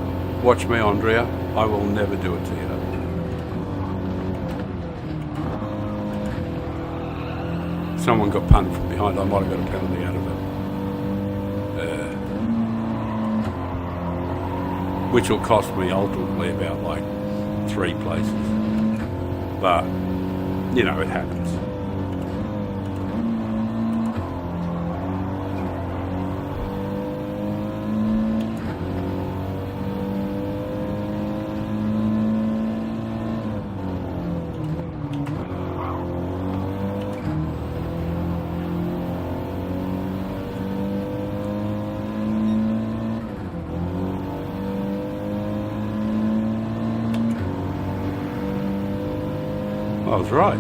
me, Andrea. I will never do it to you. Someone got punted from behind. I might have got a penalty out of it. Which will cost me ultimately about like 3 places. But, you know, it happens. I was right.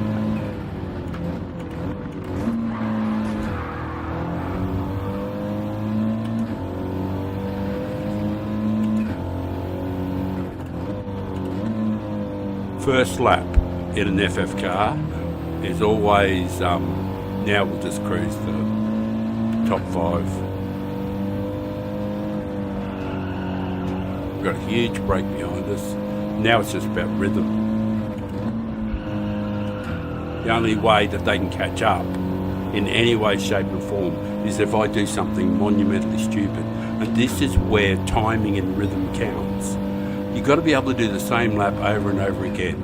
First lap in an FF car is always, now we'll just cruise the top 5. We've got a huge break behind us. Now it's just about rhythm. The only way that they can catch up in any way, shape or form is if I do something monumentally stupid. And this is where timing and rhythm counts. You've got to be able to do the same lap over and over again.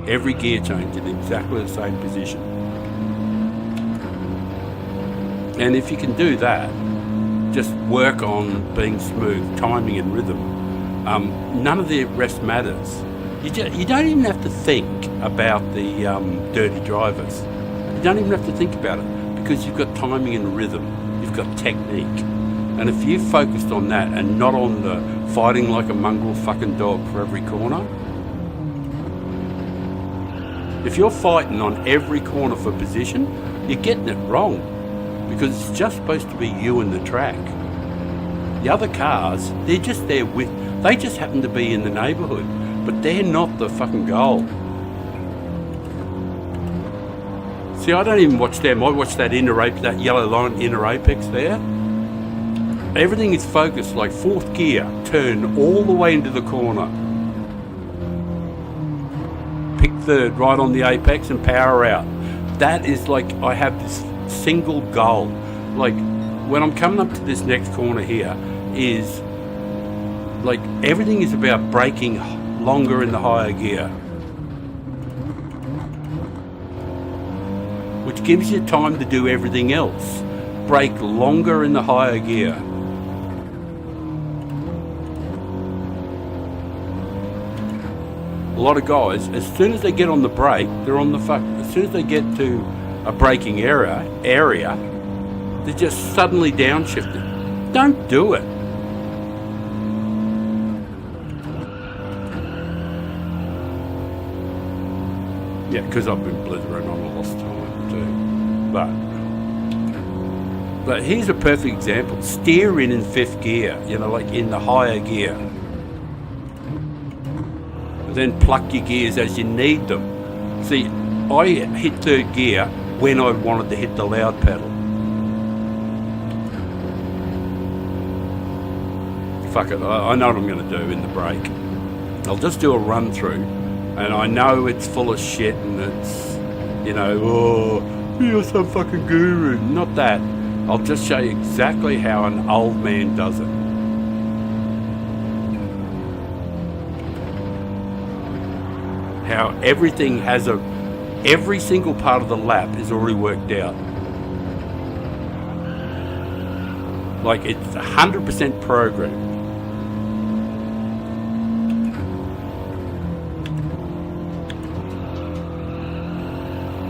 Every gear change in exactly the same position. And if you can do that, just work on being smooth, timing and rhythm. None of the rest matters. You don't even have to think about the dirty drivers. You don't even have to think about it because you've got timing and rhythm. You've got technique. And if you focused on that and not on the fighting like a mongrel fucking dog for every corner, if you're fighting on every corner for position, you're getting it wrong because it's just supposed to be you and the track. The other cars, they're just there with, they just happen to be in the neighbourhood, but they're not the fucking goal. See, I don't even watch them. I watch that inner apex, that yellow line inner apex there. Everything is focused like fourth gear, turn all the way into the corner. Pick third right on the apex and power out. That is like, I have this single goal. Like, when I'm coming up to this next corner here, is like everything is about braking longer in the higher gear, which gives you time to do everything else. Brake longer in the higher gear. A lot of guys, as soon as they get on the brake, they're on the fuck. As soon as they get to a braking area, they're just suddenly downshifted. Don't do it. Yeah, because I've been blithering on a lost time too. But here's a perfect example. Steer in fifth gear, like in the higher gear. Then pluck your gears as you need them. See, I hit third gear when I wanted to hit the loud pedal. Fuck it, I know what I'm going to do in the brake. I'll just do a run through, and I know it's full of shit and it's, oh, you're some fucking guru. Not that. I'll just show you exactly how an old man does it. How everything has every single part of the lap is already worked out. Like it's 100% programmed.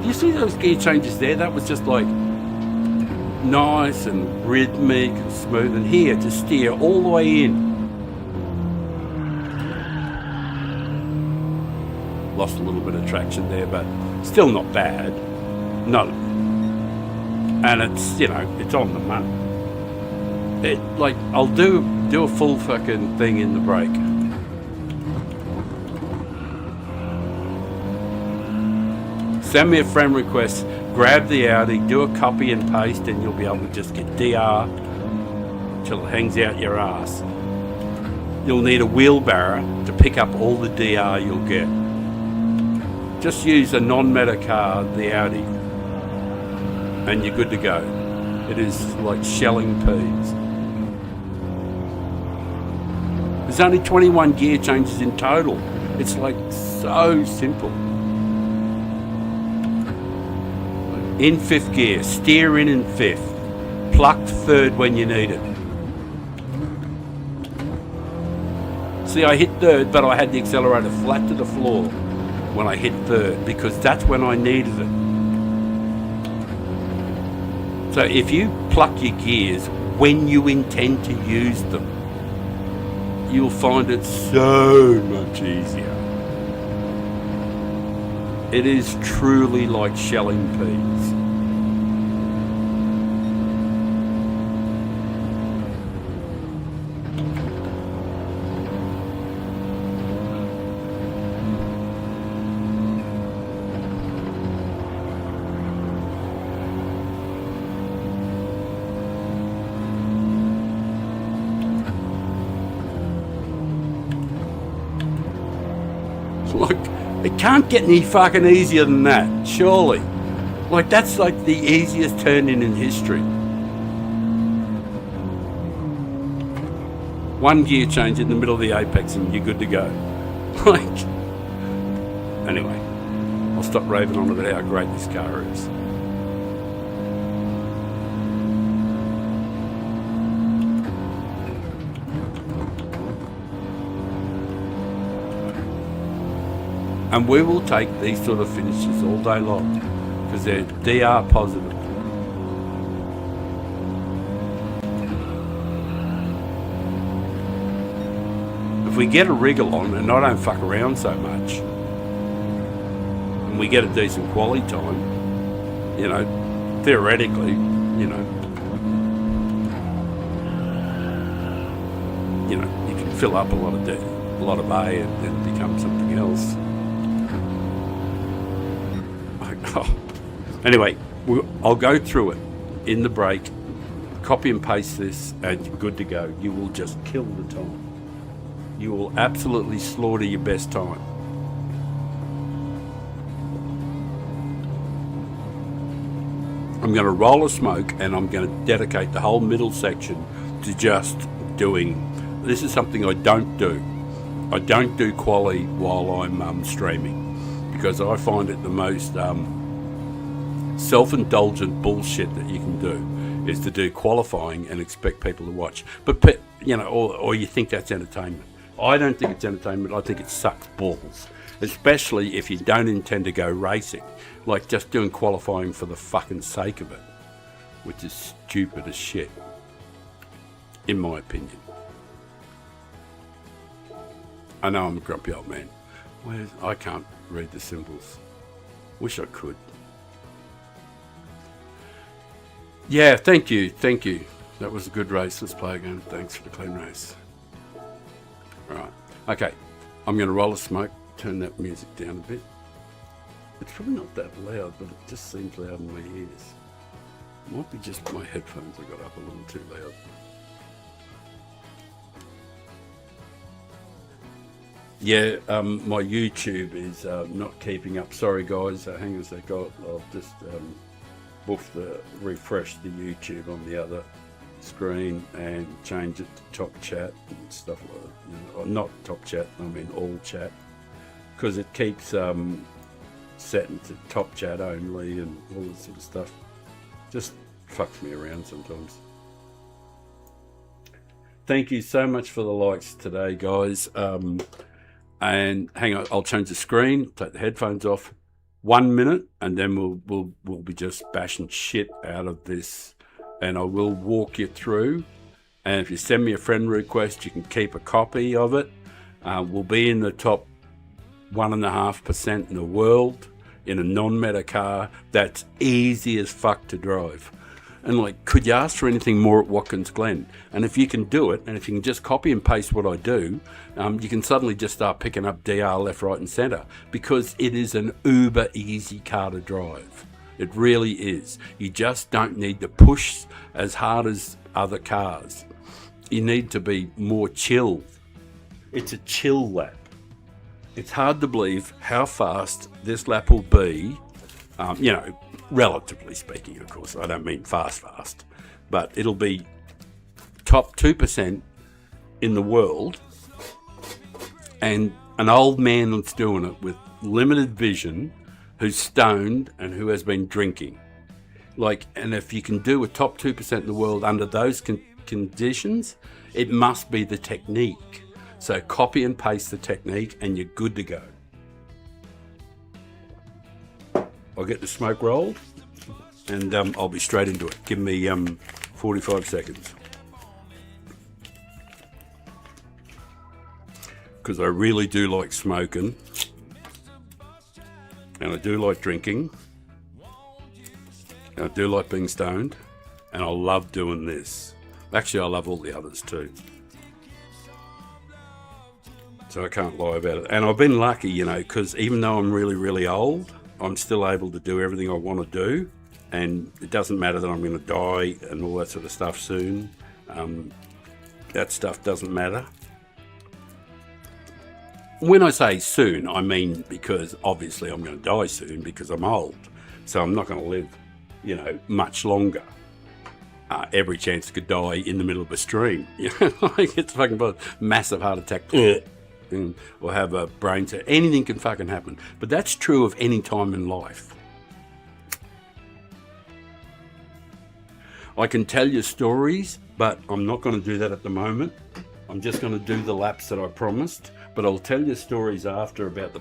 Do you see those gear changes there? That was just like nice and rhythmic and smooth. And here, to steer all the way in. Lost a little bit of traction there, but still not bad. No. And it's, it's on the money. I'll do a full fucking thing in the brake. Send me a friend request, grab the Audi, do a copy and paste, and you'll be able to just get DR till it hangs out your ass. You'll need a wheelbarrow to pick up all the DR you'll get. Just use a non-meta car, the Audi, and you're good to go. It is like shelling peas. There's only 21 gear changes in total. It's like so simple. In fifth gear, steer in fifth, pluck third when you need it. See, I hit third, but I had the accelerator flat to the floor when I hit third, because that's when I needed it. So if you pluck your gears when you intend to use them, you'll find it so much easier. It is truly like shelling peas. Like, it can't get any fucking easier than that, surely. Like, that's like the easiest turn-in history. One gear change in the middle of the apex and you're good to go. Like, anyway, I'll stop raving on about how great this car is. And we will take these sort of finishes all day long because they're DR positive. If we get a wriggle on and I don't fuck around so much, and we get a decent quality time, you know, theoretically, you know, you can fill up a lot of A and then become something else. Anyway, I'll go through it in the break, copy and paste this, and you're good to go. You will just kill the time. You will absolutely slaughter your best time. I'm going to roll a smoke and I'm going to dedicate the whole middle section to just doing. This is something I don't do. I don't do quali while I'm streaming because I find it the most self-indulgent bullshit that you can do is to do qualifying and expect people to watch. But you know, or you think that's entertainment. I don't think it's entertainment. I think it sucks balls, especially if you don't intend to go racing, like just doing qualifying for the fucking sake of it, which is stupid as shit, in my opinion. I know I'm a grumpy old man. I can't read the symbols. Wish I could. Yeah, thank you. That was a good race. Let's play again. Thanks for the clean race. Right. Okay. I'm going to roll a smoke, turn that music down a bit. It's probably not that loud, but it just seems loud in my ears. Might be just my headphones I got up a little too loud. Yeah, my YouTube is not keeping up. Sorry guys, hang on a sec. I'll just refresh the YouTube on the other screen and change it to top chat and stuff like that. You know, not top chat, I mean all chat, because it keeps setting to top chat only and all this sort of stuff. Just fucks me around sometimes. Thank you so much for the likes today, guys. And hang on, I'll change the screen, take the headphones off. 1 minute, and then we'll be just bashing shit out of this, and I will walk you through. And if you send me a friend request, you can keep a copy of it. We'll be in the top 1.5% in the world in a non-meta car that's easy as fuck to drive. And like, could you ask for anything more at Watkins Glen? And if you can do it, and if you can just copy and paste what I do, you can suddenly just start picking up DR left, right and centre, because it is an uber easy car to drive. It really is. You just don't need to push as hard as other cars. You need to be more chilled. It's a chill lap. It's hard to believe how fast this lap will be, you know, relatively speaking, of course. I don't mean fast, but it'll be top 2% in the world, and an old man that's doing it with limited vision, who's stoned and who has been drinking. Like, and if you can do a top 2% in the world under those conditions, it must be the technique. So copy and paste the technique and you're good to go. I'll get the smoke rolled and I'll be straight into it. Give me 45 seconds. Because I really do like smoking and I do like drinking and I do like being stoned and I love doing this. Actually, I love all the others too. So I can't lie about it. And I've been lucky, you know, because even though I'm really, really old, I'm still able to do everything I want to do, and it doesn't matter that I'm going to die and all that sort of stuff soon. That stuff doesn't matter. When I say soon, I mean because obviously I'm going to die soon because I'm old, so I'm not going to live, you know, much longer. Every chance could die in the middle of a stream. You know, like it's fucking massive heart attack. Or have a brain set. Anything can fucking happen. But that's true of any time in life. I can tell you stories, but I'm not going to do that at the moment. I'm just going to do the laps that I promised. but I'll tell you stories after about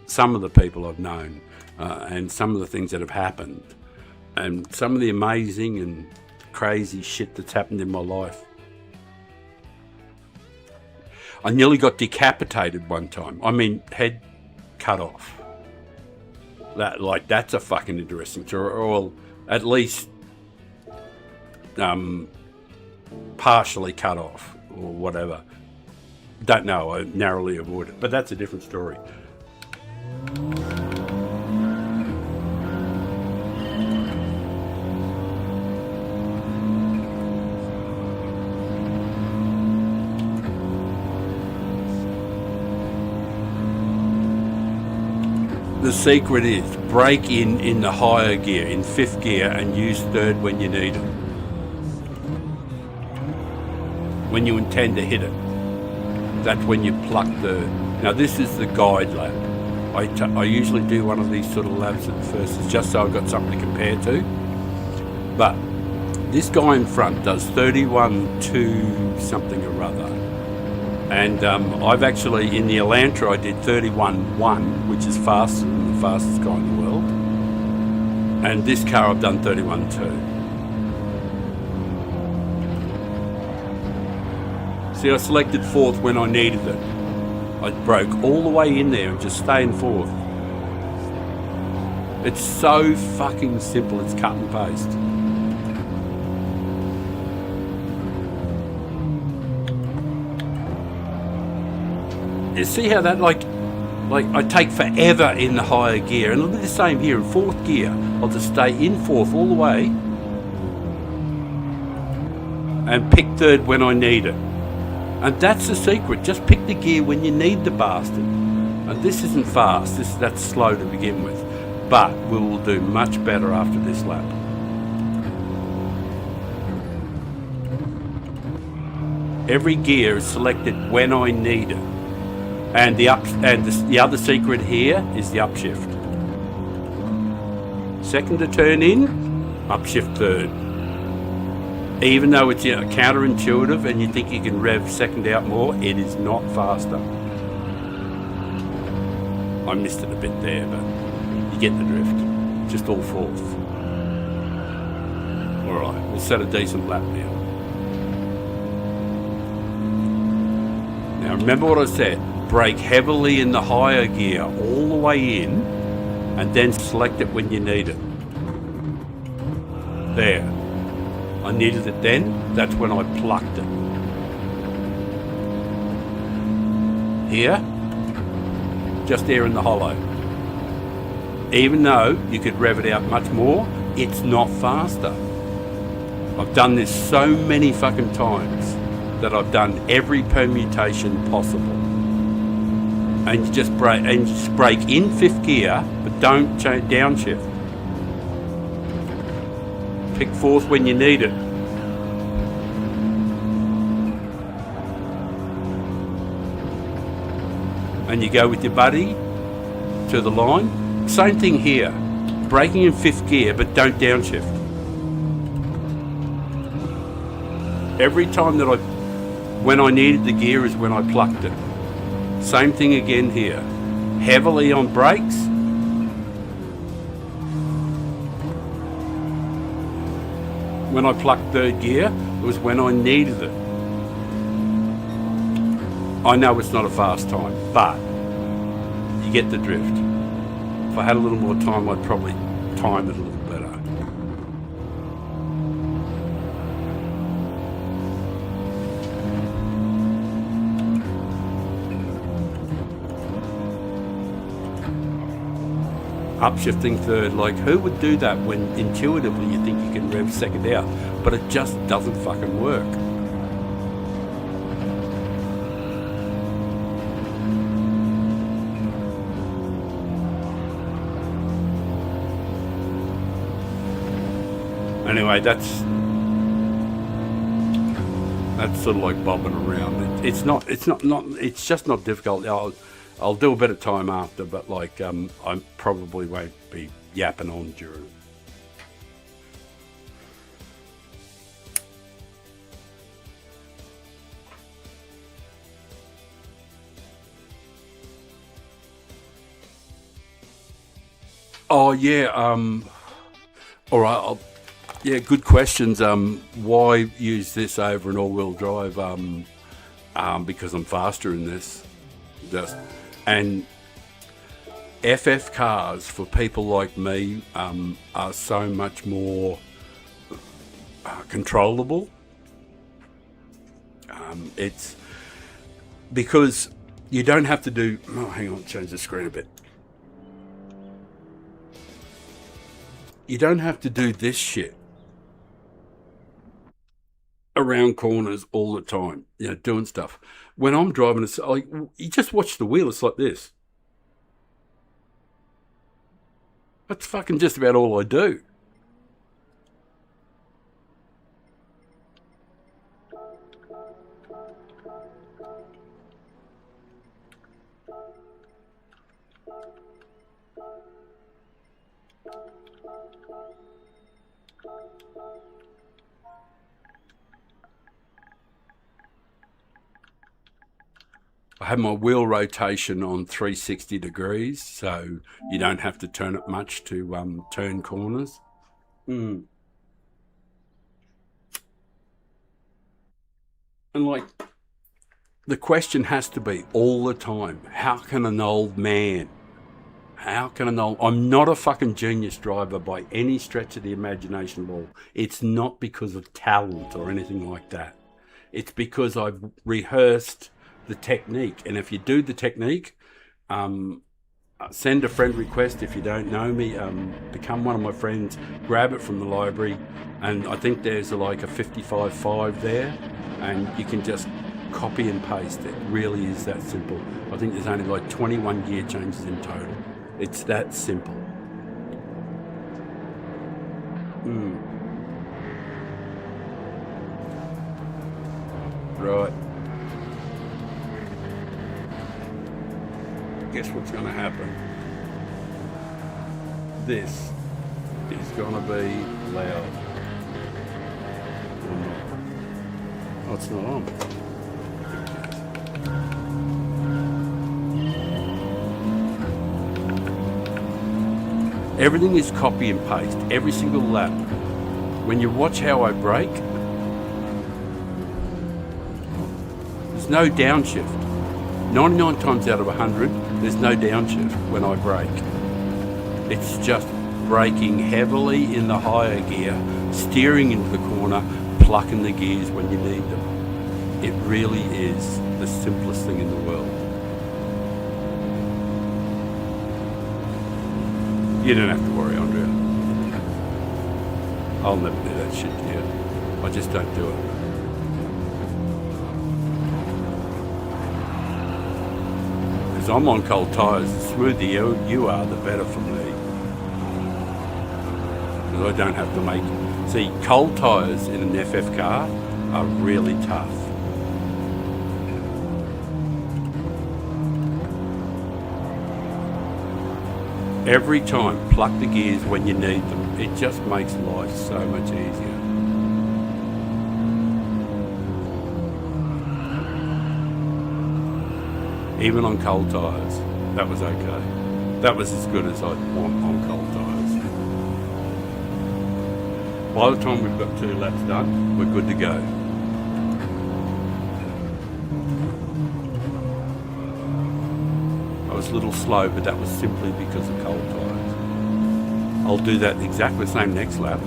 some of the people I've known, and some of the things that have happened, and some of the amazing and crazy shit that's happened in my life. I nearly got decapitated one time. I mean, head cut off. That's a fucking interesting story. Or at least partially cut off or whatever. Don't know, I narrowly avoided it, but that's a different story. The secret is brake in the higher gear, in 5th gear, and use 3rd when you need it. When you intend to hit it. That's when you pluck the... Now this is the guide lap. I usually do one of these sort of laps at first, it's just so I've got something to compare to. But this guy in front does 31.2 something or other. And I've actually, in the Elantra, I did 31.1, which is faster than the fastest guy in the world. And this car I've done 31.2. See, I selected 4th when I needed it. I broke all the way in there and just stay in 4th. It's so fucking simple, it's cut and paste. You see how that, like I take forever in the higher gear, and it'll be the same here in 4th gear. I'll just stay in 4th all the way and pick 3rd when I need it. And that's the secret, just pick the gear when you need the bastard. And this isn't fast, that's slow to begin with, but we will do much better after this lap. Every gear is selected when I need it. And the other secret here is the upshift. 2nd to turn in, upshift 3rd. Even though it's counterintuitive and you think you can rev 2nd out more, it is not faster. I missed it a bit there, but you get the drift. Just all 4th. Alright, we'll set a decent lap now. Now remember what I said. Brake heavily in the higher gear all the way in and then select it when you need it. There. I needed it then, that's when I plucked it. Here, just there in the hollow. Even though you could rev it out much more, it's not faster. I've done this so many fucking times that I've done every permutation possible. And you just brake in 5th gear, but don't change downshift. Pick 4th when you need it. And you go with your buddy to the line. Same thing here. Braking in 5th gear, but don't downshift. Every time when I needed the gear is when I plucked it. Same thing again here. Heavily on brakes. When I plucked 3rd gear, it was when I needed it. I know it's not a fast time, but you get the drift. If I had a little more time, I'd probably time it a little better. Upshifting 3rd, like who would do that when intuitively you think you can rev 2nd out, but it just doesn't fucking work. Anyway, that's sort of like bobbing around. It's just not difficult. I'll do a bit of time after, but like I probably won't be yapping on during. Oh yeah. All right. Yeah, good questions. Why use this over an all-wheel drive? Because I'm faster in this. Just and FF cars for people like me are so much more controllable. It's because you don't have to do. Oh, hang on, change the screen a bit. You don't have to do this shit around corners all the time, doing stuff. When I'm driving, it's like you just watch the wheel. It's like this. That's fucking just about all I do. I have my wheel rotation on 360 degrees, so you don't have to turn it much to turn corners. And like, the question has to be all the time, how can an old man, I'm not a fucking genius driver by any stretch of the imagination at all. It's not because of talent or anything like that. It's because I've rehearsed the technique. And if you do the technique, send a friend request if you don't know me, become one of my friends, grab it from the library, and I think there's like a 55.5 there, and you can just copy and paste. It really is that simple. I think there's only like 21 gear changes in total. It's that simple. Right. Guess what's going to happen? This is going to be loud. Or not. Oh, it's not on. Everything is copy and paste, every single lap. When you watch how I brake, there's no downshift. 99 times out of 100, there's no downshift when I brake. It's just braking heavily in the higher gear, steering into the corner, plucking the gears when you need them. It really is the simplest thing in the world. You don't have to worry, Andrea. I'll never do that shit to you. I just don't do it. Because I'm on cold tyres. The smoother you are, the better for me. Because I don't have to make it. See, cold tyres in an FF car are really tough. Every time, pluck the gears when you need them. It just makes life so much easier. Even on cold tyres, that was okay. That was as good as I'd want on cold tyres. By the time we've got 2 laps done, we're good to go. I was a little slow, but that was simply because of cold tyres. I'll do that exactly the same next lap.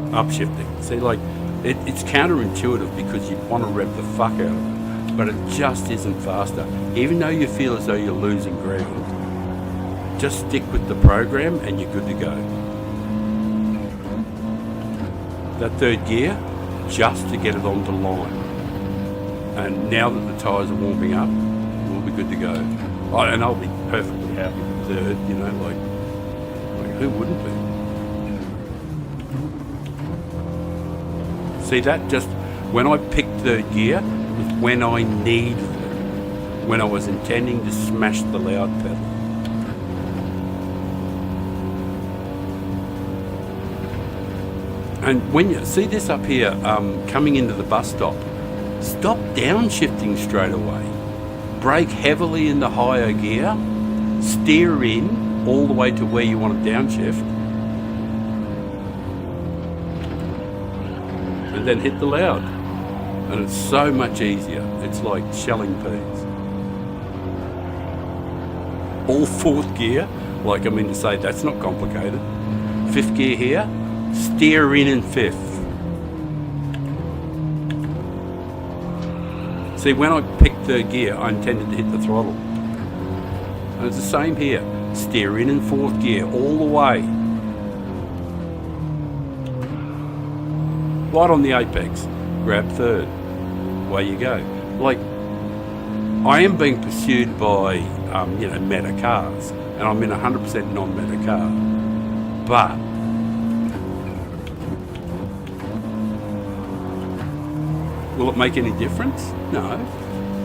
Upshifting. See, like, it's counterintuitive because you want to rev the fuck out of it, but it just isn't faster. Even though you feel as though you're losing ground, just stick with the program and you're good to go. That 3rd gear, just to get it onto line. And now that the tyres are warming up, we'll be good to go. Oh, and I'll be perfectly happy with 3rd, you know, like who wouldn't be? See that? Just when I picked 3rd gear, it was when I needed it. When I was intending to smash the loud pedal. And when you see this up here, coming into the bus stop, stop downshifting straight away. Brake heavily in the higher gear, steer in all the way to where you want to downshift, and then hit the loud. And it's so much easier. It's like shelling peas. All fourth gear, like I mean to say, that's not complicated. Fifth gear here, steer in fifth. See, when I picked third gear, I intended to hit the throttle. And it's the same here. Steer in fourth gear all the way. Right on the apex. Grab third. Away you go. Like, I am being pursued by, meta cars. And I'm in a 100% non-meta car. But will it make any difference? No.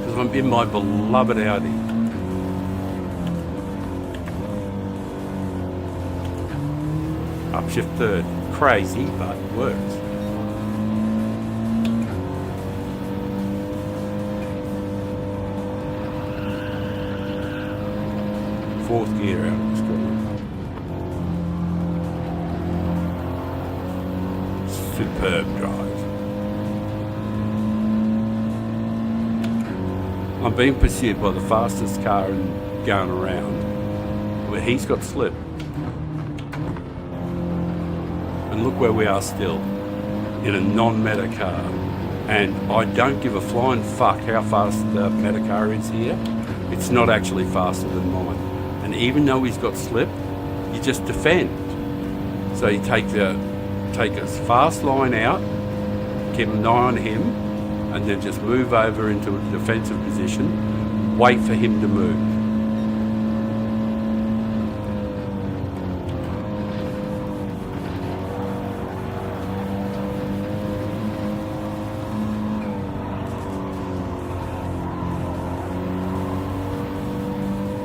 Because I'm in my beloved Audi. Upshift third. Crazy, but works. Fourth gear out of this corner. Superb drive. I'm being pursued by the fastest car going around, but he's got slip. And look where we are still, in a non-meta car. And I don't give a flying fuck how fast the meta car is here. It's not actually faster than mine. And even though he's got slip, you just defend. So you take a fast line out, keep an eye on him, and then just move over into a defensive position, wait for him to move.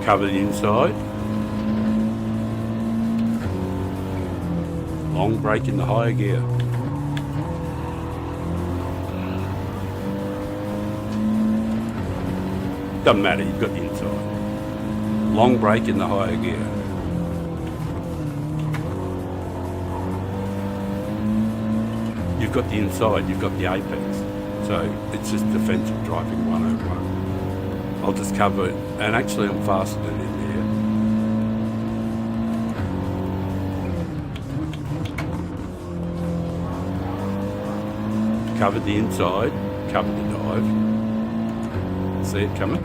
Cover the inside. Long brake in the higher gear. Doesn't matter, you've got the inside. Long brake in the higher gear. You've got the inside, you've got the apex. So it's just defensive driving 101. I'll just cover it, and actually I'm faster than him here. Covered the inside, covered the dive. See it coming?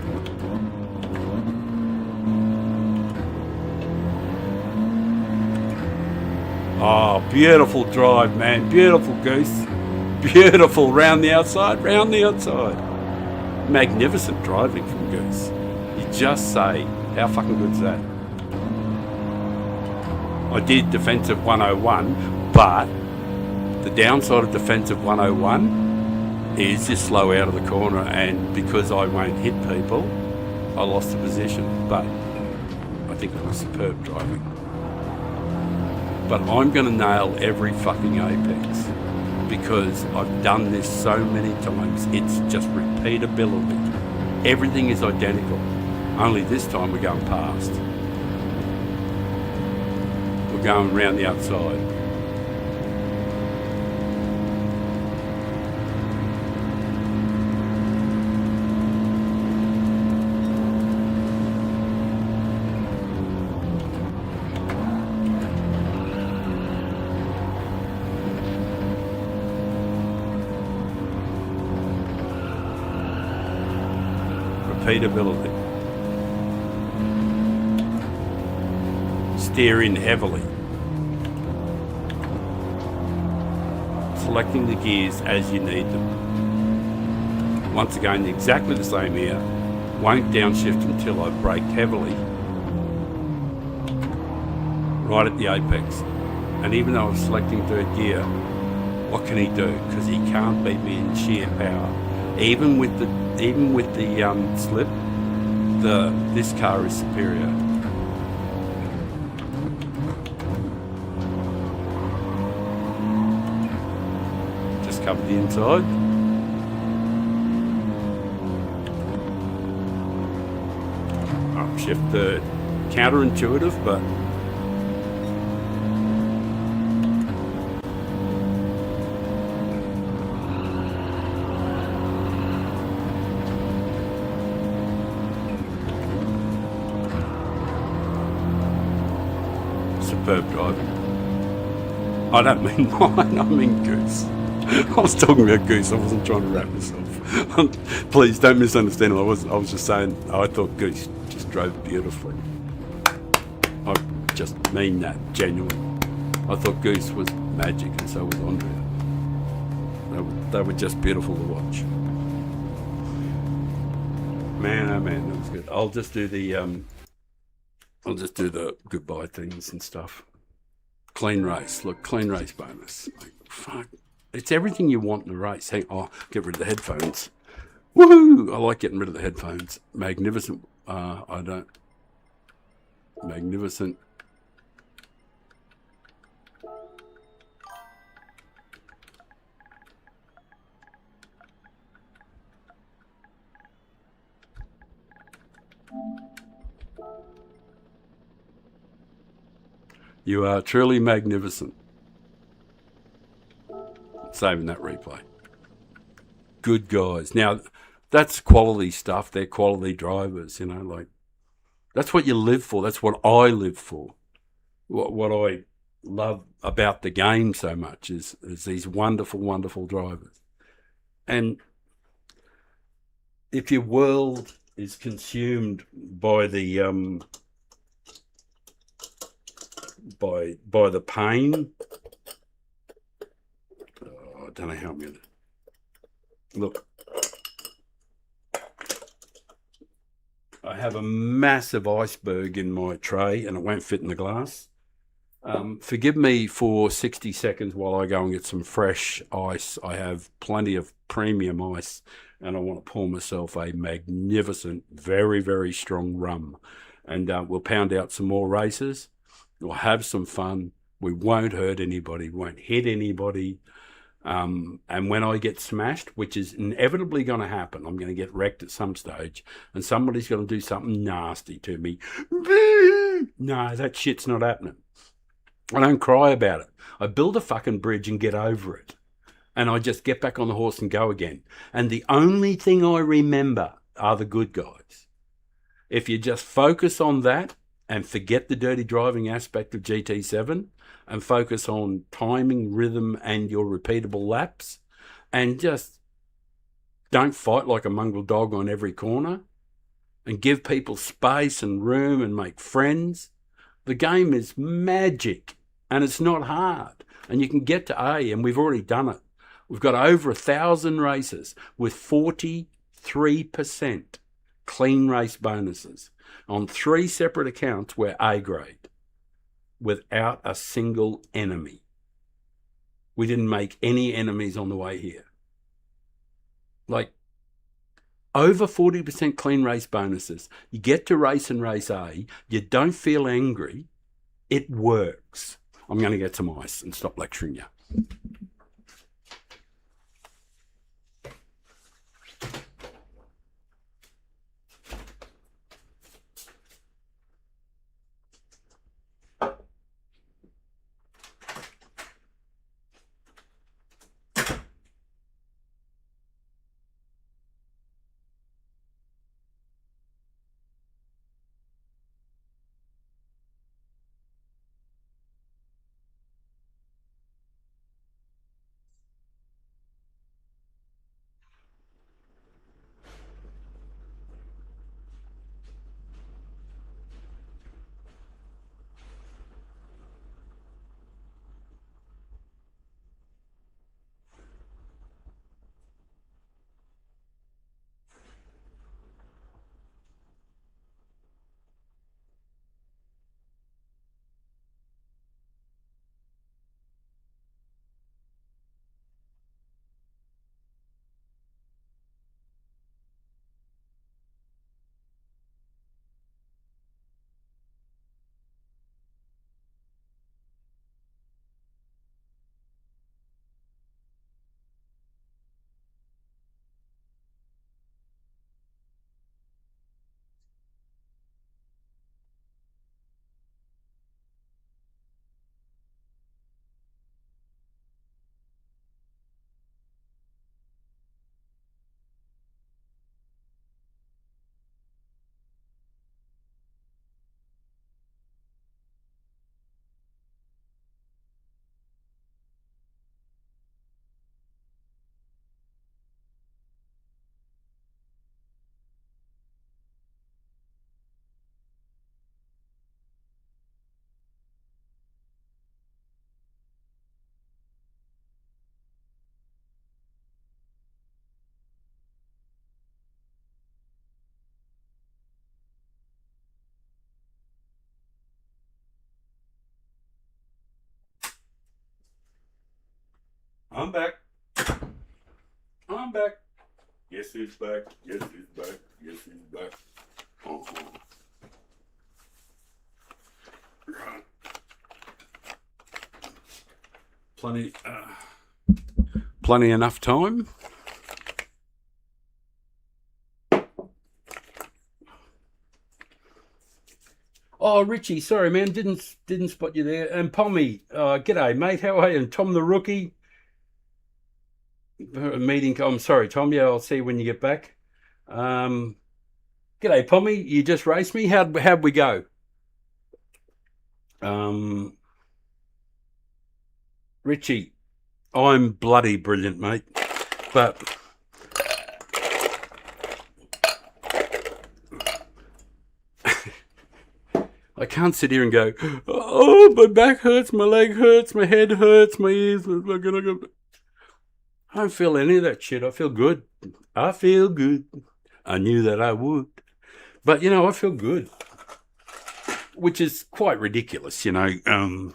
Oh, beautiful drive, man. Beautiful goose. Beautiful. Round the outside, round the outside. Magnificent driving from Goose. You just say, how fucking good's that? I did defensive 101, but the downside of defensive 101 is just slow out of the corner, and because I won't hit people, I lost the position. But I think it was superb driving. But I'm going to nail every fucking apex, because I've done this so many times. It's just repeatability. Everything is identical, only this time we're going past. We're going round the outside. Repeatability. Steer in heavily. Selecting the gears as you need them. Once again, exactly the same here. Won't downshift until I've braked heavily. Right at the apex. And even though I'm selecting third gear, what can he do? Because he can't beat me in sheer power. Even with the slip, this car is superior. Just cover the inside. Upshift third. counterintuitive, but superb driving. I don't mean mine, I mean Goose. I was talking about Goose, I wasn't trying to wrap myself. Please don't misunderstand. I was just saying I thought Goose just drove beautifully. I just mean that, genuinely. I thought Goose was magic and so was Andrea. They were just beautiful to watch. Man, oh man, that was good. I'll just do the goodbye things and stuff. Clean race. Look, clean race bonus. Like, fuck. It's everything you want in a race. Hey, oh, get rid of the headphones. Woohoo! I like getting rid of the headphones. Magnificent. Magnificent. You are truly magnificent. Saving that replay. Good guys. Now, that's quality stuff. They're quality drivers, you know, like, that's what you live for. That's what I live for. What I love about the game so much is these wonderful, wonderful drivers. And if your world is consumed by the by the pain, I don't know how I'm gonna look. I have a massive iceberg in my tray and it won't fit in the glass. Forgive me for 60 seconds while I go and get some fresh ice. I have plenty of premium ice and I want to pour myself a magnificent, very, very strong rum. And we'll pound out some more races. We'll have some fun. We won't hurt anybody, won't hit anybody. And when I get smashed, which is inevitably going to happen, I'm going to get wrecked at some stage and somebody's going to do something nasty to me. No, that shit's not happening. I don't cry about it. I build a fucking bridge and get over it. And I just get back on the horse and go again. And the only thing I remember are the good guys. If you just focus on that and forget the dirty driving aspect of GT7 and focus on timing, rhythm, and your repeatable laps, and just don't fight like a mongrel dog on every corner and give people space and room and make friends, the game is magic and it's not hard. And you can get to A, and we've already done it. We've got over 1,000 races with 43% clean race bonuses. On 3 separate accounts, we're A grade without a single enemy. We didn't make any enemies on the way here. Like, over 40% clean race bonuses. You get to race and race A, you don't feel angry, it works. I'm going to get some ice and stop lecturing you. I'm back. I'm back. Guess who's back? Guess who's back? Guess who's back? Right. Plenty enough time. Oh, Richie, sorry, man, didn't spot you there. And Pommy, g'day, mate. How are you? And Tom the rookie. Meeting. I'm sorry, Tom. Yeah, I'll see you when you get back. G'day, Pommy. You just raced me. How'd we go? Richie, I'm bloody brilliant, mate. But I can't sit here and go, oh, my back hurts, my leg hurts, my head hurts, my ears. I don't feel any of that shit. I feel good. I feel good. I knew that I would. But, you know, I feel good. Which is quite ridiculous, you know,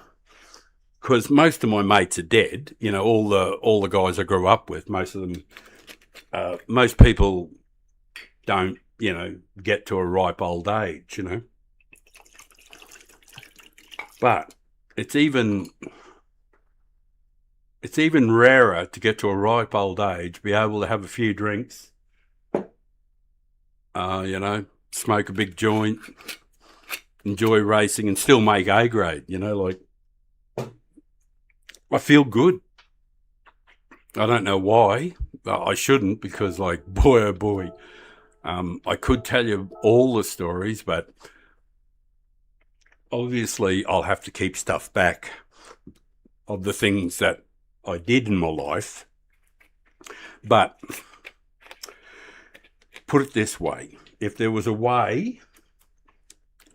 because most of my mates are dead. You know, all the guys I grew up with, most of them, most people don't, you know, get to a ripe old age, you know. But it's even rarer to get to a ripe old age, be able to have a few drinks, you know, smoke a big joint, enjoy racing, and still make A grade. You know, like, I feel good. I don't know why. I shouldn't, because, like, boy oh boy, I could tell you all the stories, but obviously I'll have to keep stuff back of the things that I did in my life. But put it this way, if there was a way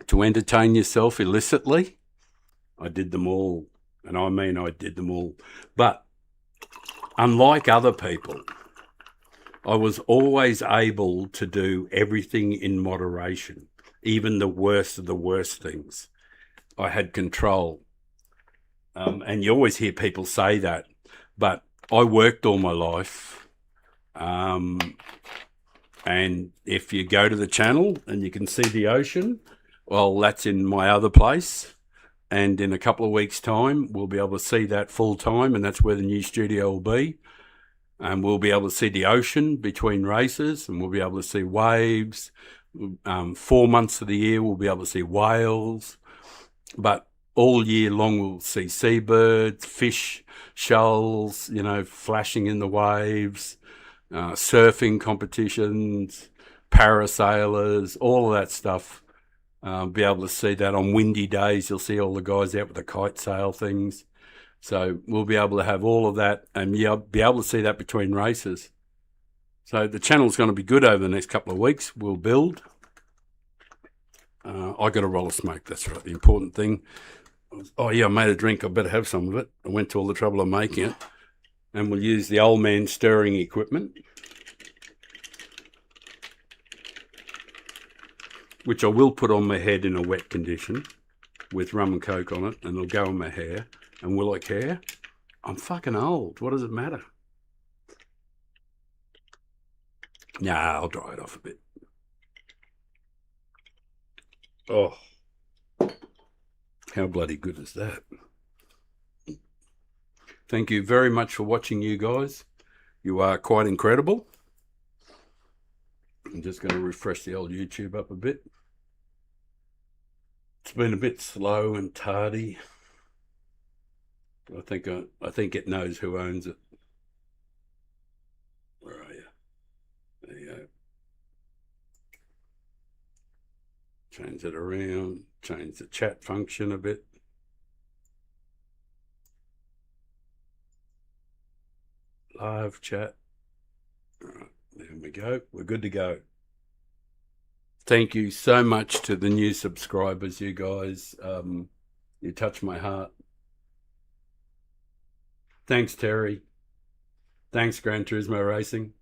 to entertain yourself illicitly, I did them all. And I mean, I did them all. But unlike other people, I was always able to do everything in moderation, even the worst of the worst things. I had control. And you always hear people say that, but I worked all my life. And if you go to the channel and you can see the ocean, well, that's in my other place. And in a couple of weeks' time, we'll be able to see that full time, and that's where the new studio will be. And we'll be able to see the ocean between races, and we'll be able to see waves. 4 months of the year, we'll be able to see whales. But all year long, we'll see seabirds, fish, shells, you know, flashing in the waves, surfing competitions, parasailers, all of that stuff. Be able to see that on windy days. You'll see all the guys out with the kite sail things. So we'll be able to have all of that, and you'll be able to see that between races. So the channel's going to be good over the next couple of weeks. We'll build. I got a roll of smoke. That's right. The important thing. Oh yeah, I made a drink. I better have some of it. I went to all the trouble of making it, and we'll use the old man stirring equipment, which I will put on my head in a wet condition with rum and coke on it, and it'll go in my hair. And will I care? I'm fucking old. What does it matter? Nah, I'll dry it off a bit. Oh, how bloody good is that? Thank you very much for watching, you guys. You are quite incredible. I'm just going to refresh the old YouTube up a bit. It's been a bit slow and tardy. I think it knows who owns it. Where are you? There you go. Change it around. Change the chat function a bit. Live chat. All right, there we go. We're good to go. Thank you so much to the new subscribers, you guys. You touch my heart. Thanks, Terry. Thanks, Gran Turismo Racing.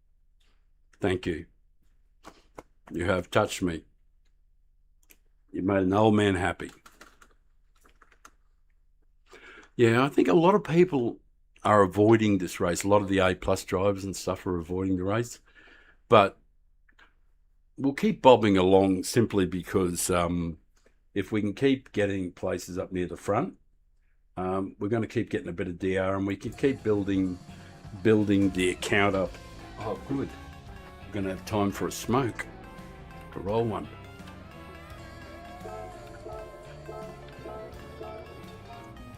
Thank you. You have touched me. You made an old man happy. Yeah, I think a lot of people are avoiding this race. A lot of the A+ drivers and stuff are avoiding the race. But we'll keep bobbing along simply because if we can keep getting places up near the front, we're going to keep getting a bit of DR, and we can keep building the account up. Oh, good. We're going to have time for a smoke, to roll one.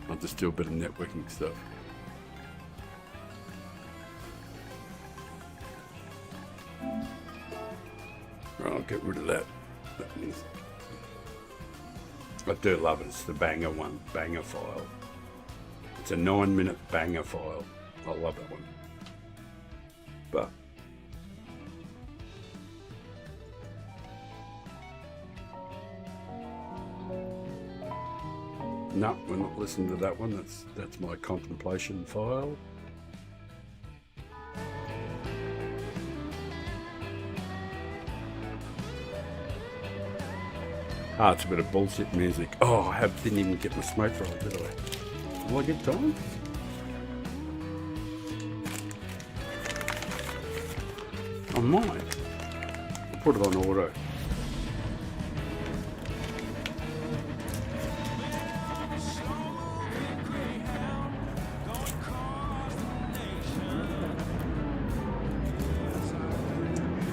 I'll just do a bit of networking stuff. Right, I'll get rid of that. I do love it. It's the banger one, banger file. It's a 9-minute banger file. I love that one. But no, we're not listening to that one. That's my contemplation file. Ah, it's a bit of bullshit music. Oh, didn't even get my smoke roll, did I? Will I get time? I might. I'll put it on auto.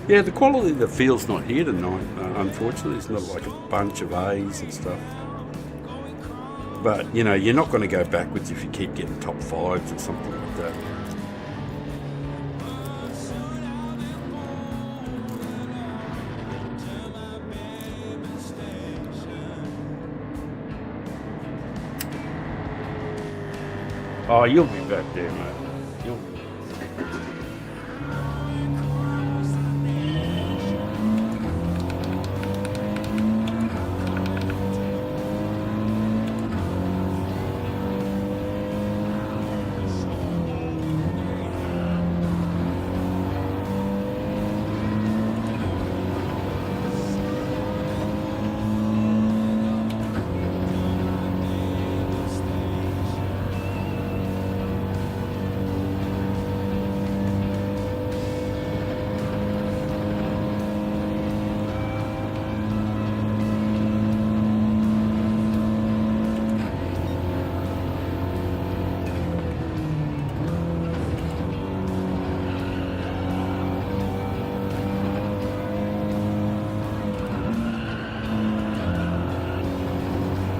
Yeah, the quality of the field's not here tonight, unfortunately. It's not like a bunch of A's and stuff. But, you know, you're not going to go backwards if you keep getting top fives or something like that. Oh, you'll be back there, mate. You'll be.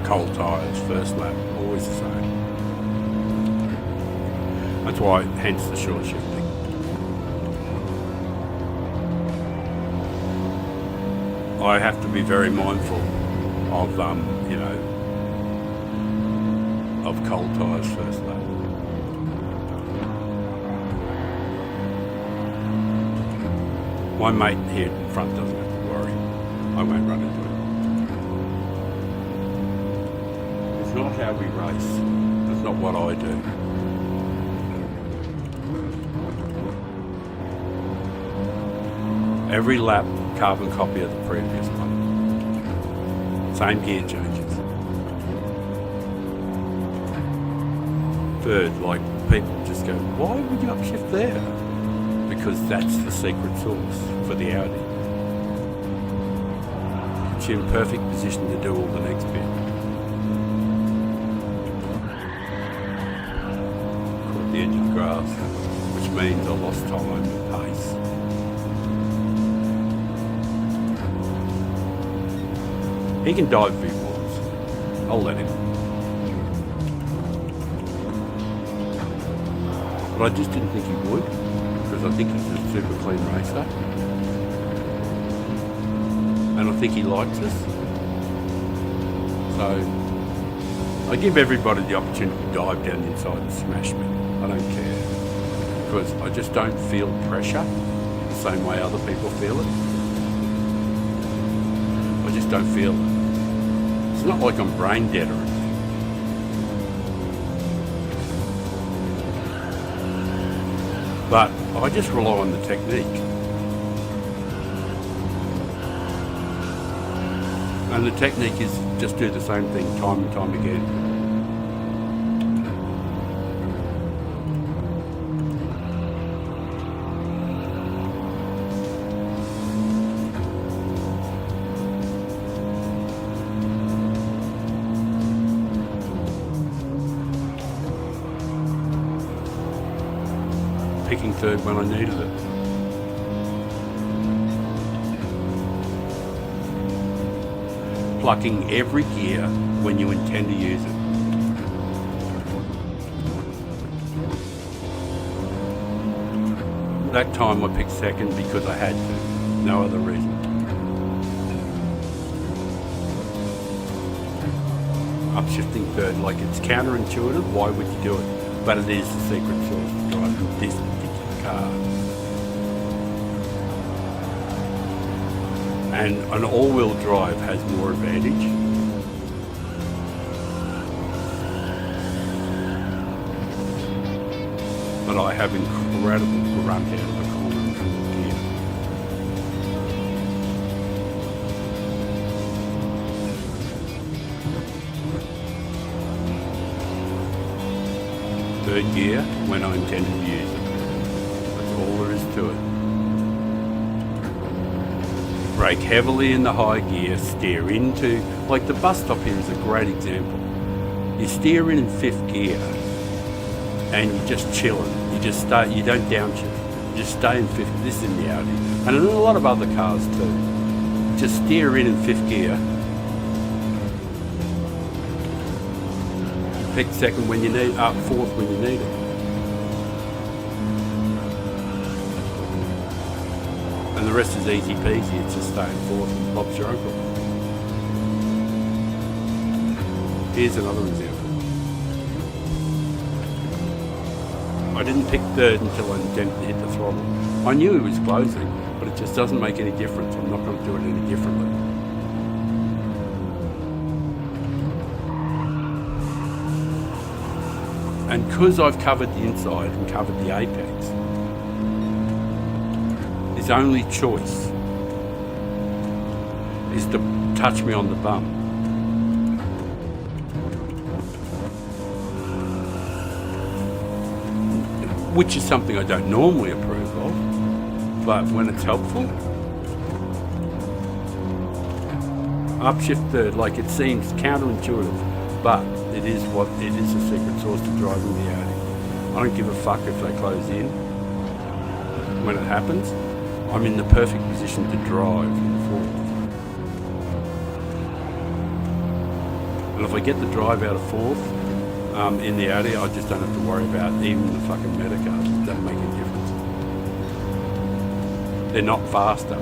Cold tyres, first lap, always the same. That's why, hence the short shifting. I have to be very mindful of, you know, of cold tyres first lap. My mate here in front doesn't have to worry. I won't run into it. It's not how we race. It's not what I do. Every lap, carbon copy of the previous one. Same gear changes. Third, like, people just go, why would you upshift there? Because that's the secret sauce for the Audi. It's in perfect position to do all the next bit. Caught the edge of the grass, which means I lost time and pace. He can dive if he wants. I'll let him. But I just didn't think he would, because I think he's a super clean racer. And I think he likes us. So I give everybody the opportunity to dive down the inside and smash me. I don't care. Because I just don't feel pressure the same way other people feel it. I just don't feel it. It's not like I'm brain dead or anything. But I just rely on the technique. And the technique is just do the same thing time and time again. picking third when I needed it. Plucking every gear when you intend to use it. That time I picked second because I had to, no other reason. Upshifting third, like it's counterintuitive, why would you do it? But it is the secret sauce to driving this particular car. And an all-wheel drive has more advantage. But I have incredible grunt out of the corner and full gear. Third gear when I intended to use it. That's all there is to it. Brake heavily in the high gear, steer into, like the bus stop here is a great example. You steer in fifth gear and you're just chilling. You just stay, you don't downshift. You just stay in fifth. This is in the Audi. And in a lot of other cars too. Just steer in fifth gear. Pick second when you need, fourth when you need it. And the rest is easy peasy. It's just staying fourth and Bob's your uncle. Here's another example. I didn't pick third until I intended to hit the throttle. I knew it was closing, but it just doesn't make any difference. I'm not going to do it any differently. And because I've covered the inside and covered the apex, his only choice is to touch me on the bum. Which is something I don't normally approve of, but when it's helpful, upshift third, like it seems counterintuitive, but it is a secret sauce to driving the Audi. I don't give a fuck if they close in. When it happens, I'm in the perfect position to drive in fourth. And if I get the drive out of fourth, in the Audi, I just don't have to worry about even the fucking Metacars. It doesn't make any difference. They're not faster.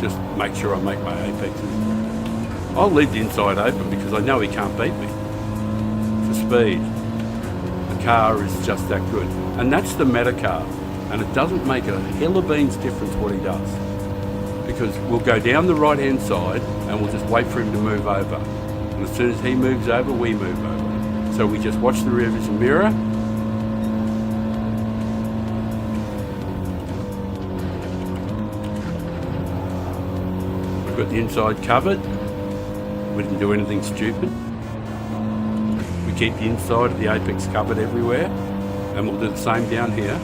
Just make sure I make my apexes. I'll leave the inside open because I know he can't beat me for speed. The car is just that good. And that's the Metacar. And it doesn't make a hill of beans difference what he does. Because we'll go down the right hand side and we'll just wait for him to move over. And as soon as he moves over, we move over. So we just watch the rear vision mirror. We've got the inside covered. We didn't do anything stupid. We keep the inside of the apex covered everywhere. And we'll do the same down here.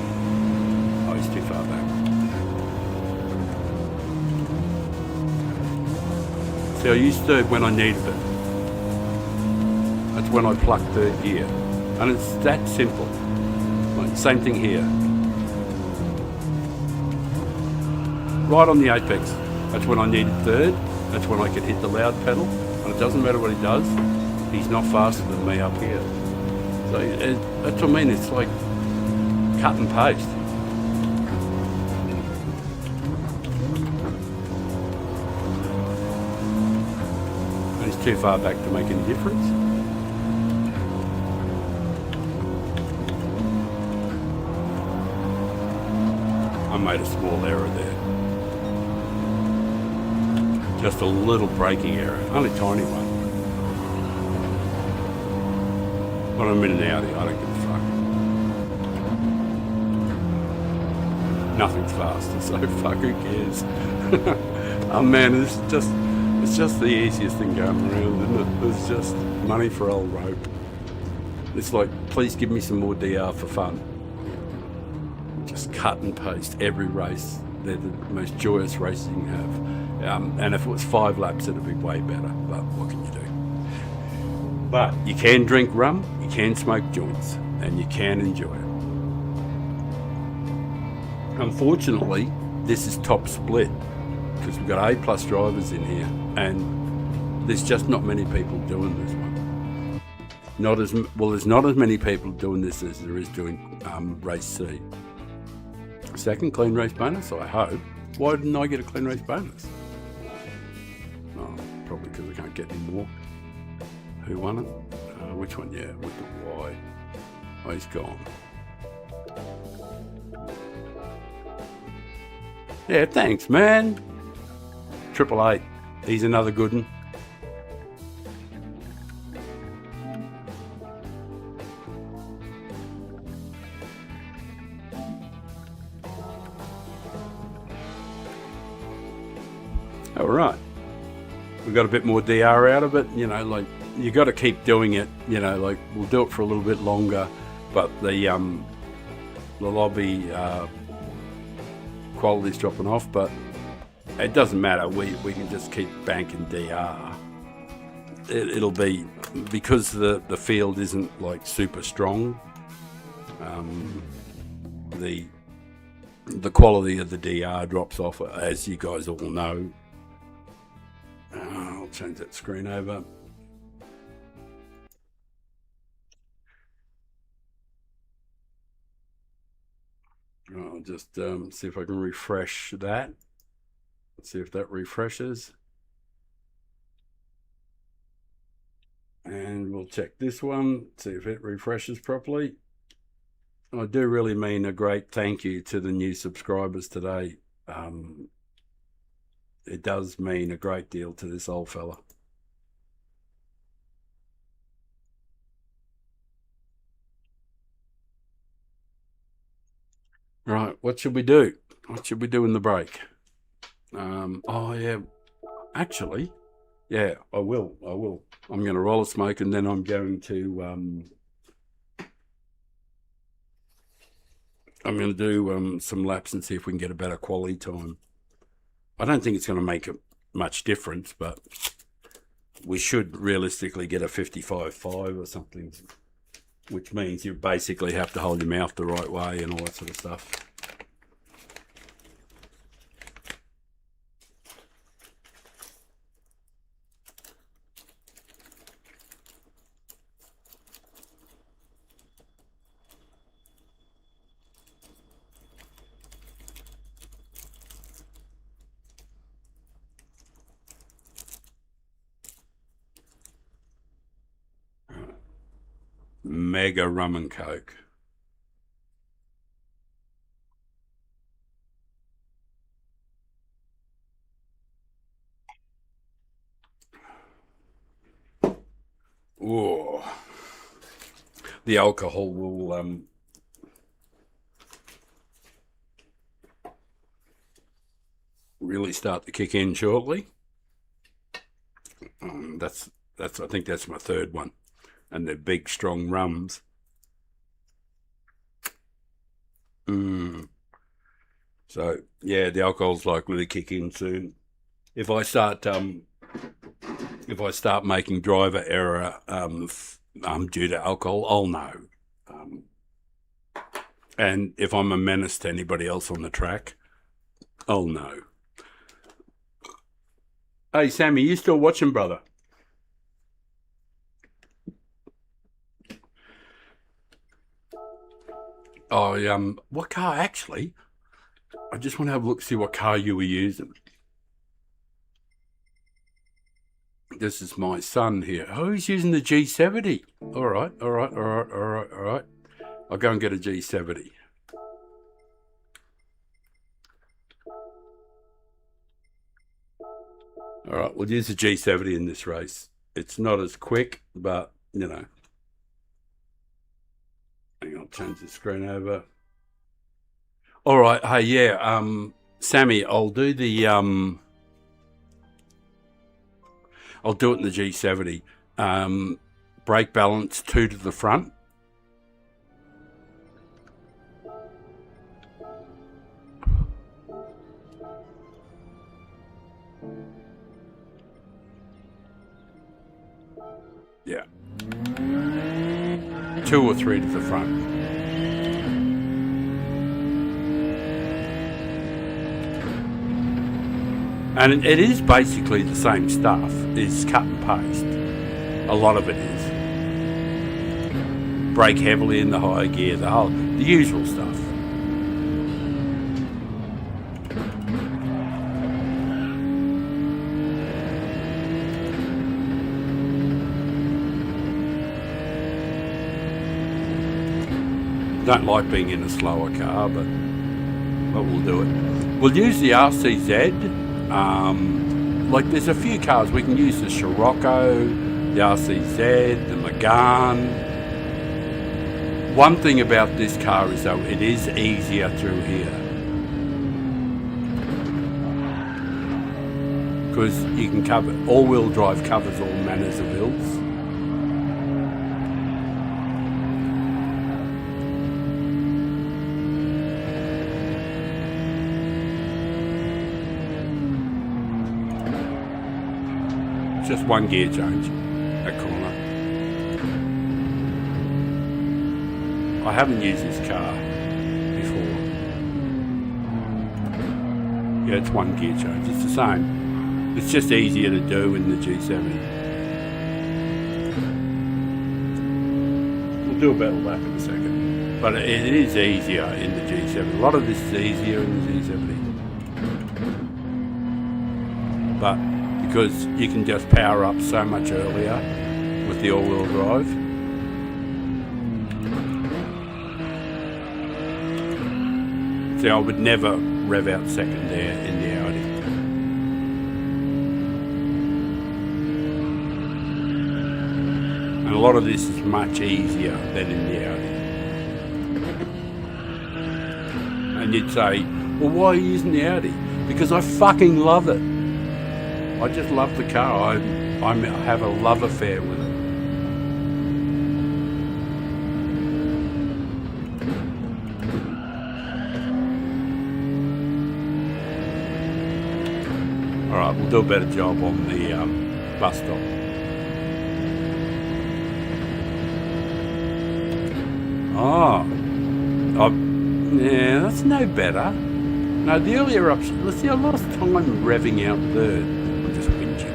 Oh, he's too far back. See, I used third when I needed it. That's when I pluck third gear. And it's that simple. Like, same thing here. Right on the apex. That's when I needed third. That's when I could hit the loud pedal. And it doesn't matter what he does. He's not faster than me up here. So that's what I mean. It's like cut and paste. Too far back to make any difference. I made a small error there. Just a little braking error, only a tiny one. When I'm in an Audi, I don't give a fuck. Nothing's faster, so fuck, who cares? Oh man, it's just the easiest thing going around, isn't it? It's just money for old rope. It's like, please give me some more DR for fun. Just cut and paste every race. They're the most joyous races you can have. And if it was 5 laps, it'd be way better. But what can you do? But you can drink rum, you can smoke joints, and you can enjoy it. Unfortunately, this is top split because we've got A+ drivers in here, and there's just not many people doing this one. There's not as many people doing this as there is doing race C. Second clean race bonus, I hope. Why didn't I get a clean race bonus? Oh, probably because I can't get any more. Who won it? Which one? Yeah, with the Y. Oh, he's gone. Yeah, thanks, man. 888. He's another good one. All right. We got a bit more DR out of it, you know, like you got to keep doing it, you know, like we'll do it for a little bit longer, but the lobby quality's dropping off, but it doesn't matter. We can just keep banking DR. It'll be because the field isn't like super strong. The quality of the DR drops off, as you guys all know. I'll change that screen over. I'll just see if I can refresh that. Let's see if that refreshes. And we'll check this one, see if it refreshes properly. I do really mean a great thank you to the new subscribers today. It does mean a great deal to this old fella. Right, what should we do? What should we do in the break? Oh yeah, actually, yeah, I will. I'm going to roll a smoke, and then I'm going to do some laps and see if we can get a better quality time. I don't think it's going to make much difference, but we should realistically get a 55.5 or something, which means you basically have to hold your mouth the right way and all that sort of stuff. Mega rum and coke. Whoa. The alcohol will really start to kick in shortly. I think that's my third one. And they're big, strong rums. So yeah, the alcohol's likely to kick in soon. If I start making driver error due to alcohol, I'll know. And if I'm a menace to anybody else on the track, I'll know. Hey Sammy, you still watching, brother? Oh, what car actually? I just want to have a look, see what car you were using. This is my son here. Oh, he's using the G70. All right. I'll go and get a G70. All right, we'll use the G70 in this race. It's not as quick, but, you know. Hang on, I'll change the screen over. All right, hey, yeah, Sammy, I'll do it in the G70. Brake balance 2 to the front. Yeah. 2 or 3 to the front. And it is basically the same stuff. It's cut and paste. A lot of it is. Brake heavily in the higher gear, the usual stuff. Don't like being in a slower car, but we'll do it. We'll use the RCZ. Like there's a few cars we can use: the Scirocco, the RCZ, the Megane. One thing about this car is though it is easier through here because you can cover all-wheel drive covers all manners of hills. Just one gear change, that corner. I haven't used this car before. Yeah, it's one gear change, it's the same. It's just easier to do in the G70. We'll do a battle lap in a second. But it is easier in the G70. A lot of this is easier in the G70. But because you can just power up so much earlier with the all-wheel drive. See, I would never rev out second there in the Audi. And a lot of this is much easier than in the Audi. And you'd say, well, why are you using the Audi? Because I fucking love it. I just love the car. I have a love affair with it. All right, we'll do a better job on the bus stop. Yeah, that's no better. No, the earlier option. Let's see, I lost time revving out third. I'm just whinging.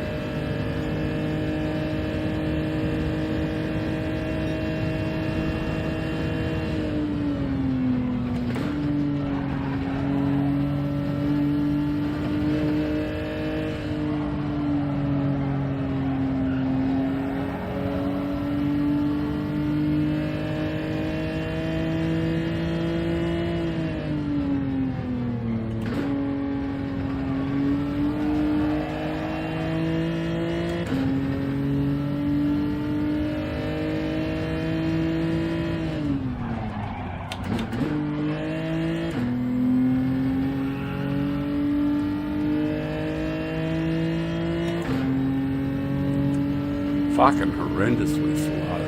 Fucking horrendously slow.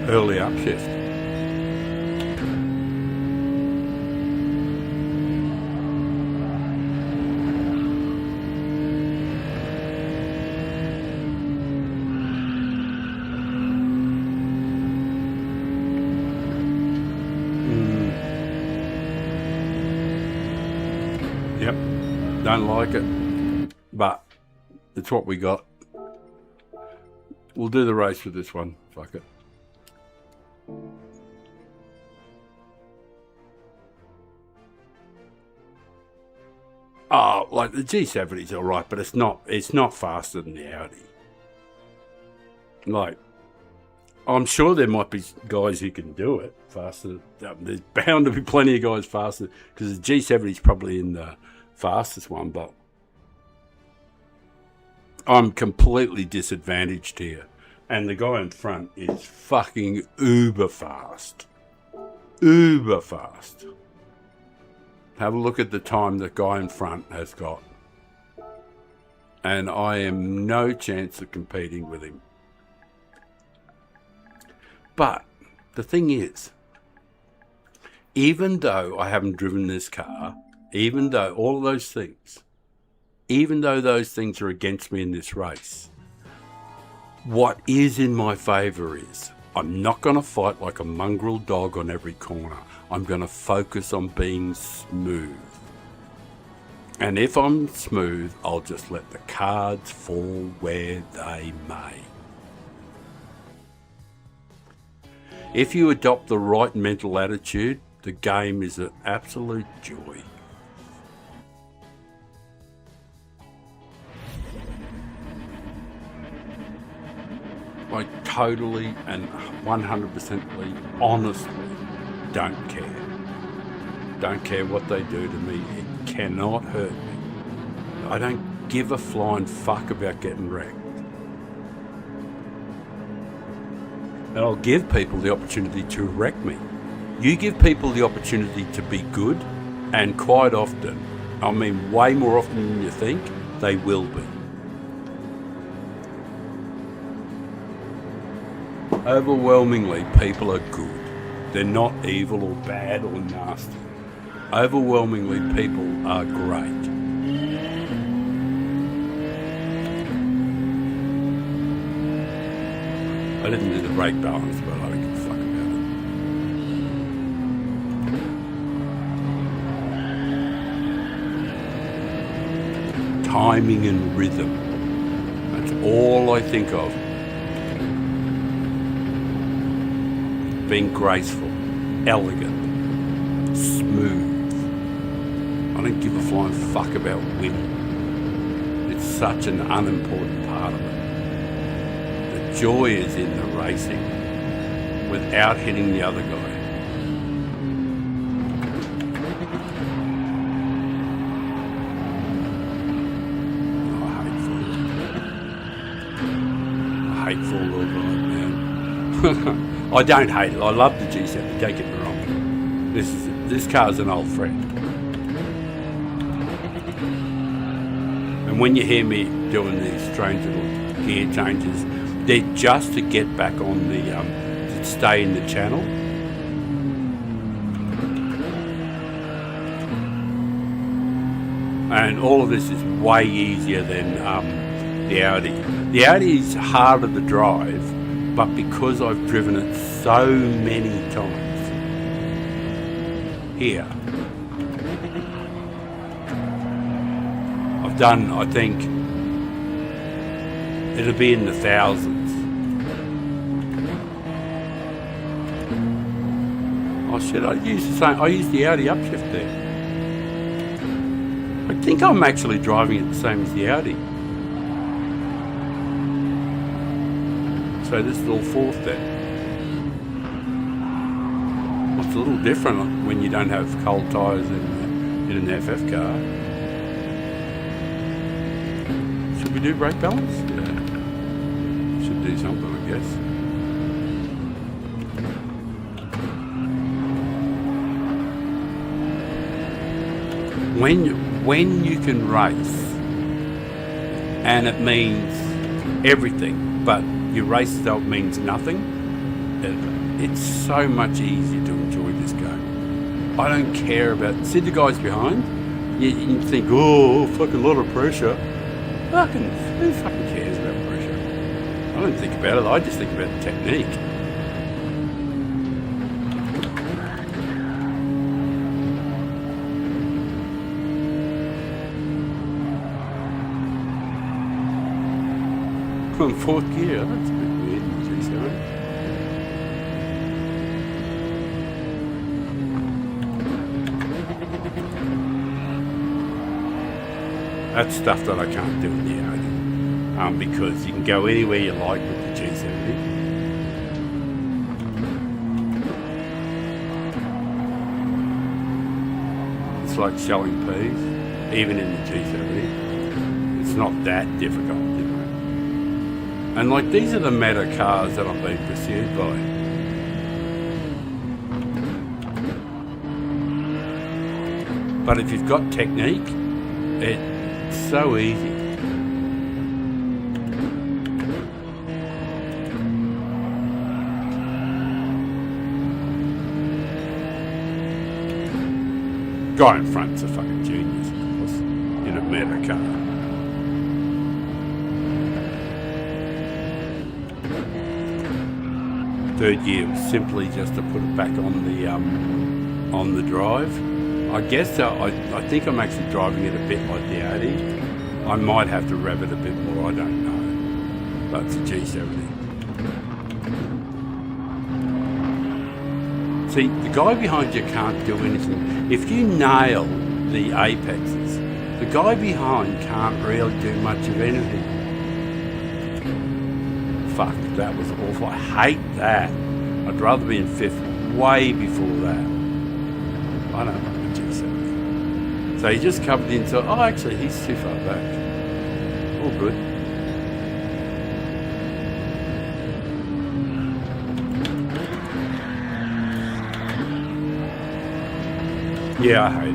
Early upshift. Yep, don't like it, but it's what we got. We'll do the race with this one, fuck it. Oh, like the G70's alright, but it's not faster than the Audi. Like, I'm sure there might be guys who can do it faster. There's bound to be plenty of guys faster, because the G70's probably in the fastest one, but I'm completely disadvantaged here. And the guy in front is fucking uber fast. Uber fast. Have a look at the time the guy in front has got. And I am no chance of competing with him. But the thing is, even though I haven't driven this car, even though all of those things, even though those things are against me in this race, what is in my favour is I'm not going to fight like a mongrel dog on every corner. I'm going to focus on being smooth. And if I'm smooth, I'll just let the cards fall where they may. If you adopt the right mental attitude, the game is an absolute joy. I totally and 100% honestly don't care. Don't care what they do to me. It cannot hurt me. I don't give a flying fuck about getting wrecked. And I'll give people the opportunity to wreck me. You give people the opportunity to be good, and quite often, I mean way more often than you think, they will be. Overwhelmingly, people are good. They're not evil or bad or nasty. Overwhelmingly, people are great. I didn't do the brake balance, but I don't give a fuck about it. Timing and rhythm. That's all I think of. Being graceful, elegant, smooth. I don't give a flying fuck about winning. It's such an unimportant part of it. The joy is in the racing without hitting the other guy. Hateful little guy, man. I don't hate it. I love the G70. Don't get me wrong. This car's an old friend. And when you hear me doing these strange little gear changes, they're just to get back on the to stay in the channel. And all of this is way easier than the Audi. The Audi is harder to drive, but because I've driven it so many times here, I've done, I think, it'll be in the thousands. Oh shit, I used the Audi upshift there. I think I'm actually driving it the same as the Audi. So this is all fourth then. It's a little different when you don't have cold tyres in an FF car. Should we do brake balance? Yeah. Should do something, I guess. When you can race, and it means everything, but your race result means nothing, it's so much easier to enjoy this game. I don't care about, see the guys behind? You think, oh, fucking lot of pressure. Who fucking cares about pressure? I don't think about it, I just think about the technique. From fourth gear, that's a bit weird in the G7. That's stuff that I can't do in the Audi, because you can go anywhere you like with the G70. It's like shelling peas, even in the G70. It's not that difficult. And like, these are the meta cars that I'm being pursued by. But if you've got technique, it's so easy. Guy in front's a fucking genius, of course, in a meta car. Third gear was simply just to put it back on the drive. I guess I think I'm actually driving it a bit like the Audi. I might have to rev it a bit more, I don't know. But it's a G70. See, the guy behind you can't do anything. If you nail the apexes, the guy behind can't really do much of anything. Fuck, that was awful. I hate that. I'd rather be in fifth way before that. I don't like the G70. So he just covered the inside. Oh, actually, he's too far back. All good. Yeah, I hate it.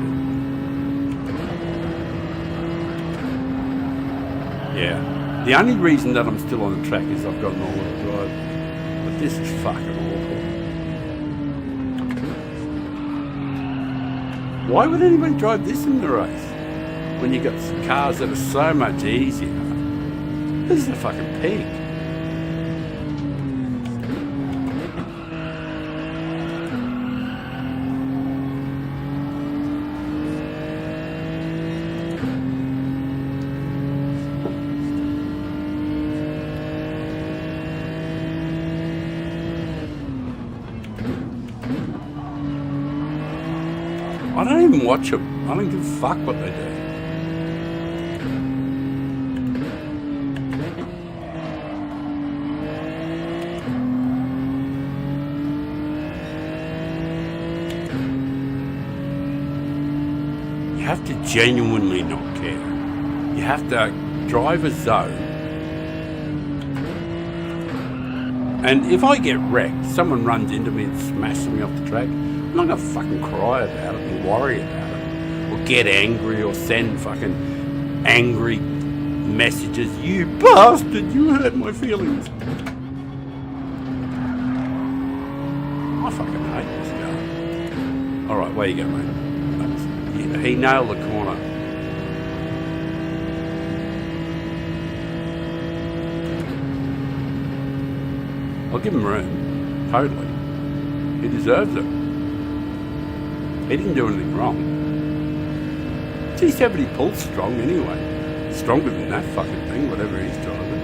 Yeah. The only reason that I'm still on the track is I've got an all-wheel drive. But this is fucking awful. Why would anyone drive this in the race? When you got cars that are so much easier. This is a fucking peak. I don't even watch them. I don't give a fuck what they do. You have to genuinely not care. You have to drive a zone. And if I get wrecked, someone runs into me and smashes me off the track, I'm not gonna fucking cry about it and worry about it. Or get angry or send fucking angry messages. You bastard, you hurt my feelings. I fucking hate this guy. Alright, where you go, mate? Yeah, he nailed the corner. I'll give him room. Totally. He deserves it. He didn't do anything wrong. G70 pulls strong anyway. Stronger than that fucking thing, whatever he's driving.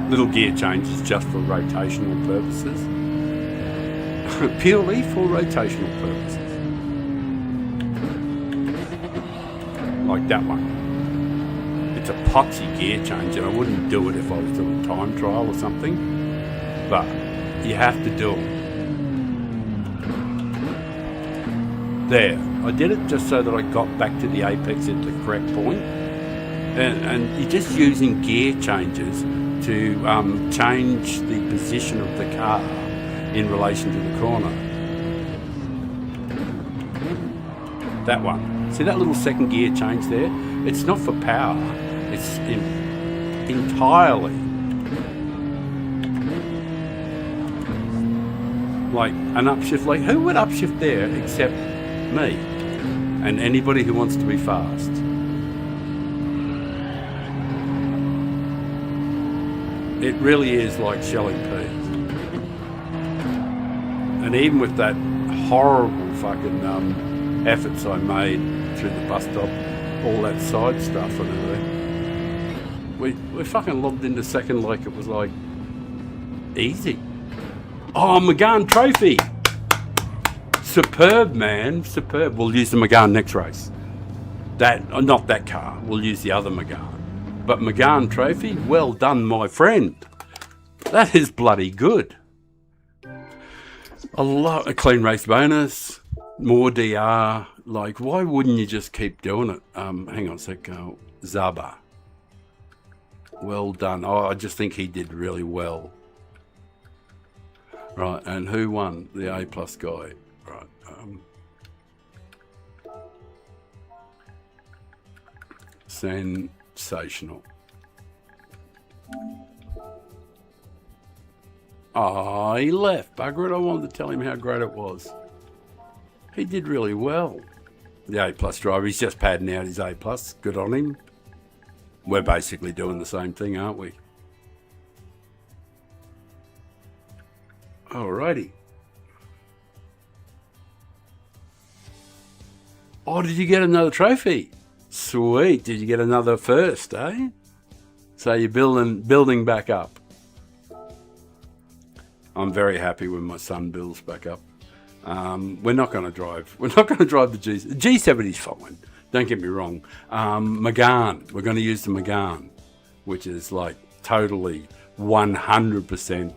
Little gear changes just for rotational purposes. Purely for rotational purposes. Like that one. It's a poxy gear change and I wouldn't do it if I was doing time trial or something. But you have to do them. There. I did it just so that I got back to the apex at the correct point. And you're just using gear changes to change the position of the car in relation to the corner. That one. See that little second gear change there? It's not for power. It's entirely like an upshift. Like who would upshift there except me and anybody who wants to be fast? It really is like shelling peas. And even with that horrible fucking efforts I made through the bus stop, all that side stuff and everything, we fucking logged into second like it was like easy. Oh, McGahn Trophy! Superb, man, superb. We'll use the McGahn next race. Not that car. We'll use the other McGahn. But McGahn Trophy, well done, my friend. That is bloody good. A clean race bonus, more DR. Like, why wouldn't you just keep doing it? Hang on a sec. Zaba. Well done. Oh, I just think he did really well. Right, and who won? The A+ guy. Right. sensational. Oh, he left. Bugger it. I wanted to tell him how great it was. He did really well. The A+ driver, he's just padding out his A+. Good on him. We're basically doing the same thing, aren't we? Alrighty. Oh, did you get another trophy? Sweet. Did you get another first, eh? So you're building back up. I'm very happy when my son builds back up. We're not going to drive the G70 is fine. Don't get me wrong. Megane. We're going to use the Megane, which is like totally 100%.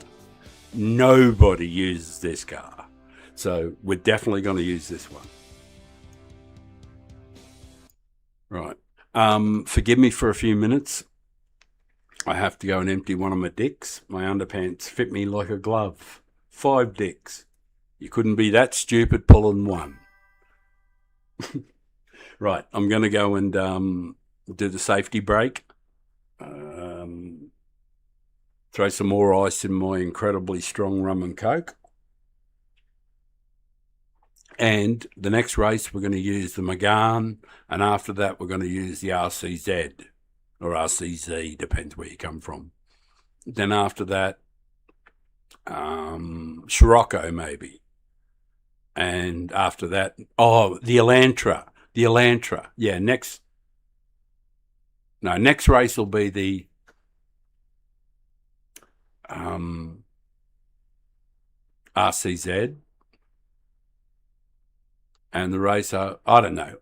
Nobody uses this car. So we're definitely going to use this one. Right. Forgive me for a few minutes. I have to go and empty one of my dicks. My underpants fit me like a glove. 5 dicks. You couldn't be that stupid pulling one. Right, I'm going to go and do the safety brake. Throw some more ice in my incredibly strong rum and coke. And the next race, we're going to use the Megane. And after that, we're going to use the RCZ or RCZ, depends where you come from. Then after that, Scirocco maybe. And after that, the Elantra. The Elantra. Yeah, next race will be the RCZ. And the race, I don't know.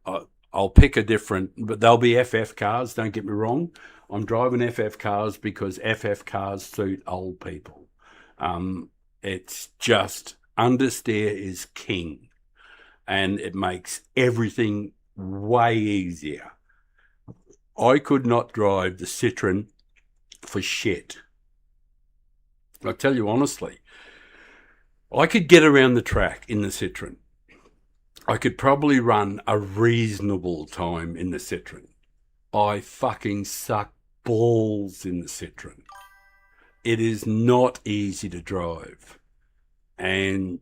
I'll pick a different, but they'll be FF cars, don't get me wrong. I'm driving FF cars because FF cars suit old people. It's just, understeer is king. And it makes everything way easier. I could not drive the Citroen for shit. I'll tell you honestly, I could get around the track in the Citroen. I could probably run a reasonable time in the Citroen. I fucking suck balls in the Citroen. It is not easy to drive. And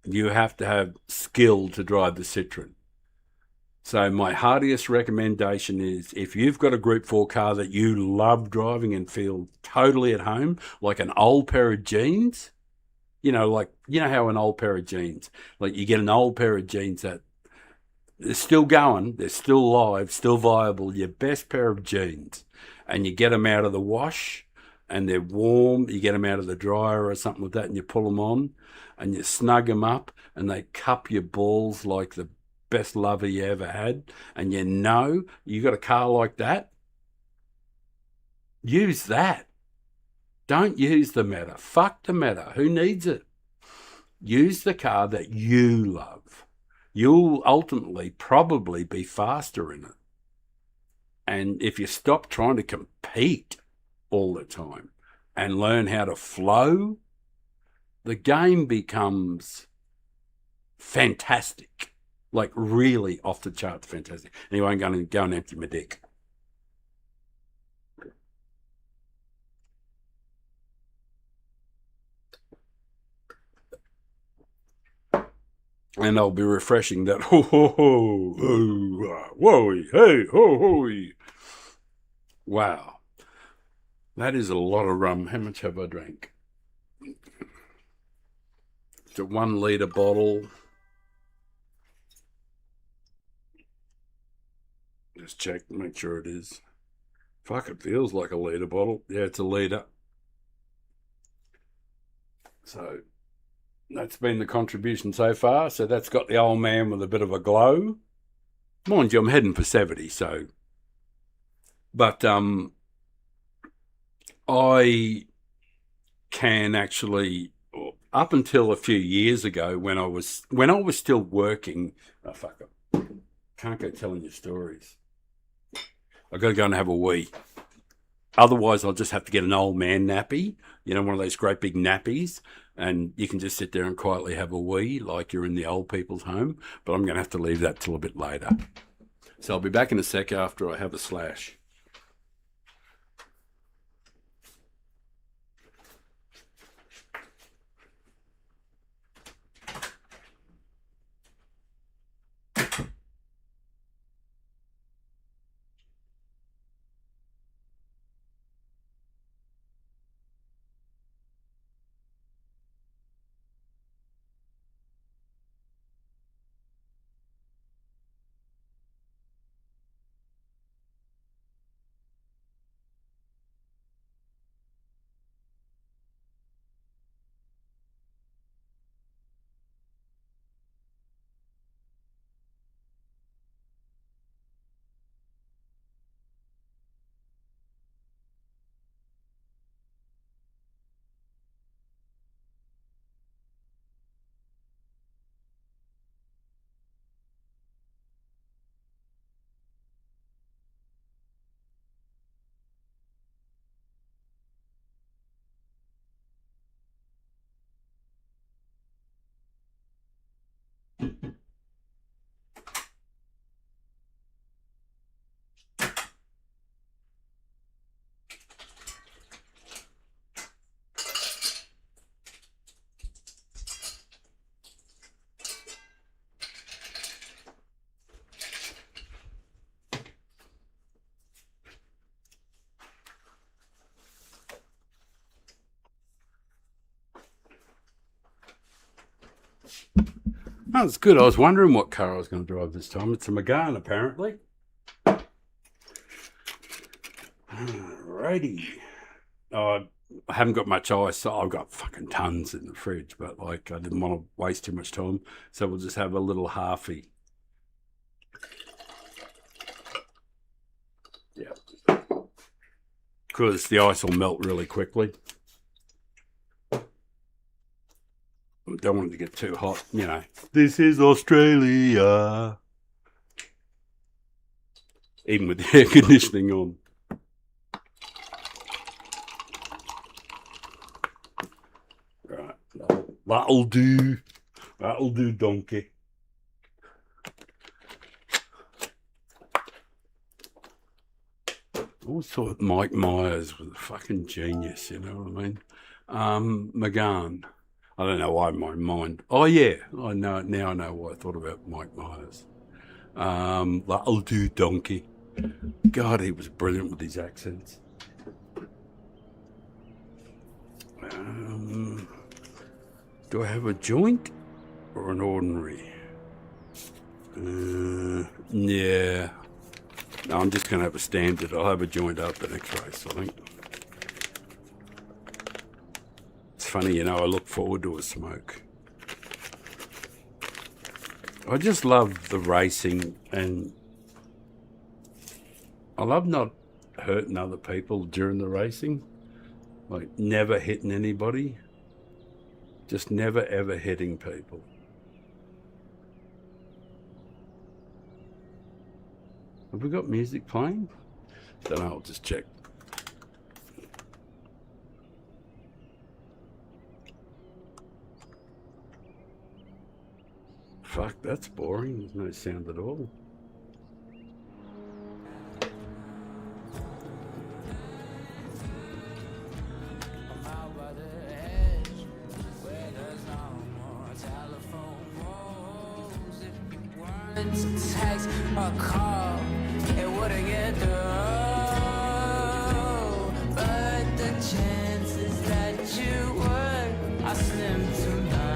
you have to have skill to drive the Citroen. So my heartiest recommendation is if you've got a Group 4 car that you love driving and feel totally at home, like an old pair of jeans, you know how an old pair of jeans, like you get an old pair of jeans that they're still going, they're still alive, still viable, your best pair of jeans, and you get them out of the wash and they're warm, you get them out of the dryer or something like that and you pull them on and you snug them up and they cup your balls like the best lover you ever had, and you got a car like that, use that. Don't use the Meta. Fuck the Meta. Who needs it? Use the car that you love. You'll ultimately probably be faster in it. And if you stop trying to compete all the time and learn how to flow, the game becomes fantastic. Like really off the charts fantastic. Anyway, I'm going to go and empty my dick. And I'll be refreshing that ho ho ho ho whoa hey ho ho. Wow, that is a lot of rum. How much have I drank? It's a 1 litre bottle. Just check, make sure it is. Fuck, it feels like a litre bottle. Yeah, it's a litre. So that's been the contribution so far. So that's got the old man with a bit of a glow. Mind you, I'm heading for 70, so. But I can actually, up until a few years ago when I was still working, oh fuck it. Can't go telling you stories. I've got to go and have a wee. Otherwise, I'll just have to get an old man nappy, one of those great big nappies, and you can just sit there and quietly have a wee like you're in the old people's home. But I'm going to have to leave that till a bit later. So I'll be back in a sec after I have a slash. That's good. I was wondering what car I was going to drive this time. It's a Megane, apparently. Alrighty. I haven't got much ice, so I've got fucking tons in the fridge, but like I didn't want to waste too much time, so we'll just have a little halfie. Yeah. Because the ice will melt really quickly. We don't want it to get too hot, you know. This is Australia. Even with the air conditioning on. Right, that'll do. That'll do, donkey. I always thought Mike Myers was a fucking genius, you know what I mean? Megane. I don't know why my mind... Oh, yeah. I know. Now I know why I thought about Mike Myers. That'll do, donkey. God, he was brilliant with his accents. Do I have a joint or an ordinary? Yeah. No, I'm just going to have a standard. I'll have a joint up the next race, I think. It's funny, you know, I look forward to a smoke. I just love the racing, and I love not hurting other people during the racing. Like, never hitting anybody. Just never, ever hitting people. Have we got music playing? Don't know, I'll just check. Fuck, that's boring. There's no sound at all. Text or call, it wouldn't get through. But the chances that you would are slim to none.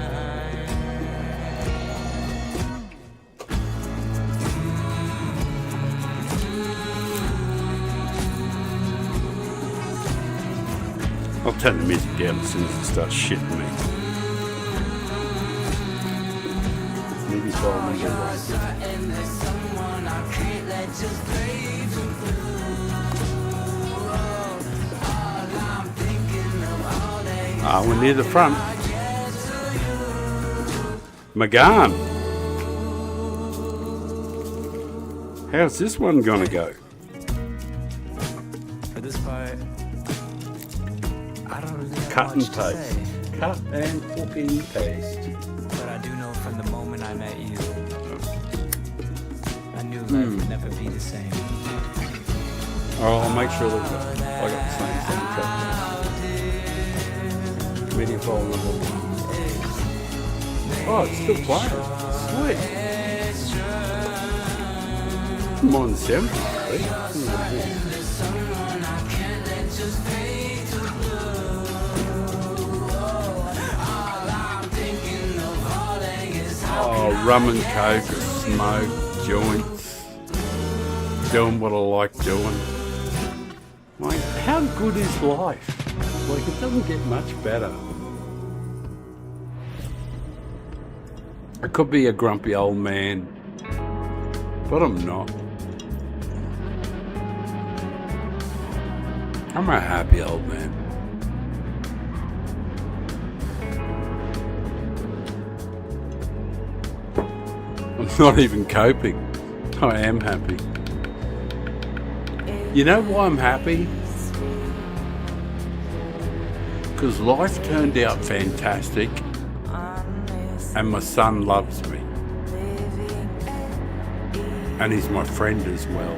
I'll turn the music down as soon as it starts shitting me. Maybe follow me. Certain there's someone I can't let just fade to blue. All I'm thinking of all day. Ah, we're near the front. Megane. How's this one gonna go? For this part, I don't really have Cut and much to paste. say. Cut and fucking paste. But I do know from the moment I met you, I knew life would never be the same. Oh, I'll make sure that I got the same thing. Medium file number 1. Oh, it's still playing. Sweet. More than 70. Oh, rum and coke, smoke, joints, doing what I like doing. Like, how good is life? Like, it doesn't get much better. I could be a grumpy old man, but I'm not. I'm a happy old man. I'm not even coping. I am happy. You know why I'm happy? Because life turned out fantastic and my son loves me. And he's my friend as well.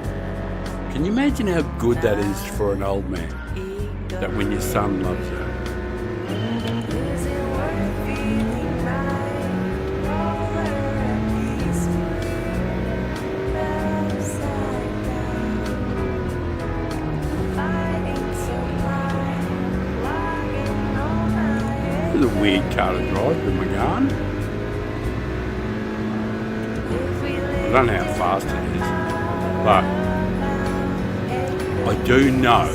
Can you imagine how good that is for an old man? That when your son loves you. It's a weird car to drive, the Megane. I don't know how fast it is, but I do know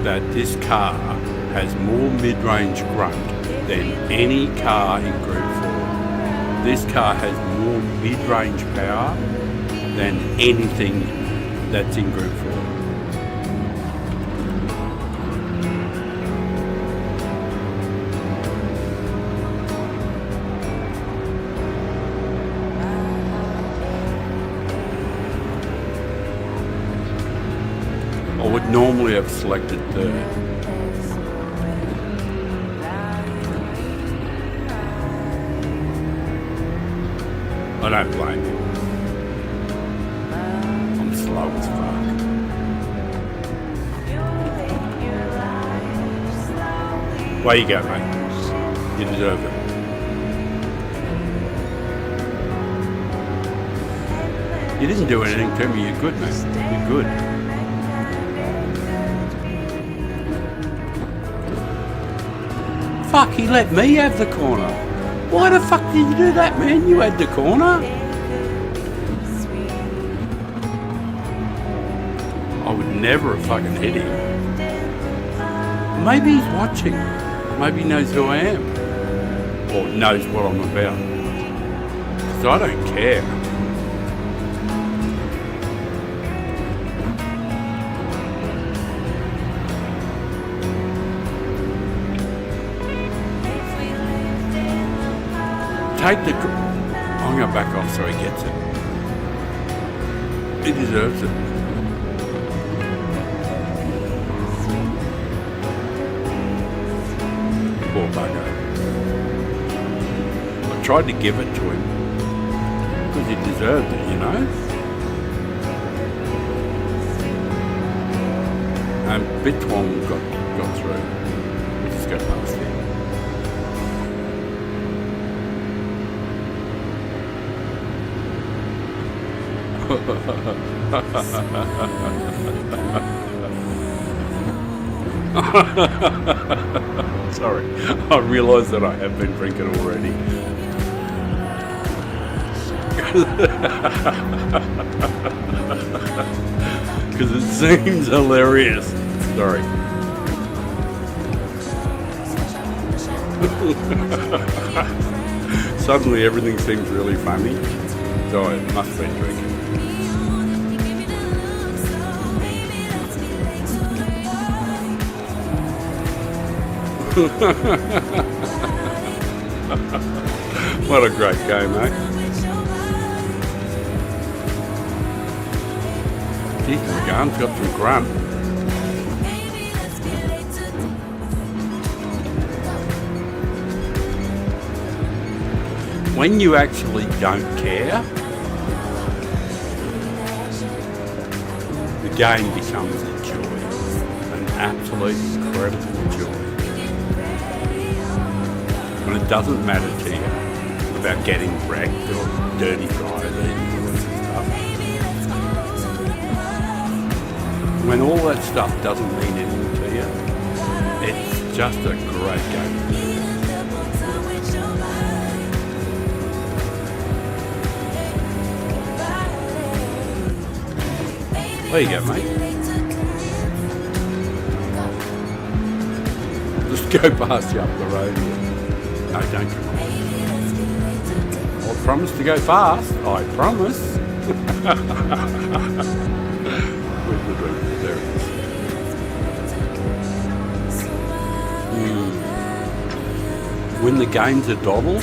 that this car has more mid-range grunt than any car in Group 4. This car has more mid-range power than anything that's in Group 4. I would normally have selected third. I don't blame you. I'm slow as fuck. Way you go, mate. You deserve it. You didn't do anything to me. You're good, mate. You're good. Fuck, he let me have the corner. Why the fuck did you do that, man? You had the corner. I would never have fucking hit him. Maybe he's watching. Maybe he knows who I am. Or knows what I'm about. So I don't care. Take the... I'm going to back off so he gets it. He deserves it. Poor bugger. I tried to give it to him because he deserved it, you know? And Bitwong got through. We'll just go past him. Sorry, I realise that I have been drinking already. Because it seems hilarious. Sorry. Suddenly everything seems really funny, so I must be drinking. What a great game, eh? Jeez, the gun's got some grunt. When you actually don't care, the game becomes a joy, an absolute incredible joy. And it doesn't matter to you about getting wrecked or dirty driving or all that stuff. When all that stuff doesn't mean anything to you, it's just a great game. There you go, mate. Just go past you up the road here. No, don't come on. I promise to go fast. I promise. Where's the drink? There it is. When the game's a doddle,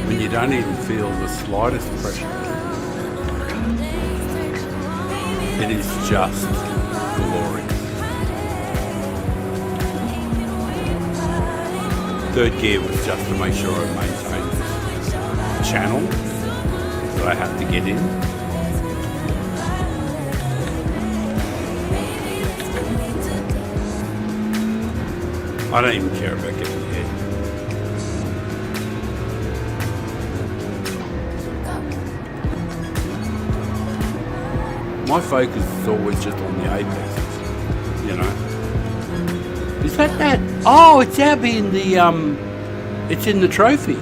when you don't even feel the slightest pressure, it is just glorious. Third gear was just to make sure I maintained this channel that I have to get in. I don't even care about getting ahead. My focus is always just on the apexes, you know. Is that? Oh, it's out in the it's in the trophy.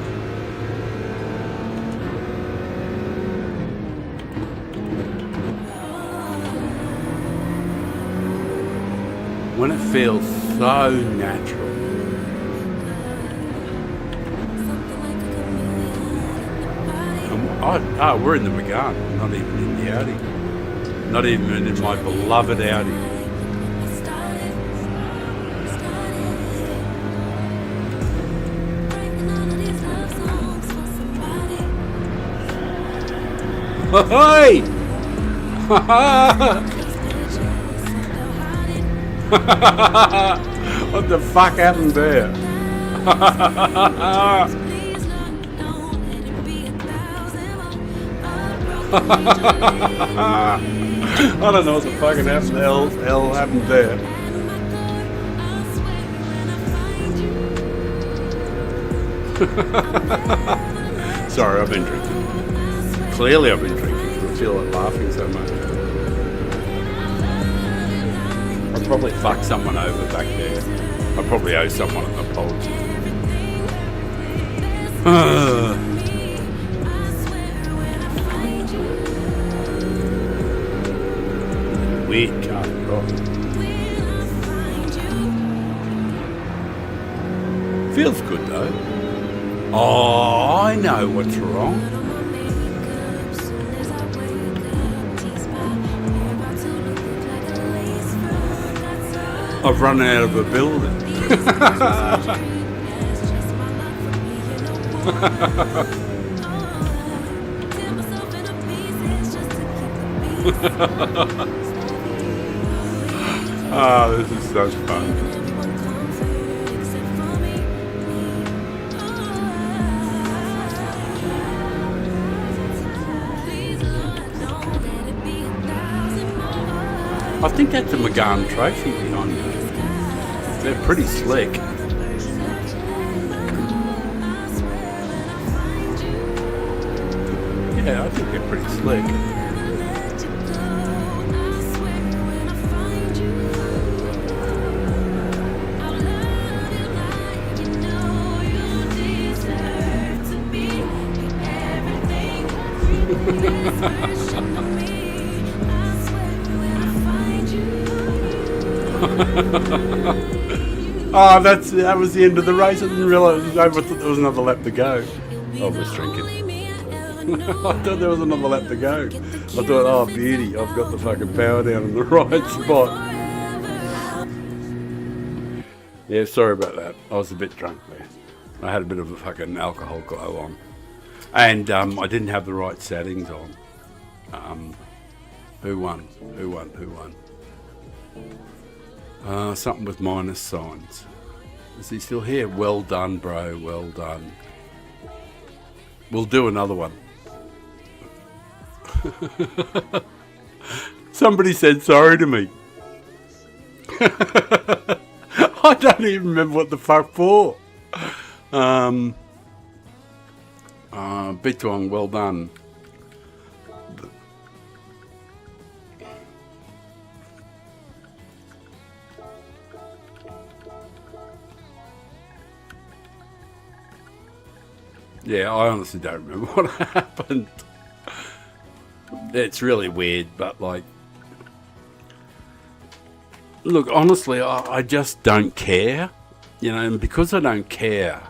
when it feels so natural. And we're in the Megane, not even in the Audi. Not even in my beloved Audi. Hey! What the fuck happened there? I don't know what the fucking hell happened there. Sorry, I've been drinking. Clearly I've been drinking because I feel like laughing so much. I probably fucked someone over back there. I probably owe someone an apology. Weird car. Oh. Feels good though. Oh, I know what's wrong. I've run out of a building. Ah, this is so fun. I think that's a Megane trophy behind me. They're pretty slick. Yeah, I think they're pretty slick. Oh, that was the end of the race. I didn't realise. I thought there was another lap to go. I was drinking. I thought there was another lap to go. I thought, oh beauty, I've got the fucking power down in the right spot. Yeah, sorry about that. I was a bit drunk there. I had a bit of a fucking alcohol glow on. And I didn't have the right settings on. Who won? Something with minus signs. Is he still here? Well done, bro. Well done. We'll do another one. Somebody said sorry to me. I don't even remember what the fuck for. Bitwong, well done. Yeah, I honestly don't remember what happened. It's really weird, but like, look, honestly, I just don't care, you know, and because I don't care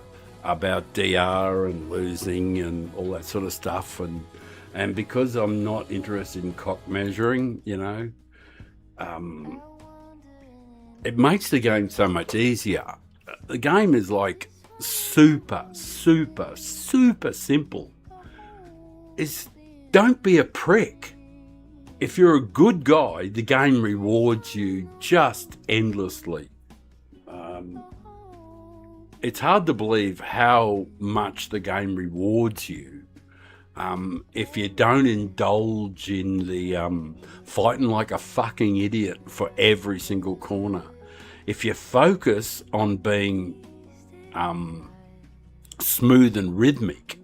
about DR and losing and all that sort of stuff, and because I'm not interested in cock measuring, you know, it makes the game so much easier. The game is like super simple. Don't be a prick. If you're a good guy, the game rewards you just endlessly. It's hard to believe how much the game rewards you if you don't indulge in the fighting like a fucking idiot for every single corner. If you focus on being smooth and rhythmic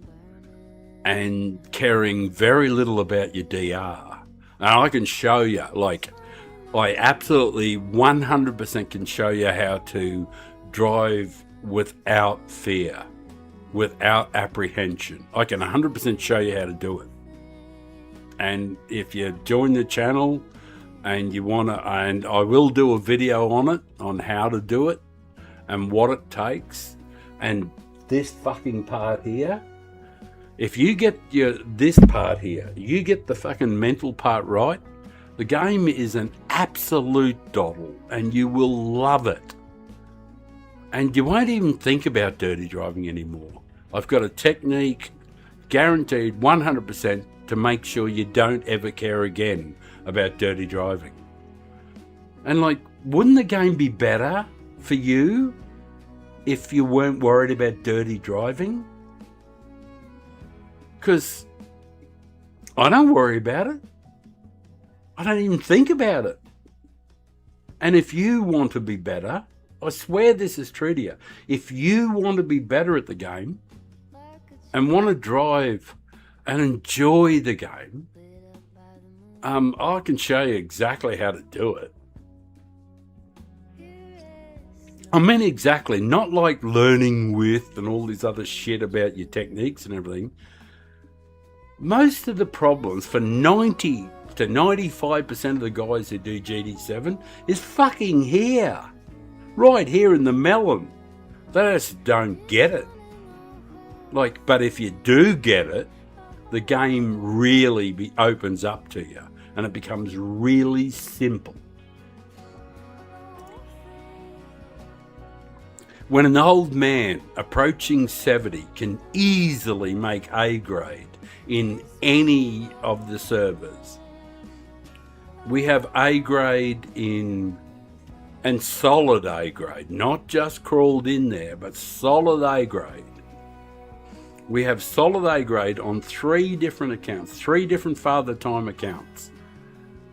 and caring very little about your DR. And I can show you, like, I absolutely 100% can show you how to drive without fear, without apprehension. I can 100% show you how to do it. And if you join the channel and you want to, and I will do a video on it, on how to do it and what it takes. And this fucking part here, if you get this part here, you get the fucking mental part right, the game is an absolute doddle and you will love it. And you won't even think about dirty driving anymore. I've got a technique guaranteed 100% to make sure you don't ever care again about dirty driving. And like, wouldn't the game be better for you if you weren't worried about dirty driving? Because I don't worry about it. I don't even think about it. And if you want to be better, I swear this is true to you. If you want to be better at the game and want to drive and enjoy the game, I can show you exactly how to do it. I mean exactly, not like learning with and all this other shit about your techniques and everything. Most of the problems for 90 to 95% of the guys who do GT7 is fucking here. Right here in the melon. They just don't get it. Like, but if you do get it, the game really opens up to you and it becomes really simple. When an old man approaching 70 can easily make A grade in any of the servers, we have A grade in, and solid A grade, not just crawled in there, but solid A grade. We have solid A grade on 3 different accounts, 3 different Father Time accounts.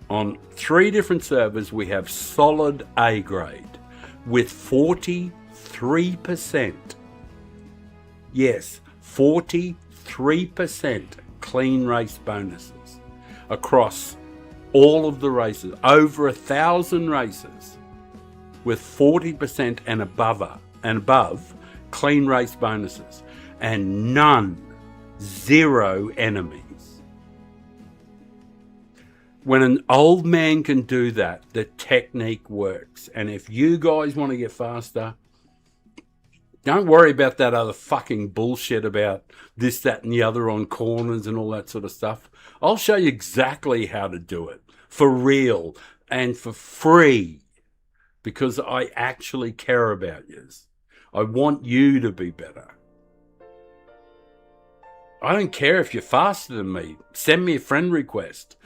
On 3 different servers, we have solid A grade with 43%. Yes, 43% clean race bonuses across all of the races, over 1,000 races, with 40% and above clean race bonuses, and zero enemies. When an old man can do that, the technique works. And if you guys want to get faster, don't worry about that other fucking bullshit about this, that, and the other on corners and all that sort of stuff. I'll show you exactly how to do it for real and for free, because I actually care about you. I want you to be better. I don't care if you're faster than me. Send me a friend request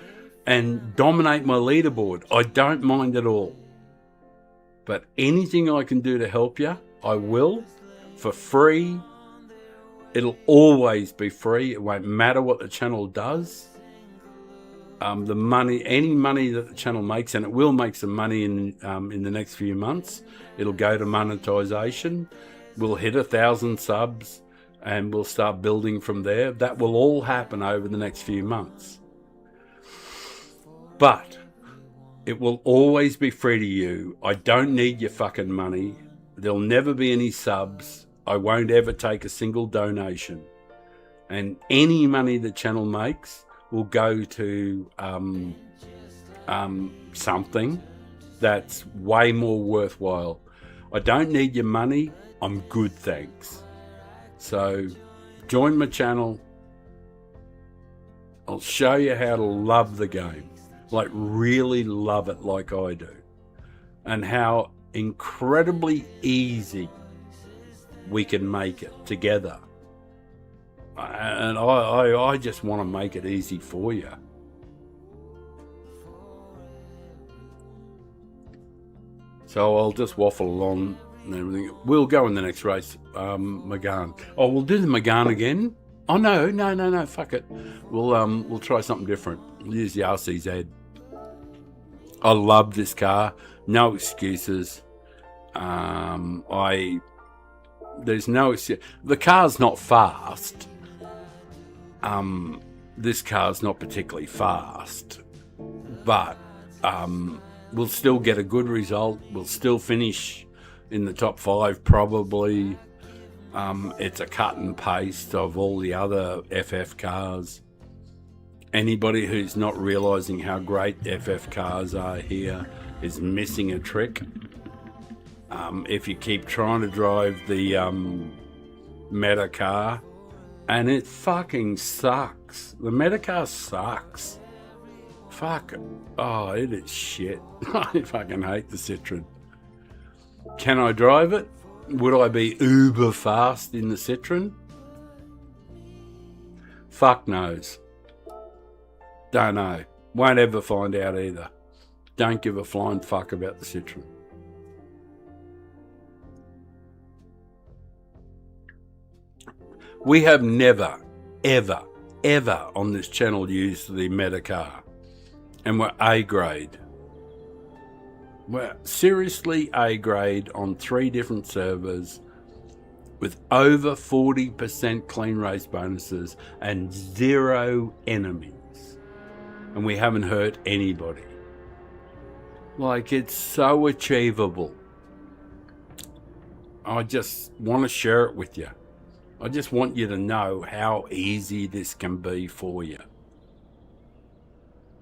and dominate my leaderboard. I don't mind at all. But anything I can do to help you, I will, for free. It'll always be free. It won't matter what the channel does. The money, any money that the channel makes, and it will make some money in the next few months, it'll go to monetization. We'll hit 1,000 subs and we'll start building from there. That will all happen over the next few months. But it will always be free to you. I don't need your fucking money. There'll never be any subs. I won't ever take a single donation. And any money the channel makes will go to something that's way more worthwhile. I don't need your money. I'm good, thanks. So join my channel. I'll show you how to love the game, like really love it like I do, and how incredibly easy we can make it together. And I just want to make it easy for you. So I'll just waffle along and everything. We'll go in the next race, Megane. Oh, we'll do the Megane again. Oh no, fuck it. We'll try something different. We'll use the RCZ. I love this car. No excuses. There's no excuse. The car's not fast. This car's not particularly fast, but we'll still get a good result. We'll still finish in the top 5 probably. It's a cut and paste of all the other FF cars. Anybody who's not realizing how great FF cars are here is missing a trick. if you keep trying to drive the Meta car, and it fucking sucks. The Meta car sucks. Fuck. Oh, it is shit. I fucking hate the Citroen. Can I drive it? Would I be uber fast in the Citroen? Fuck knows. Don't know. Won't ever find out either. Don't give a flying fuck about the Citroen. We have never, ever, ever on this channel used the Meta car. And we're A grade. We're seriously A grade on 3 different servers with over 40% clean race bonuses and 0 enemies. And we haven't hurt anybody. Like, it's so achievable. I just want to share it with you. I just want you to know how easy this can be for you.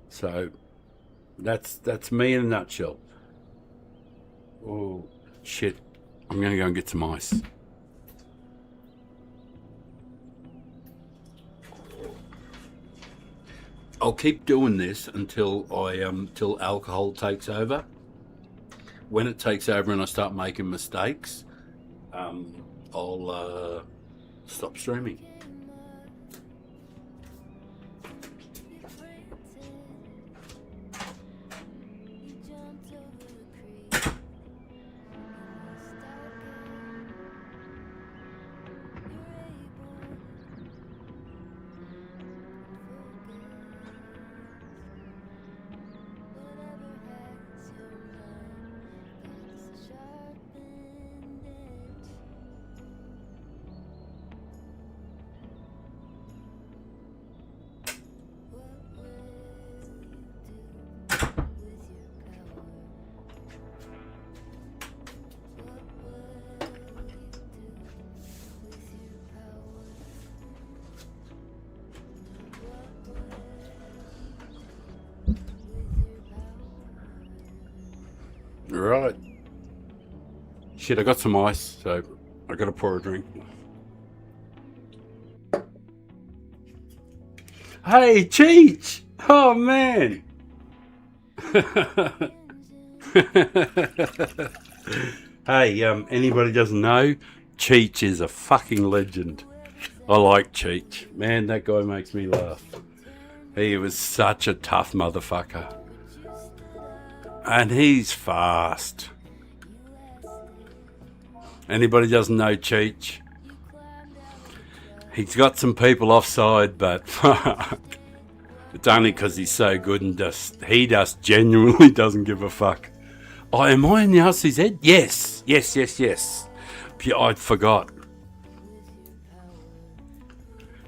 So, that's me in a nutshell. Oh, shit. I'm going to go and get some ice. I'll keep doing this until till alcohol takes over. When it takes over and I start making mistakes, I'll stop streaming. Right. Shit, I got some ice, so I gotta pour a drink. Hey, Cheech! Oh, man! Hey, anybody doesn't know, Cheech is a fucking legend. I like Cheech. Man, that guy makes me laugh. He was such a tough motherfucker. And he's fast. Anybody doesn't know Cheech? He's got some people offside, but fuck. It's only because he's so good and he just genuinely doesn't give a fuck. Oh, am I in the RCZ? Yes. I forgot.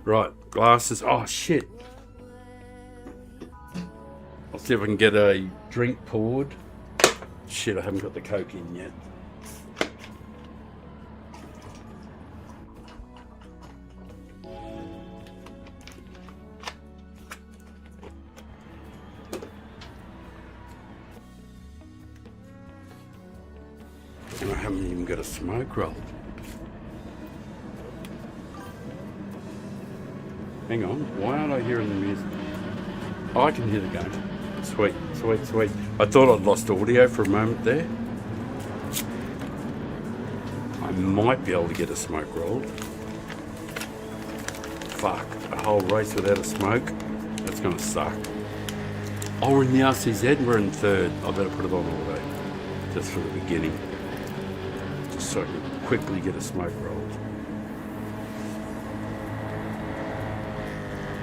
Right, glasses. Oh, shit. I'll see if I can get a drink poured. Shit, I haven't got the Coke in yet. And I haven't even got a smoke roll. Hang on, why aren't I hearing the music? Oh, I can hear the game. Sweet. I thought I'd lost audio for a moment there. I might be able to get a smoke roll. Fuck, a whole race without a smoke? That's gonna suck. Oh, we're in the RCZ, we're in 3rd. I better put it on auto, just for the beginning. Just so I can quickly get a smoke roll.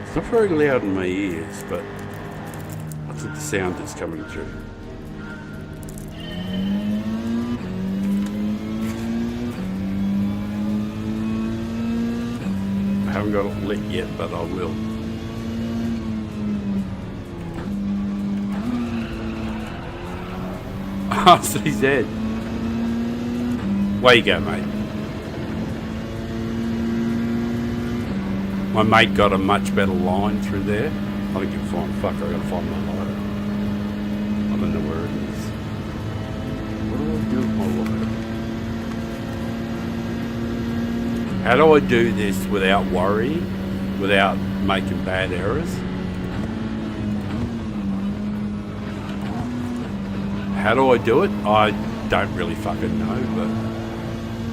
It's not very loud in my ears, but I think the sound is coming through. I haven't got it lit yet, but I will. RCZ. Where you go, mate? My mate got a much better line through there. I think you'll find, fuck, I gotta find my lighter. I don't know where it is. What do I do with my lighter? How do I do this without worrying, without making bad errors? How do I do it? I don't really fucking know,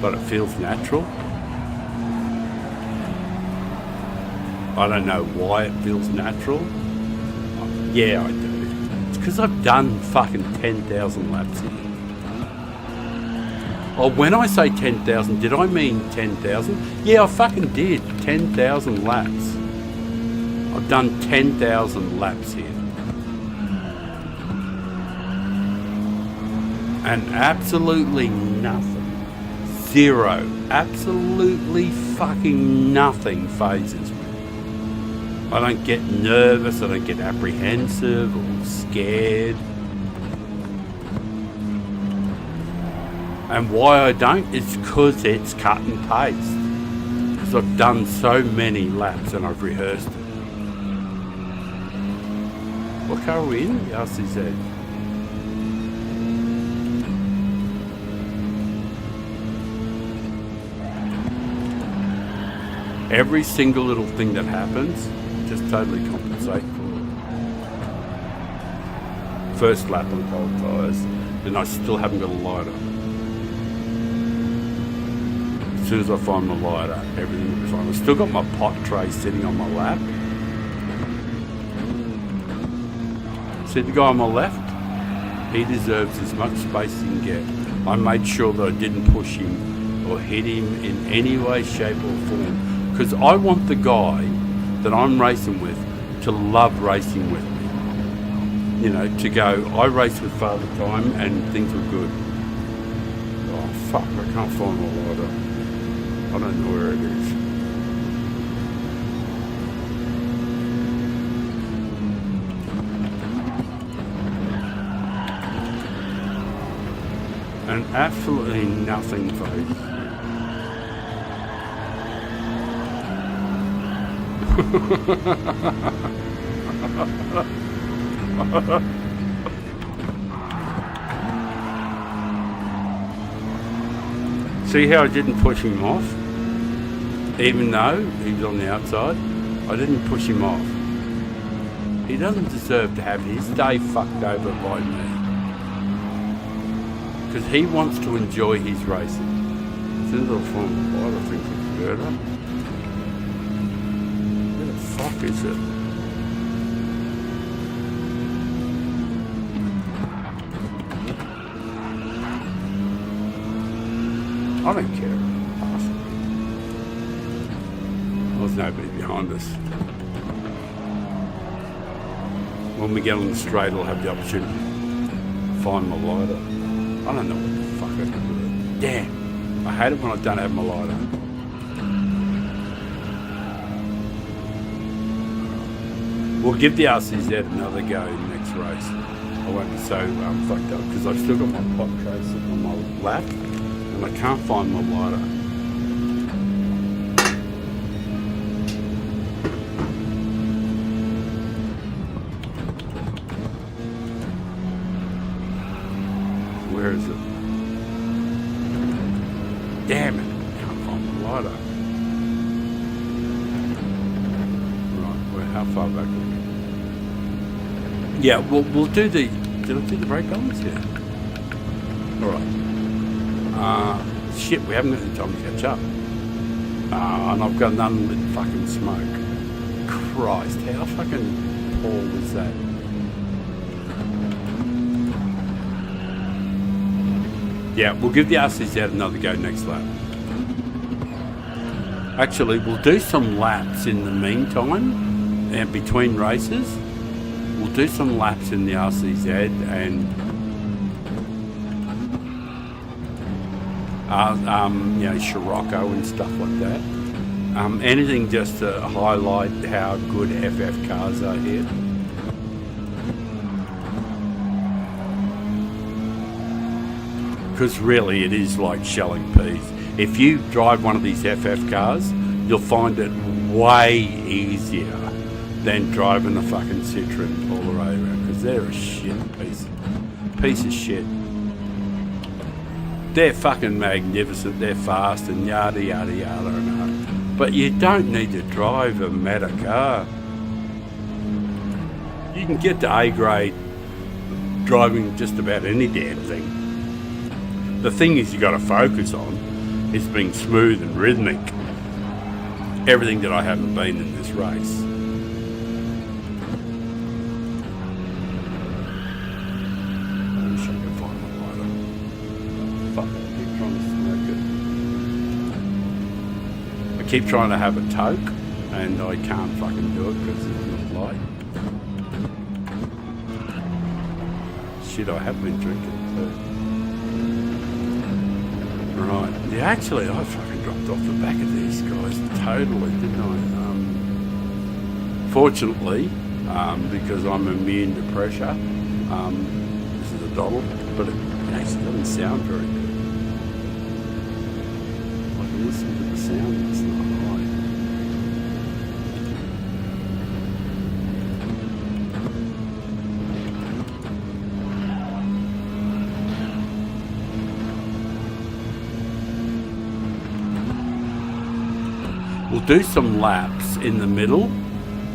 but it feels natural. I don't know why it feels natural. Yeah, I do. It's because I've done fucking 10,000 laps here. Oh, when I say 10,000, did I mean 10,000? Yeah, I fucking did. 10,000 laps. I've done 10,000 laps here. And absolutely nothing. Zero. Absolutely fucking nothing phases me. I don't get nervous, I don't get apprehensive or scared. And why I don't is because it's cut and paste. Because I've done so many laps and I've rehearsed it. What car are we in? The RCZ. Every single little thing that happens, just totally compensate for it. First lap on cold tyres, then I still haven't got a lighter. As soon as I find my lighter, everything will be fine. I've still got my pot tray sitting on my lap. See the guy on my left? He deserves as much space as he can get. I made sure that I didn't push him or hit him in any way, shape or form. Because I want the guy that I'm racing with to love racing with me. You know, to go, I raced with Father Time and things were good. Oh fuck, I can't find my lighter. I don't know where it is. And absolutely nothing phased. See how I didn't push him off? Even though he was on the outside, I didn't push him off. He doesn't deserve to have his day fucked over by me. Because he wants to enjoy his racing. As soon as I find the light, I think it's better. Where the fuck is it? I don't care. There's nobody behind us. When we get on the straight, I'll have the opportunity to find my lighter. I don't know what the fuck I can do. Damn. I hate it when I don't have my lighter. We'll give the RCZ another go in the next race. I won't be so fucked up because I've still got my pot tray sitting on my lap and I can't find my lighter. Where is it? Damn it, can't find my lighter. Right, how far back are we? Yeah, we'll do the... Did I do the brake balance? Yeah. Alright. Shit, we haven't got any time to catch up. And I've got none with fucking smoke. Christ, how fucking poor was that? Yeah, we'll give the RCZ another go next lap. Actually, we'll do some laps in the meantime, and between races. We'll do some laps in the RCZ and you know, Scirocco and stuff like that. Anything just to highlight how good FF cars are here. Because really it is like shelling peas. If you drive one of these FF cars, you'll find it way easier than driving a fucking Citroen all the way around, because they're a shit piece of shit. they're fucking magnificent, they're fast and yada yada yada and but you don't need to drive a Meta car. You can get to A grade driving just about any damn thing. The thing is you got to focus on is being smooth and rhythmic. Everything that I haven't been in this race. I wish I could find my lighter. Fuck, I keep trying to smoke it. I keep trying to have a toke and I can't fucking do it because it's not light. Shit, I have been drinking too. Right. Yeah, actually, I fucking dropped off the back of these guys totally, didn't I? Fortunately, because I'm immune to pressure, this is a Donald, but it actually doesn't sound very good. I can listen to the sound, it's not right. We'll do some laps in the middle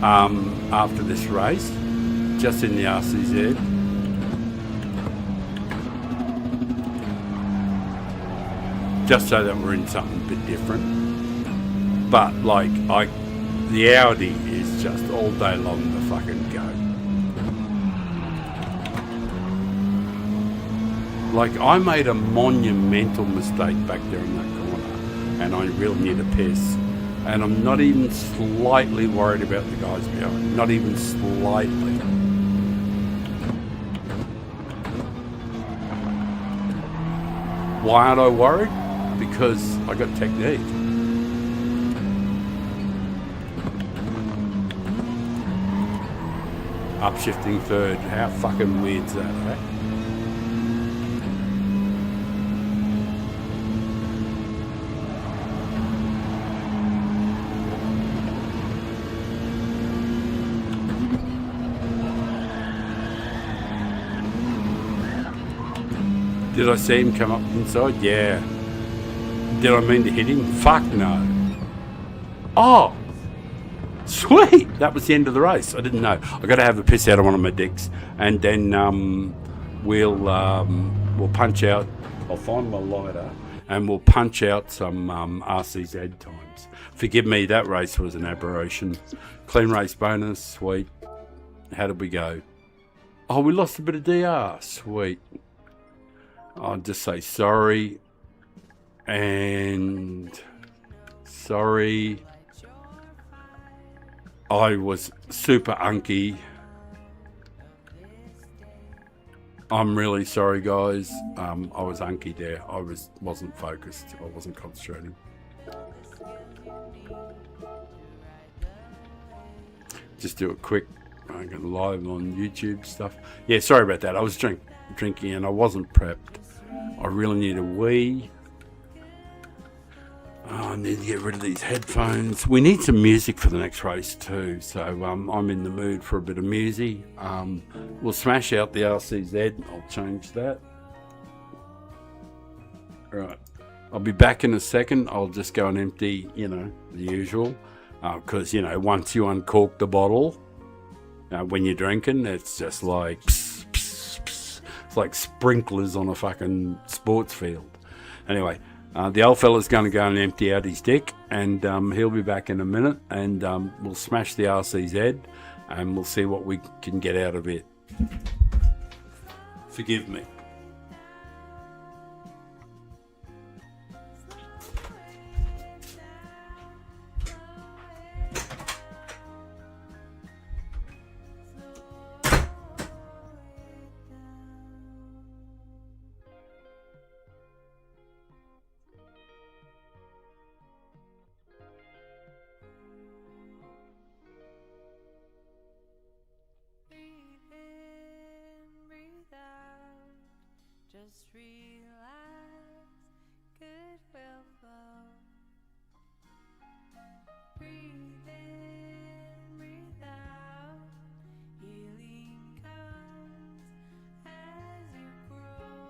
after this race, just in the RCZ. Just so that we're in something a bit different. But like, the Audi is just all day long to fucking go. Like, I made a monumental mistake back there in that corner, and I really need a piss. And I'm not even slightly worried about the guys behind. Not even slightly. Why aren't I worried? Because I got technique. Upshifting third. How fucking weird's that, eh? Did I see him come up inside? Yeah. Did I mean to hit him? Fuck no. Oh! Sweet! That was the end of the race. I didn't know. I got to have a piss out of one of my dicks. And then we'll punch out. I'll find my lighter. And we'll punch out some RCZ times. Forgive me, that race was an aberration. Clean race bonus. Sweet. How did we go? Oh, we lost a bit of DR. Sweet. I'll just say sorry and sorry. I was super unky. I'm really sorry, guys. I was unky there. I wasn't focused. I wasn't concentrating. Just do a quick live on YouTube stuff. Yeah, sorry about that. I was drinking and I wasn't prepped. I really need a wee. Oh, I need to get rid of these headphones. We need some music for the next race too, so I'm in the mood for a bit of music. We'll smash out the RCZ. I'll change that. Right, I'll be back in a second. I'll just go and empty, the usual, because once you uncork the bottle, when you're drinking, it's just like pss, pss, pss. It's like sprinklers on a fucking sports field. Anyway, the old fella's going to go and empty out his dick, and he'll be back in a minute, and we'll smash the RCZ, and we'll see what we can get out of it. Forgive me. Just relax, good will flow. Breathe in, breathe out. Healing comes as you grow.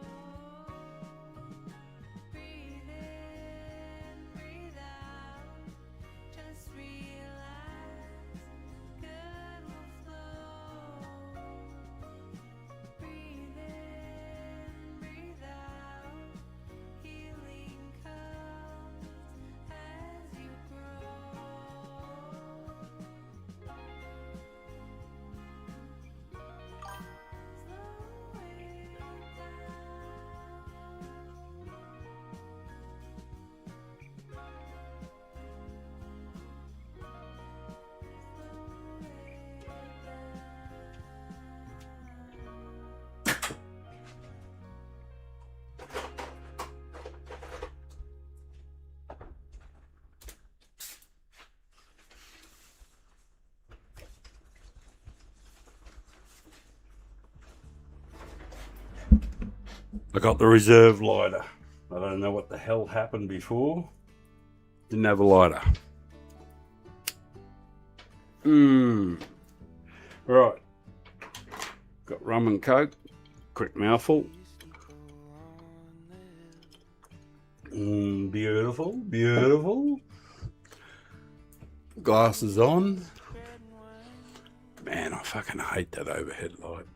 I got the reserve lighter. I don't know what the hell happened before. Didn't have a lighter. Right. Got rum and coke. Quick mouthful. Beautiful, beautiful. Glasses on. Man, I fucking hate that overhead light.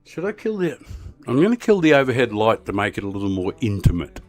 Should I kill it? I'm going to kill the overhead light to make it a little more intimate.